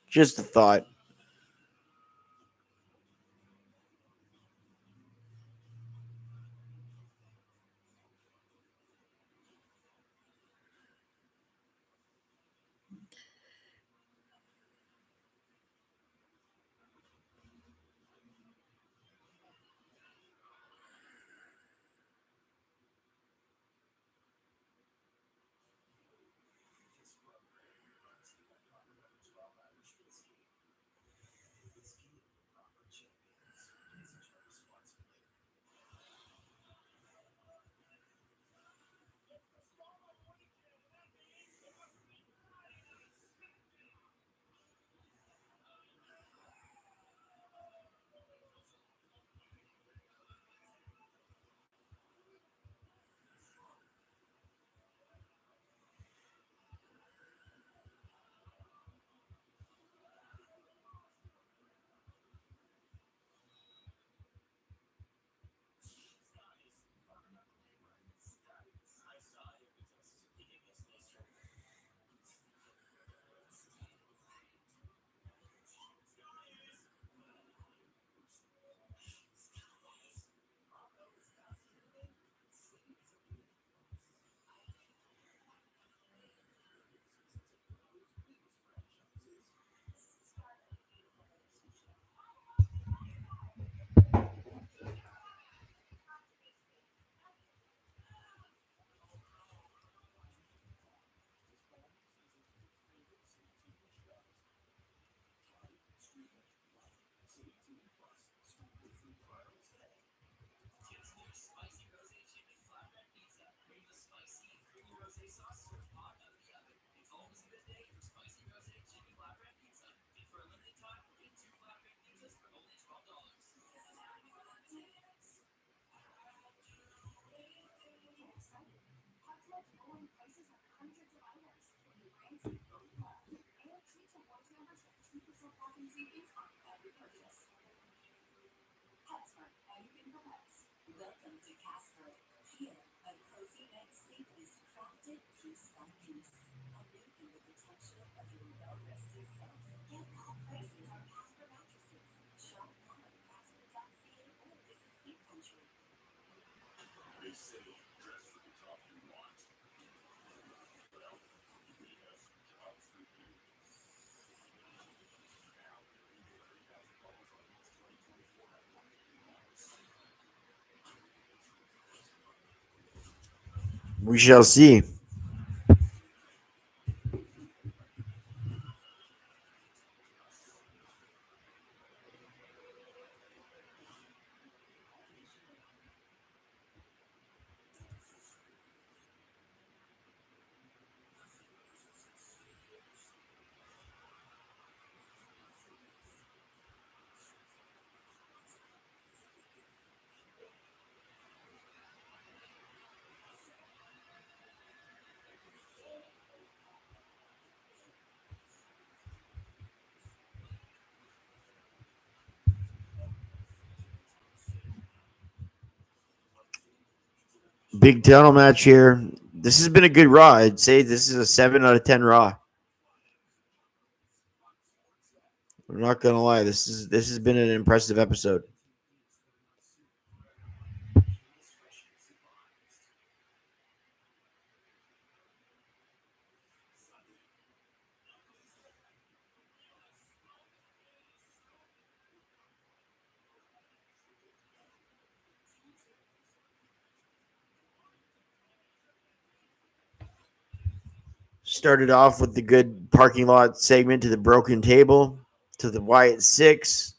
Just a thought. Welcome to Casper. Here, a cozy night's sleep is crafted piece by piece, awaken the potential of your well-rested self. Get all prices on Casper mattresses. Shop now at Casper.ca or visit Sleep Country. They say dress for the job you want. Well, we have some jobs for you. Now, you get $30,000 on most 2024 marketing models. We shall see. Big title match here. This has been a good Raw. I'd say this is a 7 out of 10 Raw. I'm not gonna lie. This has been an impressive episode. Started off with the good parking lot segment to the broken table to the Wyatt Six.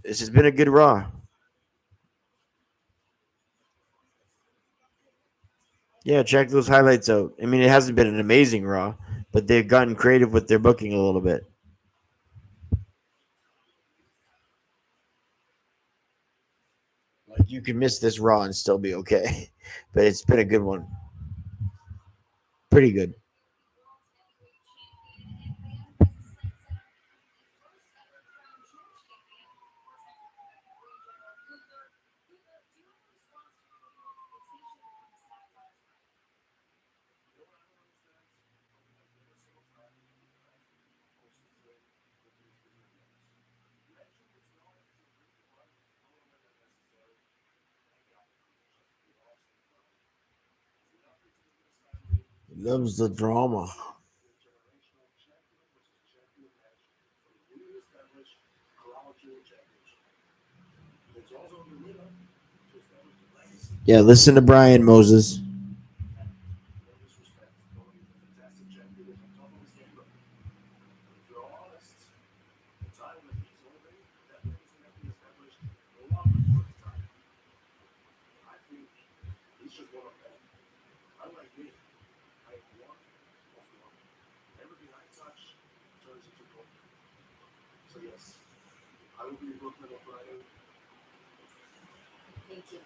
This has been a good Raw. Yeah, check those highlights out. I mean, it hasn't been an amazing Raw, but they've gotten creative with their booking a little bit. you can miss this Raw and still be okay. But it's been a good one. Pretty good. Loves the drama. Yeah, listen to Brian Moses. Thank you.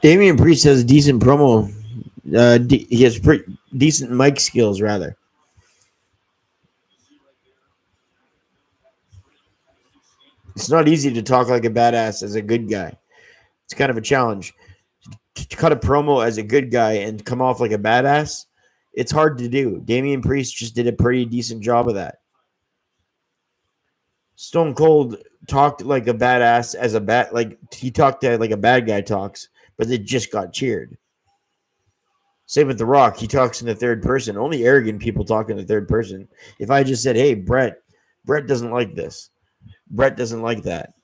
Damian Priest has decent promo. He has decent mic skills, rather. It's not easy to talk like a badass as a good guy. It's kind of a challenge. To cut a promo as a good guy and come off like a badass, it's hard to do. Damian Priest just did a pretty decent job of that. Stone Cold talked like a badass as a like he talked like a bad guy talks, but it just got cheered. Same with The Rock. He talks in the third person. Only arrogant people talk in the third person. If I just said, "Hey, Brett doesn't like this. Brett doesn't like that,"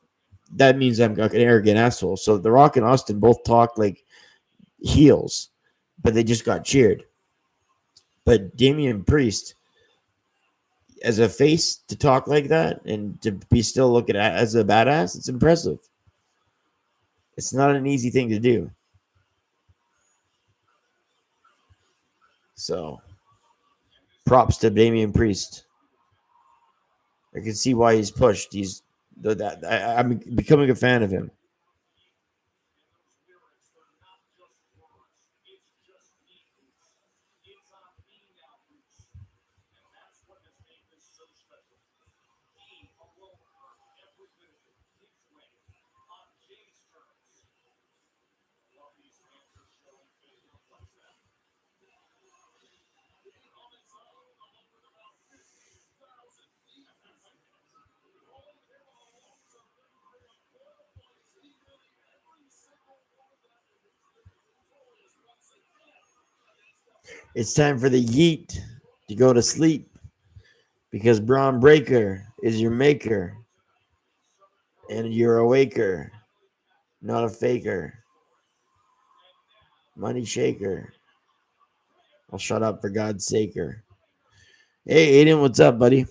that means I'm like an arrogant asshole. So The Rock and Austin both talk like heels, but they just got cheered. But Damian Priest, as a face, to talk like that and to be still looking at as a badass, it's impressive. It's not an easy thing to do. So, props to Damian Priest. I can see why he's pushed. I'm becoming a fan of him. It's time for the yeet to go to sleep because Braun Breaker is your maker and you're a waker, not a faker. Money shaker. I'll shut up for God's saker. Hey, Aiden, what's up, buddy?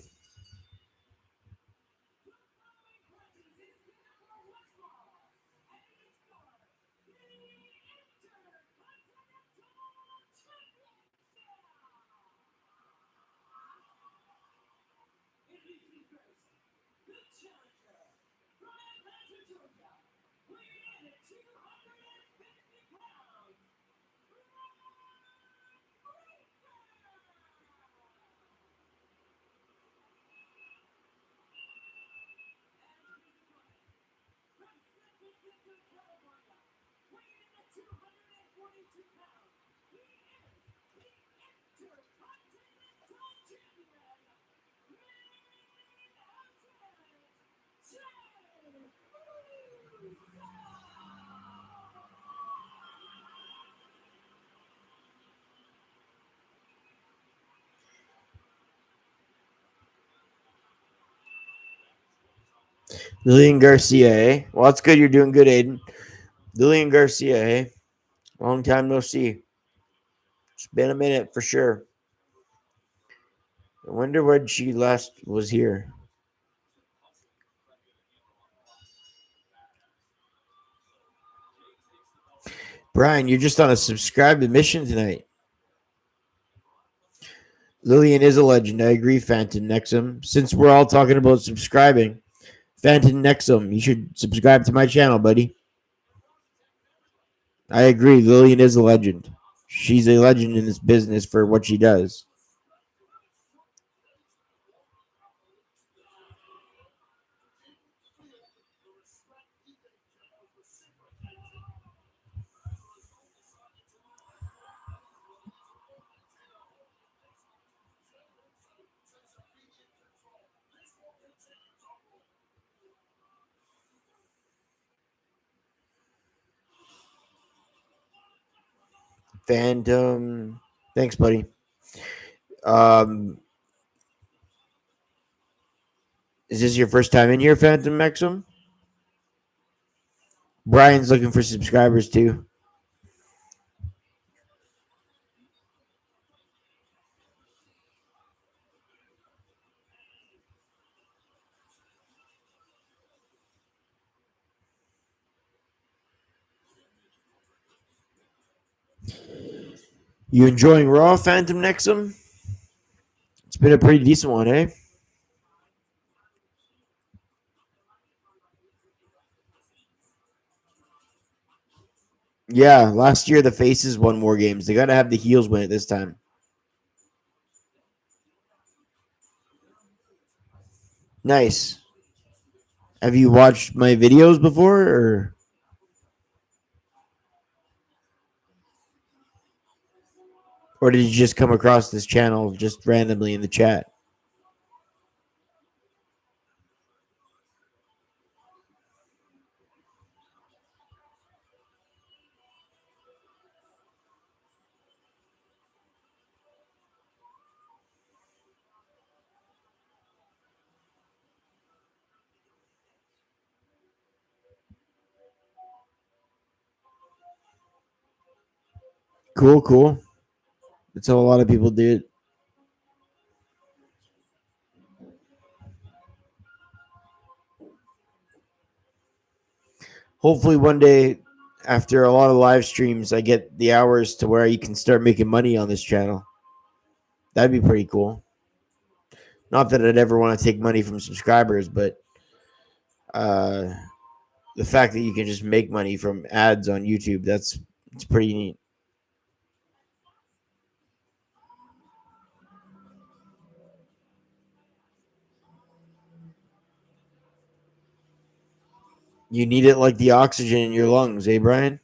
Lillian Garcia, eh? Well, it's good you're doing good, Aiden. Lillian Garcia, eh? Long time no see. It's been a minute for sure. I wonder when she last was here. Brian, you're just on a subscribed mission tonight. Lillian is a legend. I agree, Phantom Nexum. Since we're all talking about subscribing, Phantom Nexum, you should subscribe to my channel, buddy. I agree. Lillian is a legend. She's a legend in this business for what she does. Phantom. Thanks, buddy. Um, is this your first time in here, Phantom Maxim? Brian's looking for subscribers too. You enjoying Raw, Phantom Nexum? It's been a pretty decent one, eh? Yeah, last year the faces won more games. They got to have the heels win it this time. Nice. Have you watched my videos before, or did you just come across this channel just randomly in the chat? Cool, cool. That's how a lot of people do it. Hopefully, one day, after a lot of live streams, I get the hours to where you can start making money on this channel. That'd be pretty cool. Not that I'd ever want to take money from subscribers, but uh, the fact that you can just make money from ads on YouTube, it's pretty neat. You need it like the oxygen in your lungs, eh, Brian?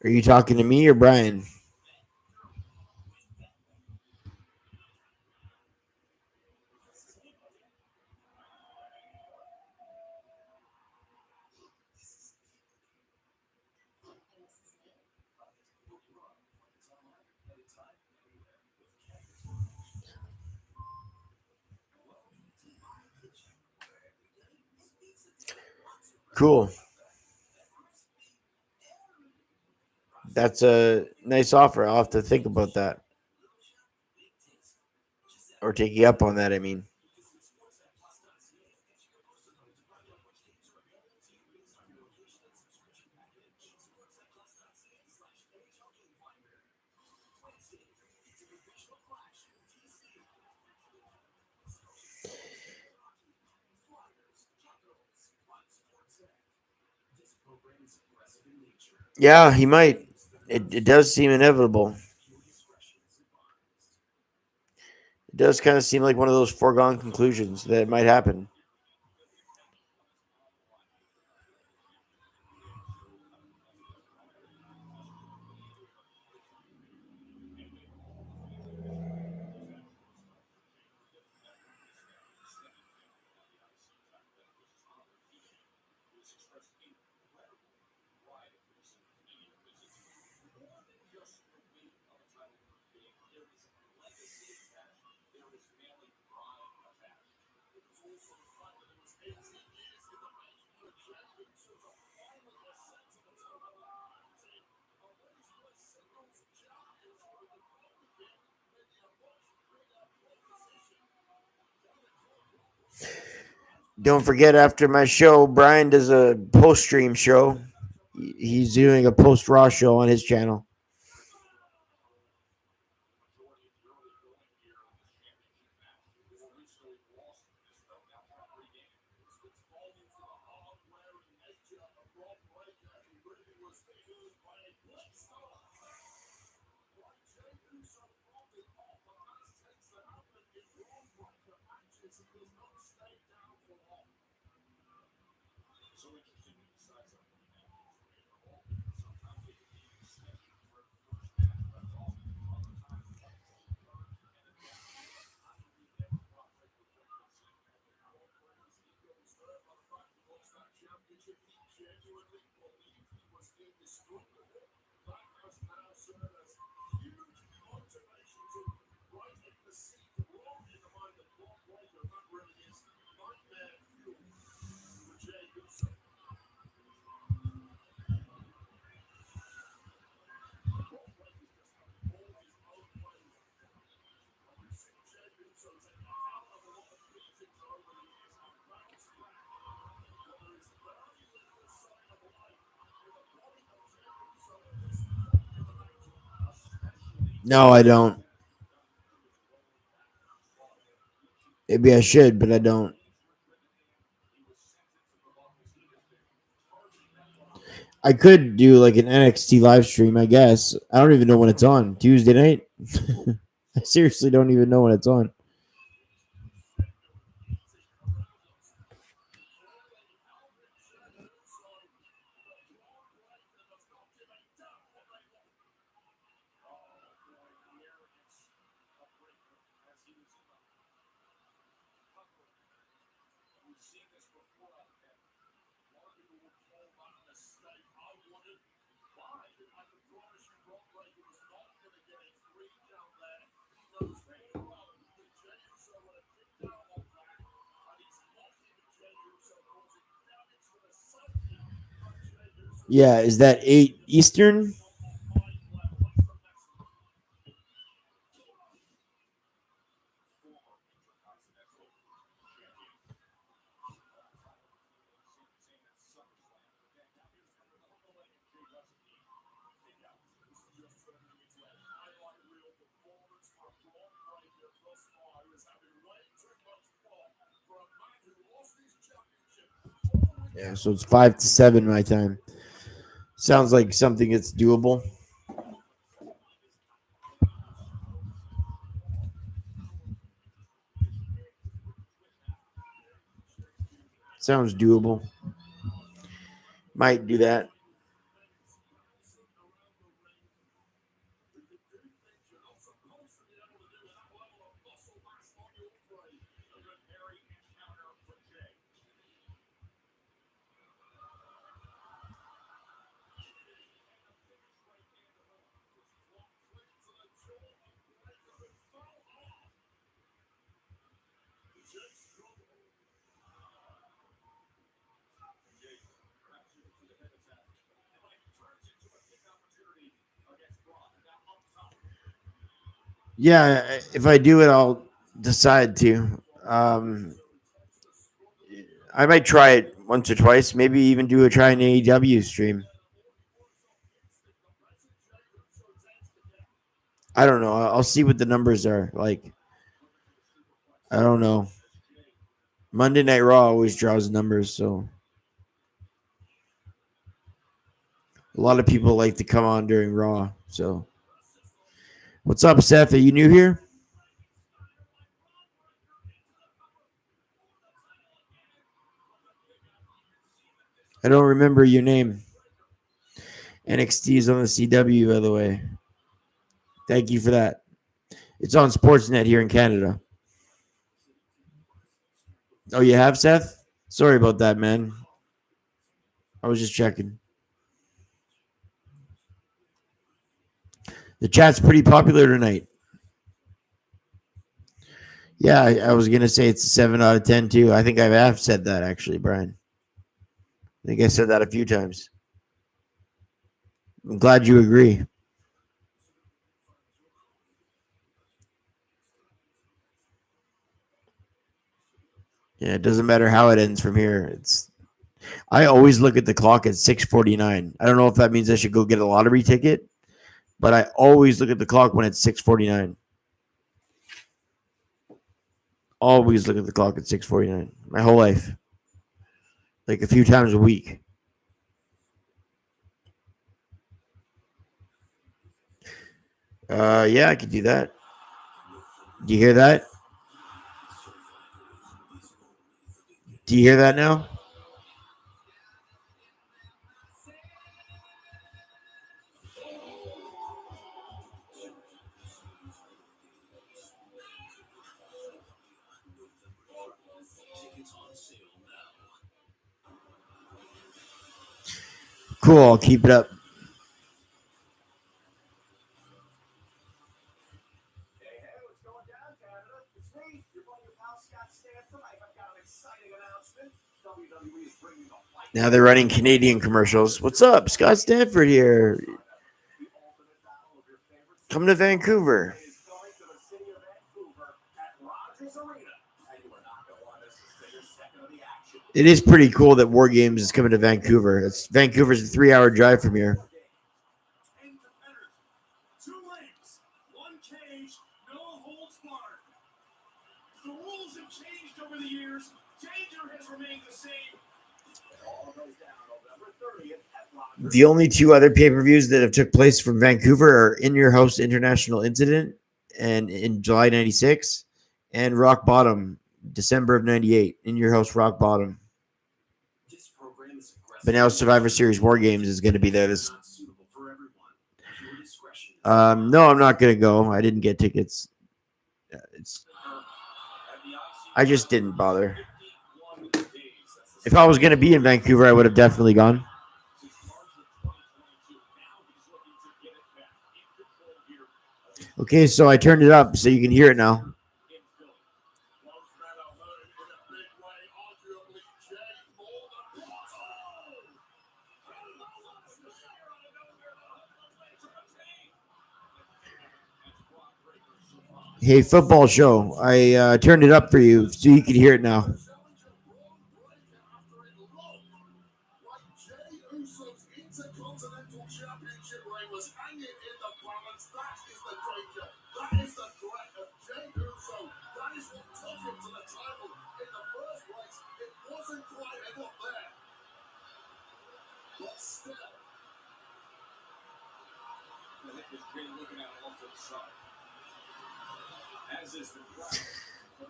Are you talking to me or Brian? Cool. That's a nice offer. I'll have to think about that. Or take you up on that, I mean. Yeah, he might. It does seem inevitable. It does kind of seem like one of those foregone conclusions that it might happen. Don't forget, after my show, Brian does a post stream show. He's doing a post Raw show on his channel. No, I don't. Maybe I should, but I don't. I could do like an NXT live stream, I guess. I don't even know when it's on. Tuesday night? I seriously don't even know when it's on. Yeah, is that 8 Eastern? Yeah, so it's 5 to 7 my time. Sounds like something that's doable. Sounds doable. Might do that. Yeah, if I do it, I'll decide to. I might try it once or twice. Maybe even do a try an AEW stream. I don't know. I'll see what the numbers are like. I don't know. Monday Night Raw always draws numbers, so a lot of people like to come on during Raw. So, what's up, Seth? Are you new here? I don't remember your name. NXT is on the CW, by the way. Thank you for that. It's on Sportsnet here in Canada. Oh, you have, Seth? Sorry about that, man. I was just checking. The chat's pretty popular tonight. Yeah, I was going to say it's a 7 out of 10, too. I think I have said that, actually, Brian. I think I said that a few times. I'm glad you agree. Yeah, it doesn't matter how it ends from here. I always look at the clock at 6:49. I don't know if that means I should go get a lottery ticket, but I always look at the clock when it's 6:49. Always look at the clock at 6:49. My whole life. Like a few times a week. Yeah, I could do that. Do you hear that? Do you hear that now? Cool, I'll keep it up. Hey, what's going down, Canada? It's me, your buddy pal Scott Stanford. I've got an exciting announcement. WWE is bringing the fight. Now they're running Canadian commercials. What's up? Scott Stanford here. Come to Vancouver. Is going to the city of Vancouver at Rogers Arena. And you are not going to want to miss a single second of the action. It is pretty cool that War Games is coming to Vancouver. Vancouver's a 3-hour drive from here. 10 competitors, 2 rings, 1 cage, no holds barred. The rules have changed over the years. Danger has remained the same. It all goes down November 30th at Rogers. The only 2 other pay-per-views that have took place from Vancouver are In Your House International Incident and in July 96 and Rock Bottom, December of 98. In Your House Rock Bottom. But now Survivor Series War Games is going to be there. No, I'm not going to go. I didn't get tickets. I just didn't bother. If I was going to be in Vancouver, I would have definitely gone. Okay, so I turned it up so you can hear it now. Hey, football show. I turned it up for you so you can hear it now.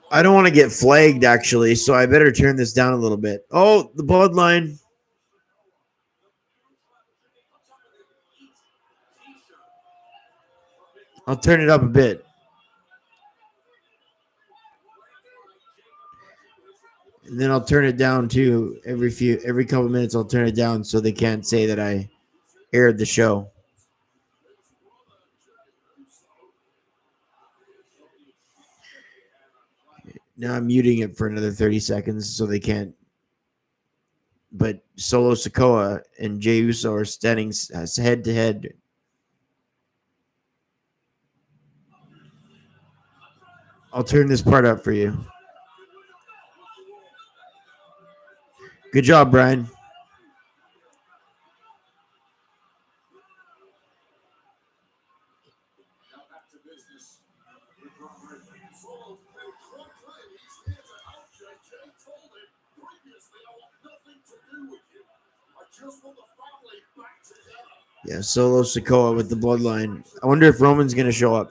I don't want to get flagged, actually, so I better turn this down a little bit. Oh, the bloodline. I'll turn it up a bit. And then I'll turn it down too. Every couple minutes I'll turn it down so they can't say that I aired the show. Now I'm muting it for another 30 seconds so they can't. But Solo Sikoa and Jey Uso are standing head to head. I'll turn this part up for you. Good job, Brian. Yeah, Solo Sikoa with the bloodline. I wonder if Roman's going to show up.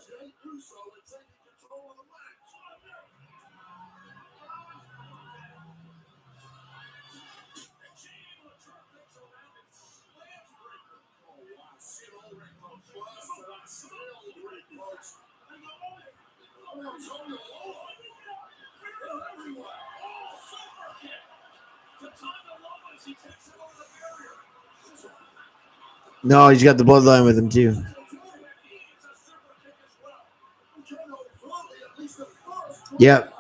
No, he's got the bloodline with him too. Yep.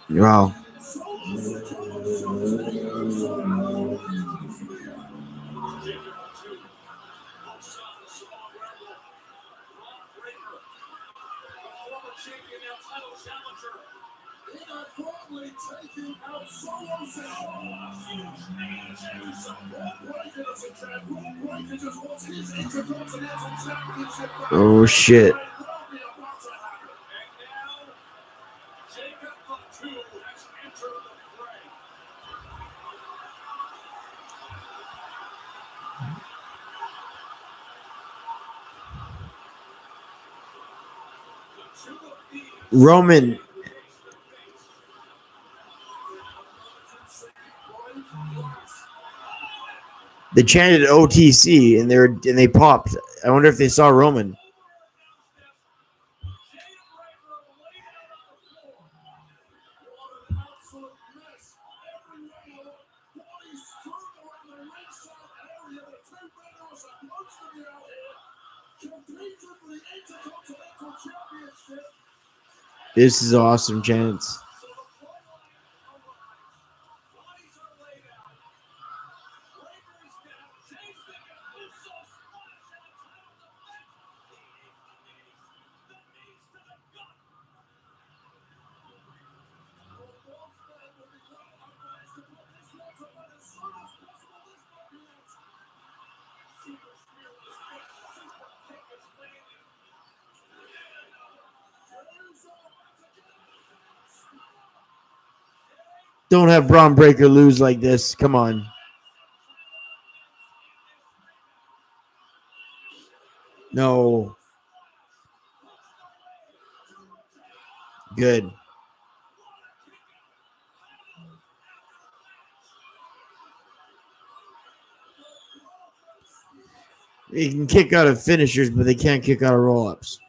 Wow. Oh shit. Roman. They chanted OTC and they popped. I wonder if they saw Roman. This is awesome, chance. Don't have Braun Breaker lose like this. Come on. No. Good. They can kick out of finishers, but they can't kick out of roll-ups.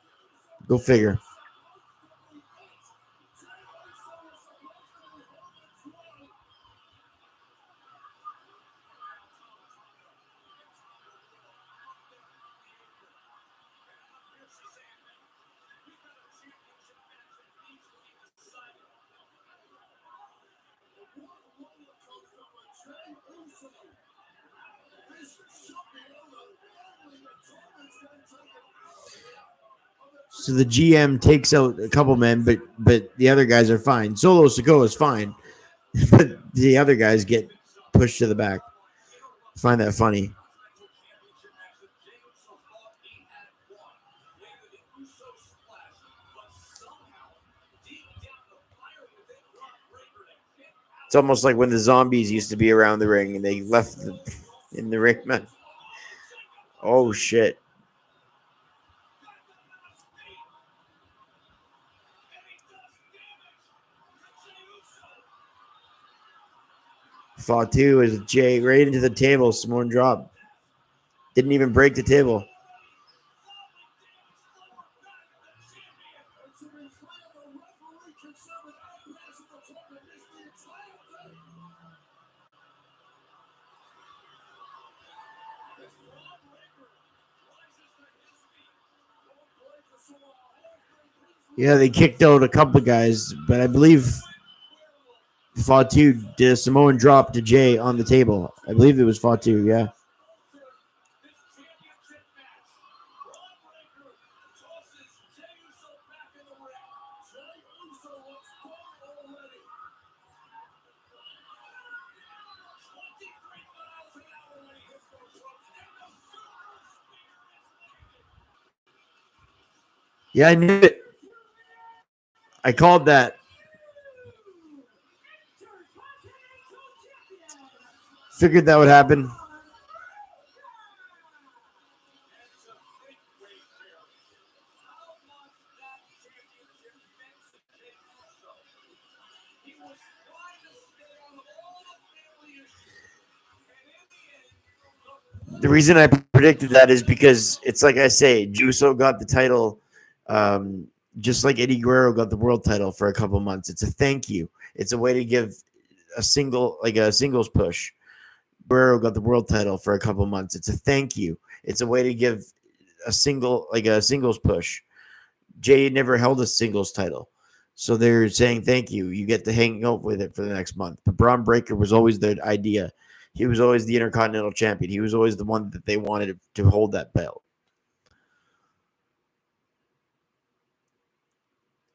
Go figure. So the GM takes out a couple men, but the other guys are fine. Solo Sikoa is fine, but the other guys get pushed to the back. I find that funny. It's almost like when the zombies used to be around the ring and they left in the ring, man. Oh shit. Fatu is Jay right into the table. Samoan drop. Didn't even break the table. Yeah, they kicked out a couple of guys, but I believe Fatu did a Samoan drop to Jay on the table. I believe it was Fatu, yeah. Yeah, I knew it. I called that. Figured that would happen. The reason I predicted that is because it's like I say, Juso got the title, just like Eddie Guerrero got the world title for a couple months. It's a thank you. It's a way to give a singles push. Guerrero got the world title for a couple months. It's a thank you. It's a way to give a singles push. Jay never held a singles title. So they're saying thank you. You get to hang out with it for the next month. But Braun Breaker was always the idea. He was always the Intercontinental Champion. He was always the one that they wanted to hold that belt.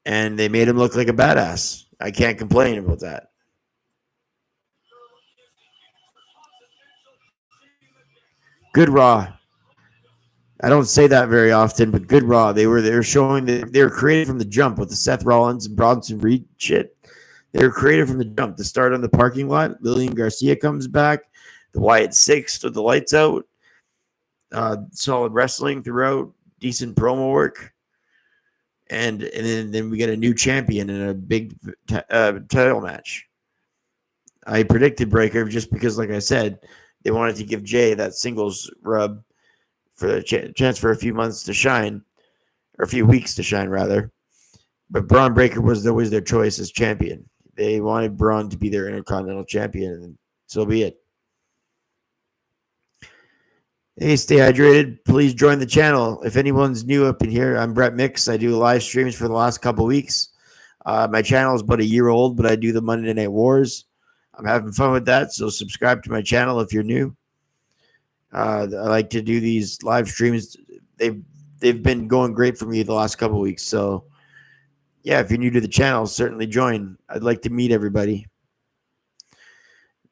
And they made him look like a badass. I can't complain about that. Good Raw. I don't say that very often, but good Raw. They were showing that they were creative from the jump with the Seth Rollins and Bronson Reed shit. They were creative from the jump. To start on the parking lot, Lillian Garcia comes back. The Wyatt Six stood the lights out. Solid wrestling throughout. Decent promo work. And then we get a new champion in a big title match. I predicted Breaker just because, like I said, they wanted to give Jay that singles rub for the chance for a few months to shine, or a few weeks to shine, rather. But Braun Breaker was always their choice as champion. They wanted Braun to be their Intercontinental Champion, and so be it. Hey, stay hydrated. Please join the channel. If anyone's new up in here, I'm Brett Mix. I do live streams for the last couple weeks. My channel is about a year old, but I do the Monday Night Wars. I'm having fun with that, so subscribe to my channel if you're new. I like to do these live streams. They've been going great for me the last couple of weeks. So, yeah, if you're new to the channel, certainly join. I'd like to meet everybody.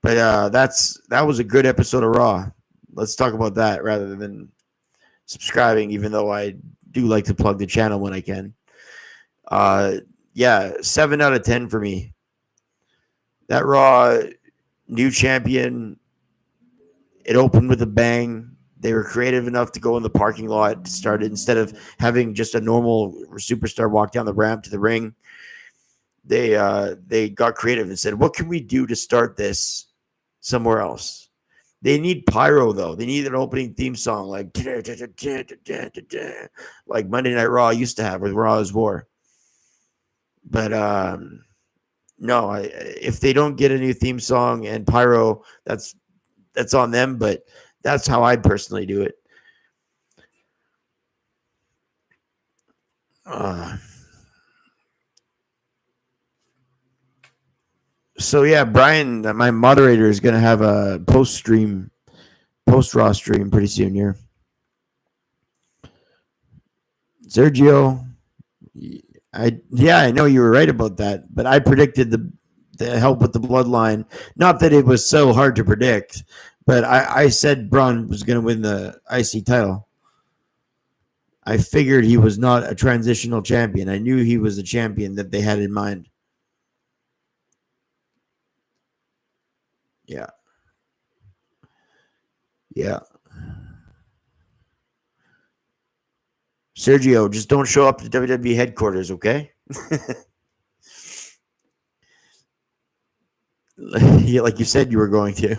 But that was a good episode of Raw. Let's talk about that rather than subscribing, even though I do like to plug the channel when I can. Yeah, 7 out of 10 for me. That Raw, new champion, it opened with a bang. They were creative enough to go in the parking lot to start it instead of having just a normal superstar walk down the ramp to the ring. They got creative and said, "What can we do to start this somewhere else?" They need pyro though. They need an opening theme song like Monday Night Raw used to have with Raw is War. But no, if they don't get a new theme song and pyro, that's on them. But that's how I personally do it. So yeah, Brian, my moderator, is gonna have a post Raw stream pretty soon here. Sergio, I know you were right about that, but I predicted the help with the bloodline. Not that it was so hard to predict, but I said Braun was going to win the IC title. I figured he was not a transitional champion. I knew he was a champion that they had in mind. Yeah. Yeah. Sergio, just don't show up to WWE headquarters, okay? Like you said you were going to.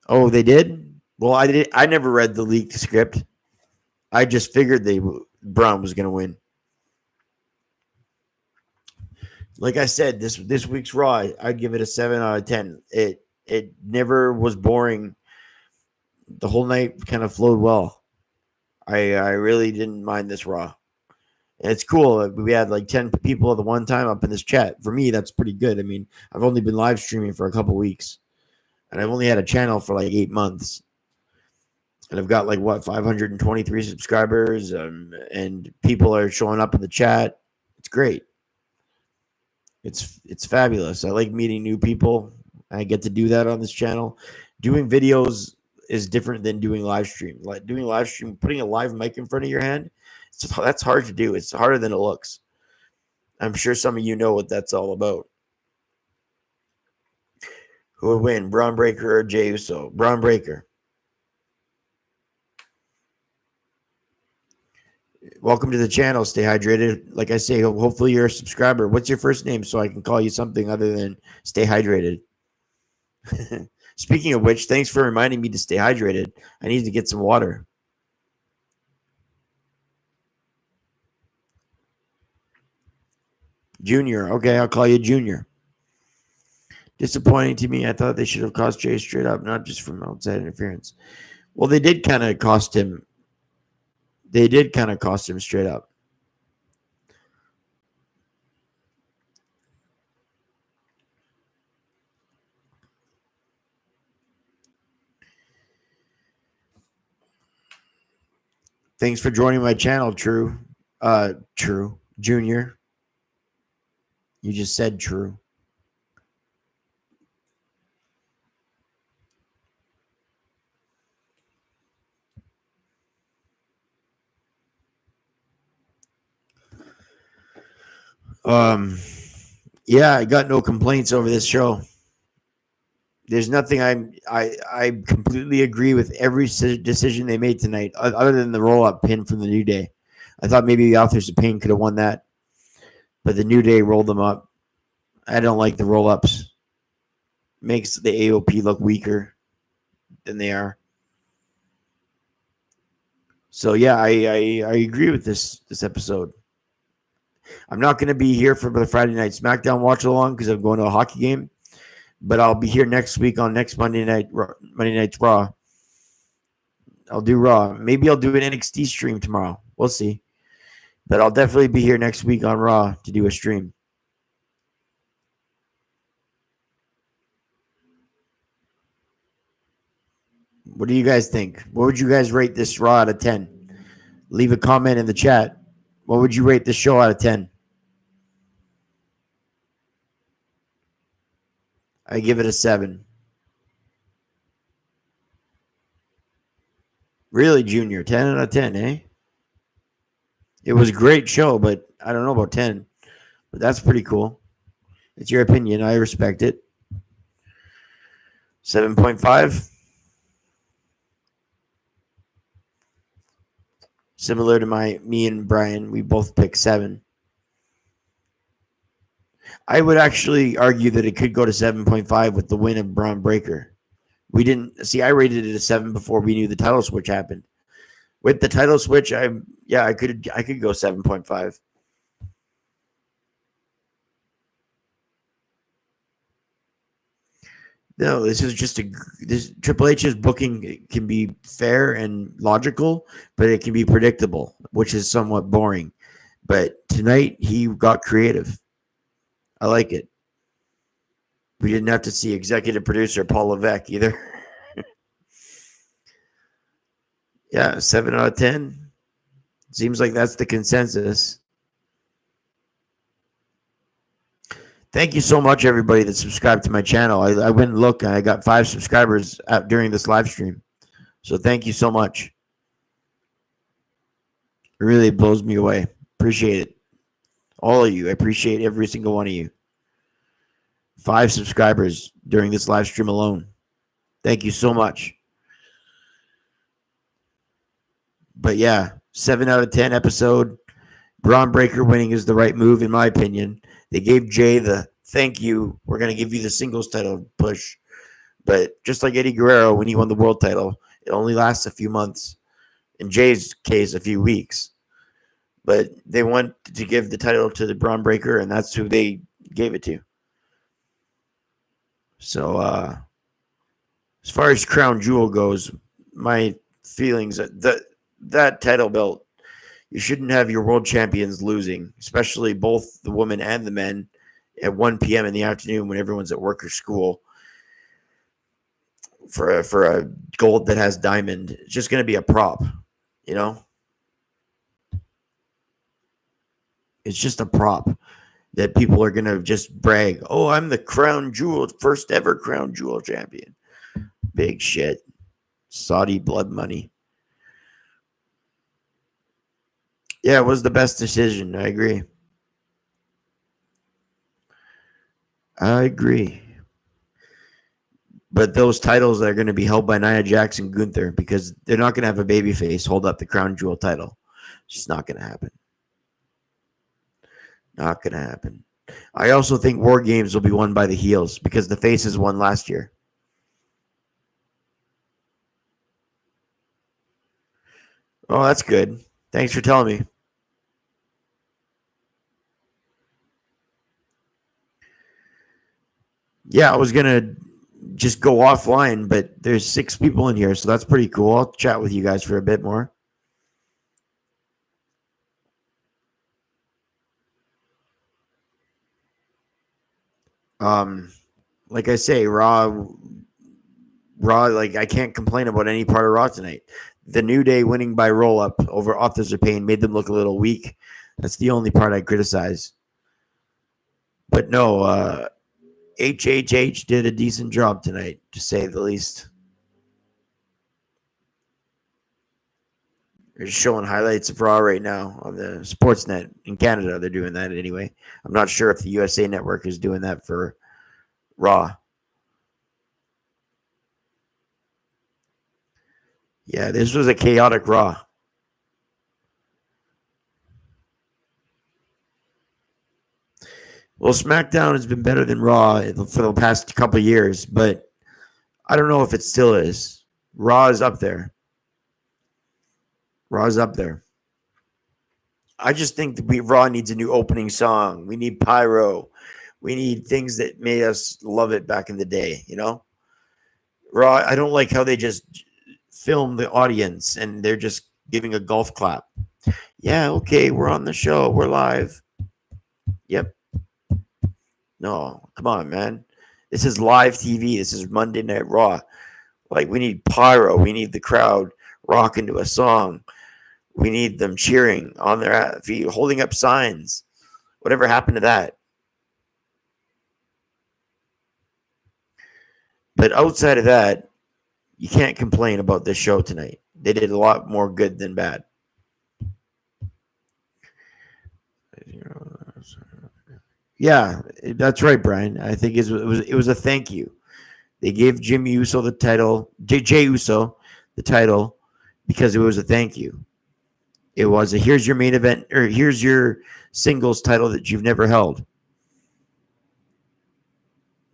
Oh, they did? Well, I never read the leaked script. I just figured Braun was going to win. Like I said, this week's Raw, I'd give it a 7 out of 10. It never was boring. The whole night kind of flowed well. I really didn't mind this Raw. And it's cool. We had like 10 people at the one time up in this chat. For me, that's pretty good. I mean, I've only been live streaming for a couple weeks. And I've only had a channel for like 8 months. And I've got like, 523 subscribers. And people are showing up in the chat. It's great. It's fabulous. I like meeting new people. I get to do that on this channel. Doing videos is different than doing live stream. Like doing live stream, putting a live mic in front of your hand, that's hard to do. It's harder than it looks. I'm sure some of you know what that's all about. Who would win, Braun Breaker or Jey Uso? Braun Breaker. Welcome to the channel. Stay hydrated. Like I say, hopefully you're a subscriber. What's your first name so I can call you something other than stay hydrated? Speaking of which, thanks for reminding me to stay hydrated. I need to get some water. Junior. Okay, I'll call you Junior. Disappointing to me. I thought they should have cost Jay straight up, not just from outside interference. Well, they did kind of cost him. They did kind of cost him straight up. Thanks for joining my channel, True. True. Junior. You just said true. Yeah, I got no complaints over this show. There's nothing I completely agree with every decision they made tonight, other than the roll-up pin from the New Day. I thought maybe the Authors of Pain could have won that, but the New Day rolled them up. I don't like the roll-ups. Makes the AOP look weaker than they are. So yeah, I agree with this episode. I'm not going to be here for the Friday night SmackDown watch along because I'm going to a hockey game, but I'll be here next week on next Monday Night's Raw. I'll do Raw. Maybe I'll do an NXT stream tomorrow. We'll see. But I'll definitely be here next week on Raw to do a stream. What do you guys think? What would you guys rate this Raw out of 10? Leave a comment in the chat. What would you rate this show out of 10? I give it a 7. Really, Junior? 10 out of 10, eh? It was a great show, but I don't know about 10. But that's pretty cool. It's your opinion. I respect it. 7.5. Similar to me and Brian, we both picked 7. I would actually argue that it could go to 7.5 with the win of Braun Breaker. We didn't see. I rated it a 7 before we knew the title switch happened. With the title switch, I could go 7.5. No, this is just this Triple H's booking can be fair and logical, but it can be predictable, which is somewhat boring. But tonight he got creative. I like it. We didn't have to see executive producer Paul Levesque either. Yeah, 7 out of 10. Seems like that's the consensus. Thank you so much, everybody that subscribed to my channel. I went and looked, and I got 5 subscribers during this live stream. So thank you so much. It really blows me away. Appreciate it. All of you. I appreciate every single one of you. 5 subscribers during this live stream alone. Thank you so much. But yeah, 7 out of 10 episode. Braun Breaker winning is the right move, in my opinion. They gave Jay the thank you. We're going to give you the singles title push. But just like Eddie Guerrero, when he won the world title, it only lasts a few months. In Jay's case, a few weeks. But they want to give the title to the Braun Breaker, and that's who they gave it to. So, as far as Crown Jewel goes, my feelings that title belt, you shouldn't have your world champions losing, especially both the women and the men at 1 p.m. in the afternoon when everyone's at work or school for a gold that has diamond. It's just going to be a prop, you know? It's just a prop that people are going to just brag. Oh, I'm the Crown Jewel, first ever Crown Jewel champion. Big shit. Saudi blood money. Yeah, it was the best decision. I agree. But those titles are going to be held by Nia Jax and Gunther because they're not going to have a babyface hold up the crown jewel title. It's just not going to happen. Not going to happen. I also think War Games will be won by the heels because the faces won last year. Oh, that's good. Thanks for telling me. Yeah, I was going to just go offline, but there's 6 people in here, so that's pretty cool. I'll chat with you guys for a bit more. Like I say, Raw, like I can't complain about any part of Raw tonight. The New Day winning by roll up over Authors of Pain made them look a little weak. That's the only part I criticize. But no, HHH did a decent job tonight, to say the least. They're showing highlights of Raw right now on the Sportsnet in Canada. They're doing that anyway. I'm not sure if the USA Network is doing that for Raw. Yeah, this was a chaotic Raw. Well, SmackDown has been better than Raw for the past couple of years, but I don't know if it still is. Raw is up there. Raw's up there. I just think that Raw needs a new opening song. We need pyro. We need things that made us love it back in the day, you know? Raw, I don't like how they just film the audience and they're just giving a golf clap. Yeah, okay, we're on the show. We're live. Yep. No, come on, man. This is live TV. This is Monday Night Raw. Like, we need pyro. We need the crowd rocking to a song. We need them cheering on their feet, holding up signs. Whatever happened to that? But outside of that, you can't complain about this show tonight. They did a lot more good than bad. Yeah, that's right, Brian. I think it was a thank you. They gave Jimmy Uso the title, Jay Uso the title, because it was a thank you. It was a here's your main event, or here's your singles title that you've never held.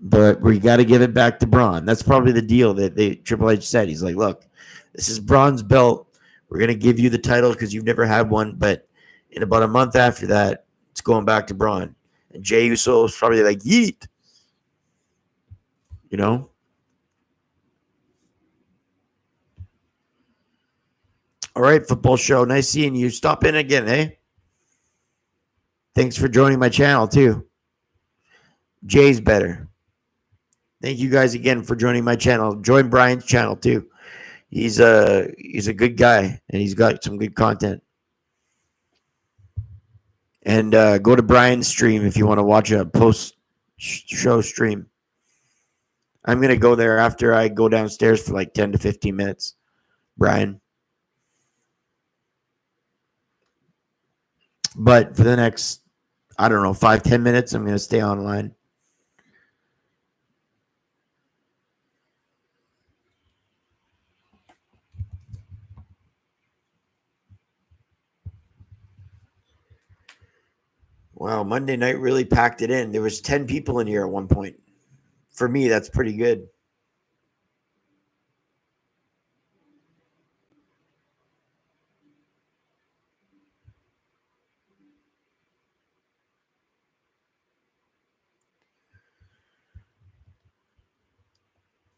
But we got to give it back to Braun. That's probably the deal that Triple H said. He's like, look, this is Braun's belt. We're going to give you the title because you've never had one. But in about a month after that, it's going back to Braun. And Jey Uso is probably like, yeet. You know? All right, football show. Nice seeing you. Stop in again, eh? Thanks for joining my channel, too. Jay's better. Thank you guys again for joining my channel. Join Brian's channel, too. He's a good guy, and he's got some good content. And go to Brian's stream if you want to watch a post-show stream. I'm going to go there after I go downstairs for like 10 to 15 minutes. Brian. But for the next, I don't know, 5-10 minutes, I'm going to stay online. Wow, Monday night really packed it in. There was 10 people in here at one point. For me, that's pretty good.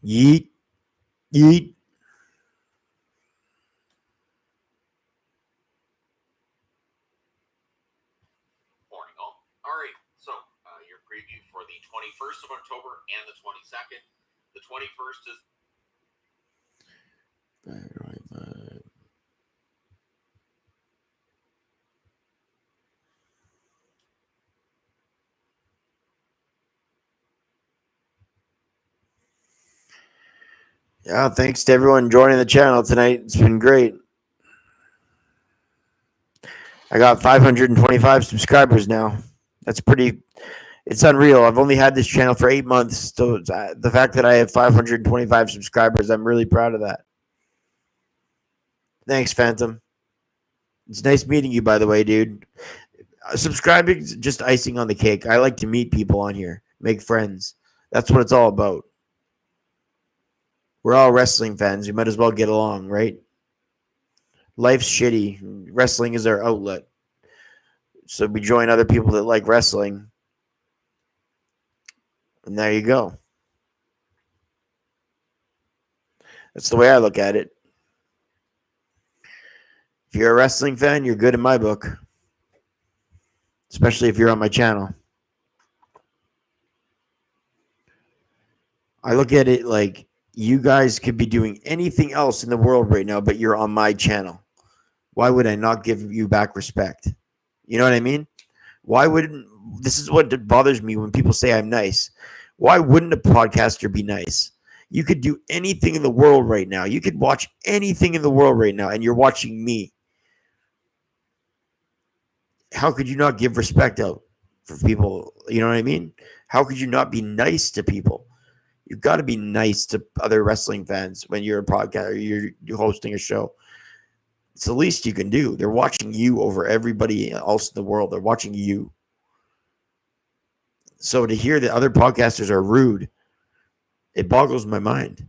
Yeet. Yeet. Morning, all. All right, so your preview for the 21st of October and the 22nd. The 21st is Yeah, thanks to everyone joining the channel tonight. It's been great. I got 525 subscribers now. That's pretty. It's unreal. I've only had this channel for 8 months, so the fact that I have 525 subscribers, I'm really proud of that. Thanks, Phantom. It's nice meeting you, by the way, dude. Subscribing is just icing on the cake. I like to meet people on here, make friends. That's what it's all about. We're all wrestling fans. We might as well get along, right? Life's shitty. Wrestling is our outlet. So we join other people that like wrestling. And there you go. That's the way I look at it. If you're a wrestling fan, you're good in my book. Especially if you're on my channel. I look at it like you guys could be doing anything else in the world right now, but you're on my channel. Why would I not give you back respect? You know what I mean? Why wouldn't this is what bothers me when people say I'm nice. Why wouldn't a podcaster be nice? You could do anything in the world right now. You could watch anything in the world right now, and you're watching me. How could you not give respect out for people? You know what I mean? How could you not be nice to people? You've got to be nice to other wrestling fans when you're a podcast or you're hosting a show. It's the least you can do. They're watching you over everybody else in the world. They're watching you. So to hear that other podcasters are rude, it boggles my mind.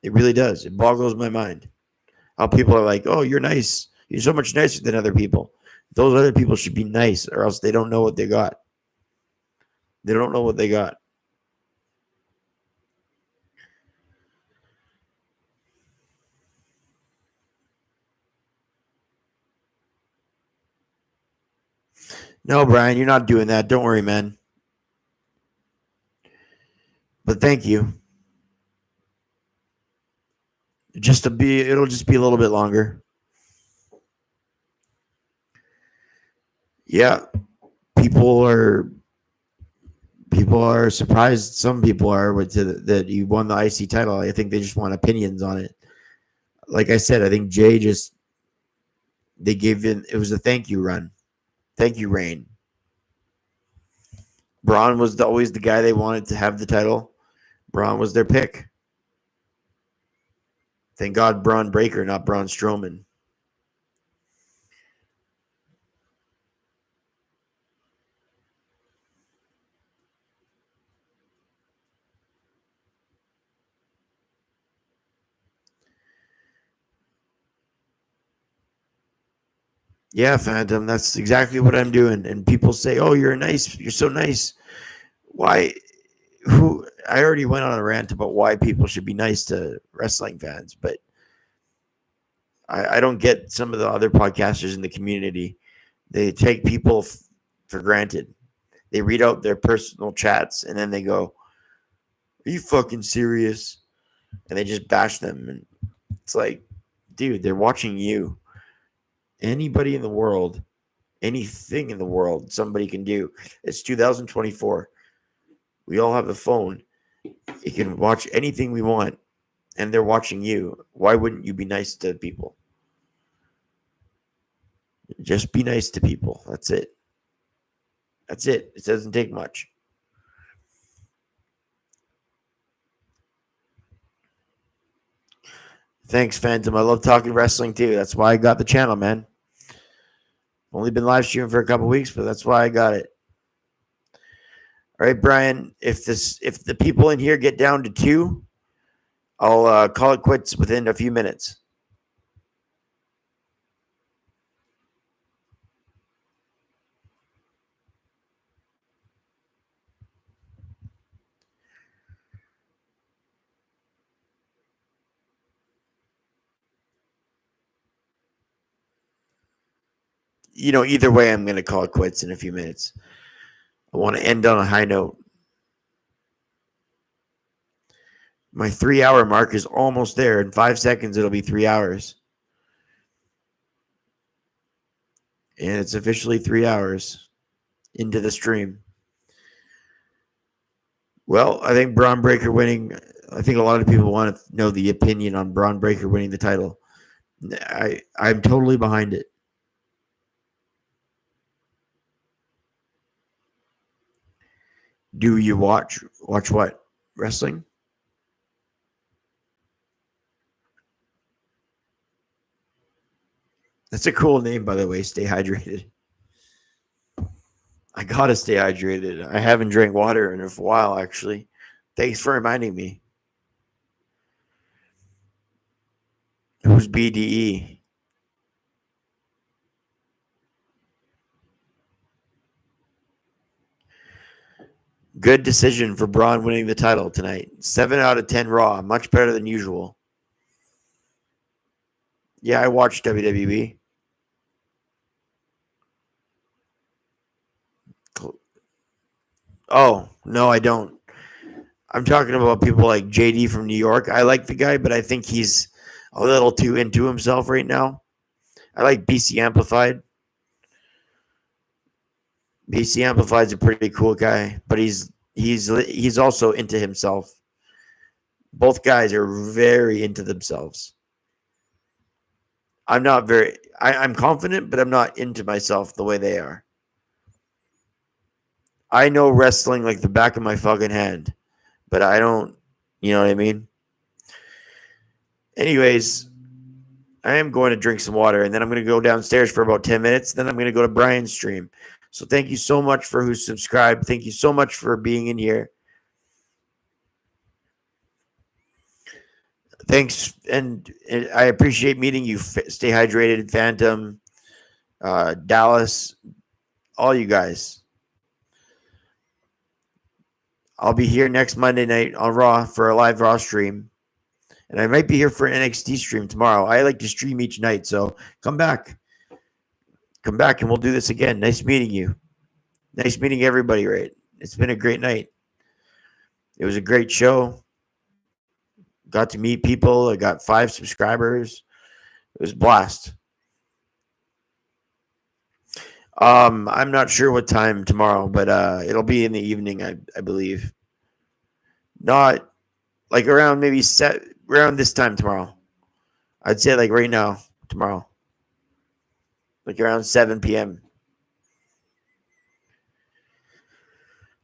It really does. It boggles my mind. How people are like, oh, you're nice. You're so much nicer than other people. Those other people should be nice, or else they don't know what they got. They don't know what they got. No, Brian, you're not doing that. Don't worry, man. But thank you. It'll just be a little bit longer. Yeah. People are surprised. Some people are that you won the IC title. I think they just want opinions on it. Like I said, I think Jay they gave in. It was a thank you run, thank you reign. Braun was always the guy they wanted to have the title. Braun was their pick. Thank God, Braun Breaker, not Braun Strowman. Yeah, Phantom, that's exactly what I'm doing. And people say, "Oh, you're so nice." Why? Who? I already went on a rant about why people should be nice to wrestling fans, but I don't get some of the other podcasters in the community. They take people for granted. They read out their personal chats and then they go, "Are you fucking serious?" And they just bash them. And it's like, dude, they're watching you. Anybody in the world, anything in the world, somebody can do. It's 2024. We all have a phone. You can watch anything we want, and they're watching you. Why wouldn't you be nice to people? Just be nice to people. That's it. That's it. It doesn't take much. Thanks, Phantom. I love talking wrestling too. That's why I got the channel, man. Only been live streaming for a couple weeks, but that's why I got it. All right, Brian. If the people in here get down to 2, I'll call it quits within a few minutes. Either way, I'm going to call it quits in a few minutes. I want to end on a high note. My 3-hour mark is almost there. In 5 seconds, it'll be 3 hours. And it's officially 3 hours into the stream. Well, I think Braun Breaker winning I think a lot of people want to know the opinion on Braun Breaker winning the title. I'm totally behind it. Do you watch what? Wrestling? That's a cool name, by the way. Stay hydrated. I gotta stay hydrated. I haven't drank water in a while, actually. Thanks for reminding me. Who's BDE? Good decision for Braun winning the title tonight. 7 out of 10 Raw. Much better than usual. Yeah, I watched WWE. Oh, no, I don't. I'm talking about people like JD from New York. I like the guy, but I think he's a little too into himself right now. I like BC Amplified. BC Amplified's a pretty cool guy, but he's also into himself. Both guys are very into themselves. I'm not very. I'm confident, but I'm not into myself the way they are. I know wrestling like the back of my fucking hand, but I don't. You know what I mean? Anyways, I am going to drink some water, and then I'm going to go downstairs for about 10 minutes. Then I'm going to go to Brian's stream. So thank you so much for who subscribed. Thank you so much for being in here. Thanks, and I appreciate meeting you. Stay hydrated, Phantom, Dallas, all you guys. I'll be here next Monday night on Raw for a live Raw stream. And I might be here for an NXT stream tomorrow. I like to stream each night, so come back. Come back and we'll do this again. Nice meeting you. Nice meeting everybody, right? It's been a great night. It was a great show. Got to meet people. I got 5 subscribers. It was a blast. I'm not sure what time tomorrow, but it'll be in the evening, I believe. Not like around maybe around this time tomorrow. I'd say like right now, tomorrow. Like around 7 p.m.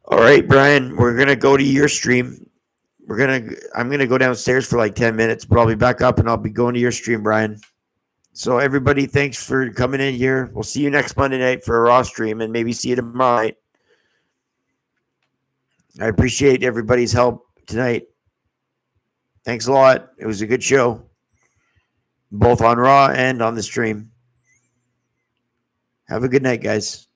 All right, Brian, we're going to go to your stream. I'm going to go downstairs for like 10 minutes, but I'll be back up and I'll be going to your stream, Brian. So everybody, thanks for coming in here. We'll see you next Monday night for a Raw stream and maybe see you tomorrow night. I appreciate everybody's help tonight. Thanks a lot. It was a good show, both on Raw and on the stream. Have a good night, guys.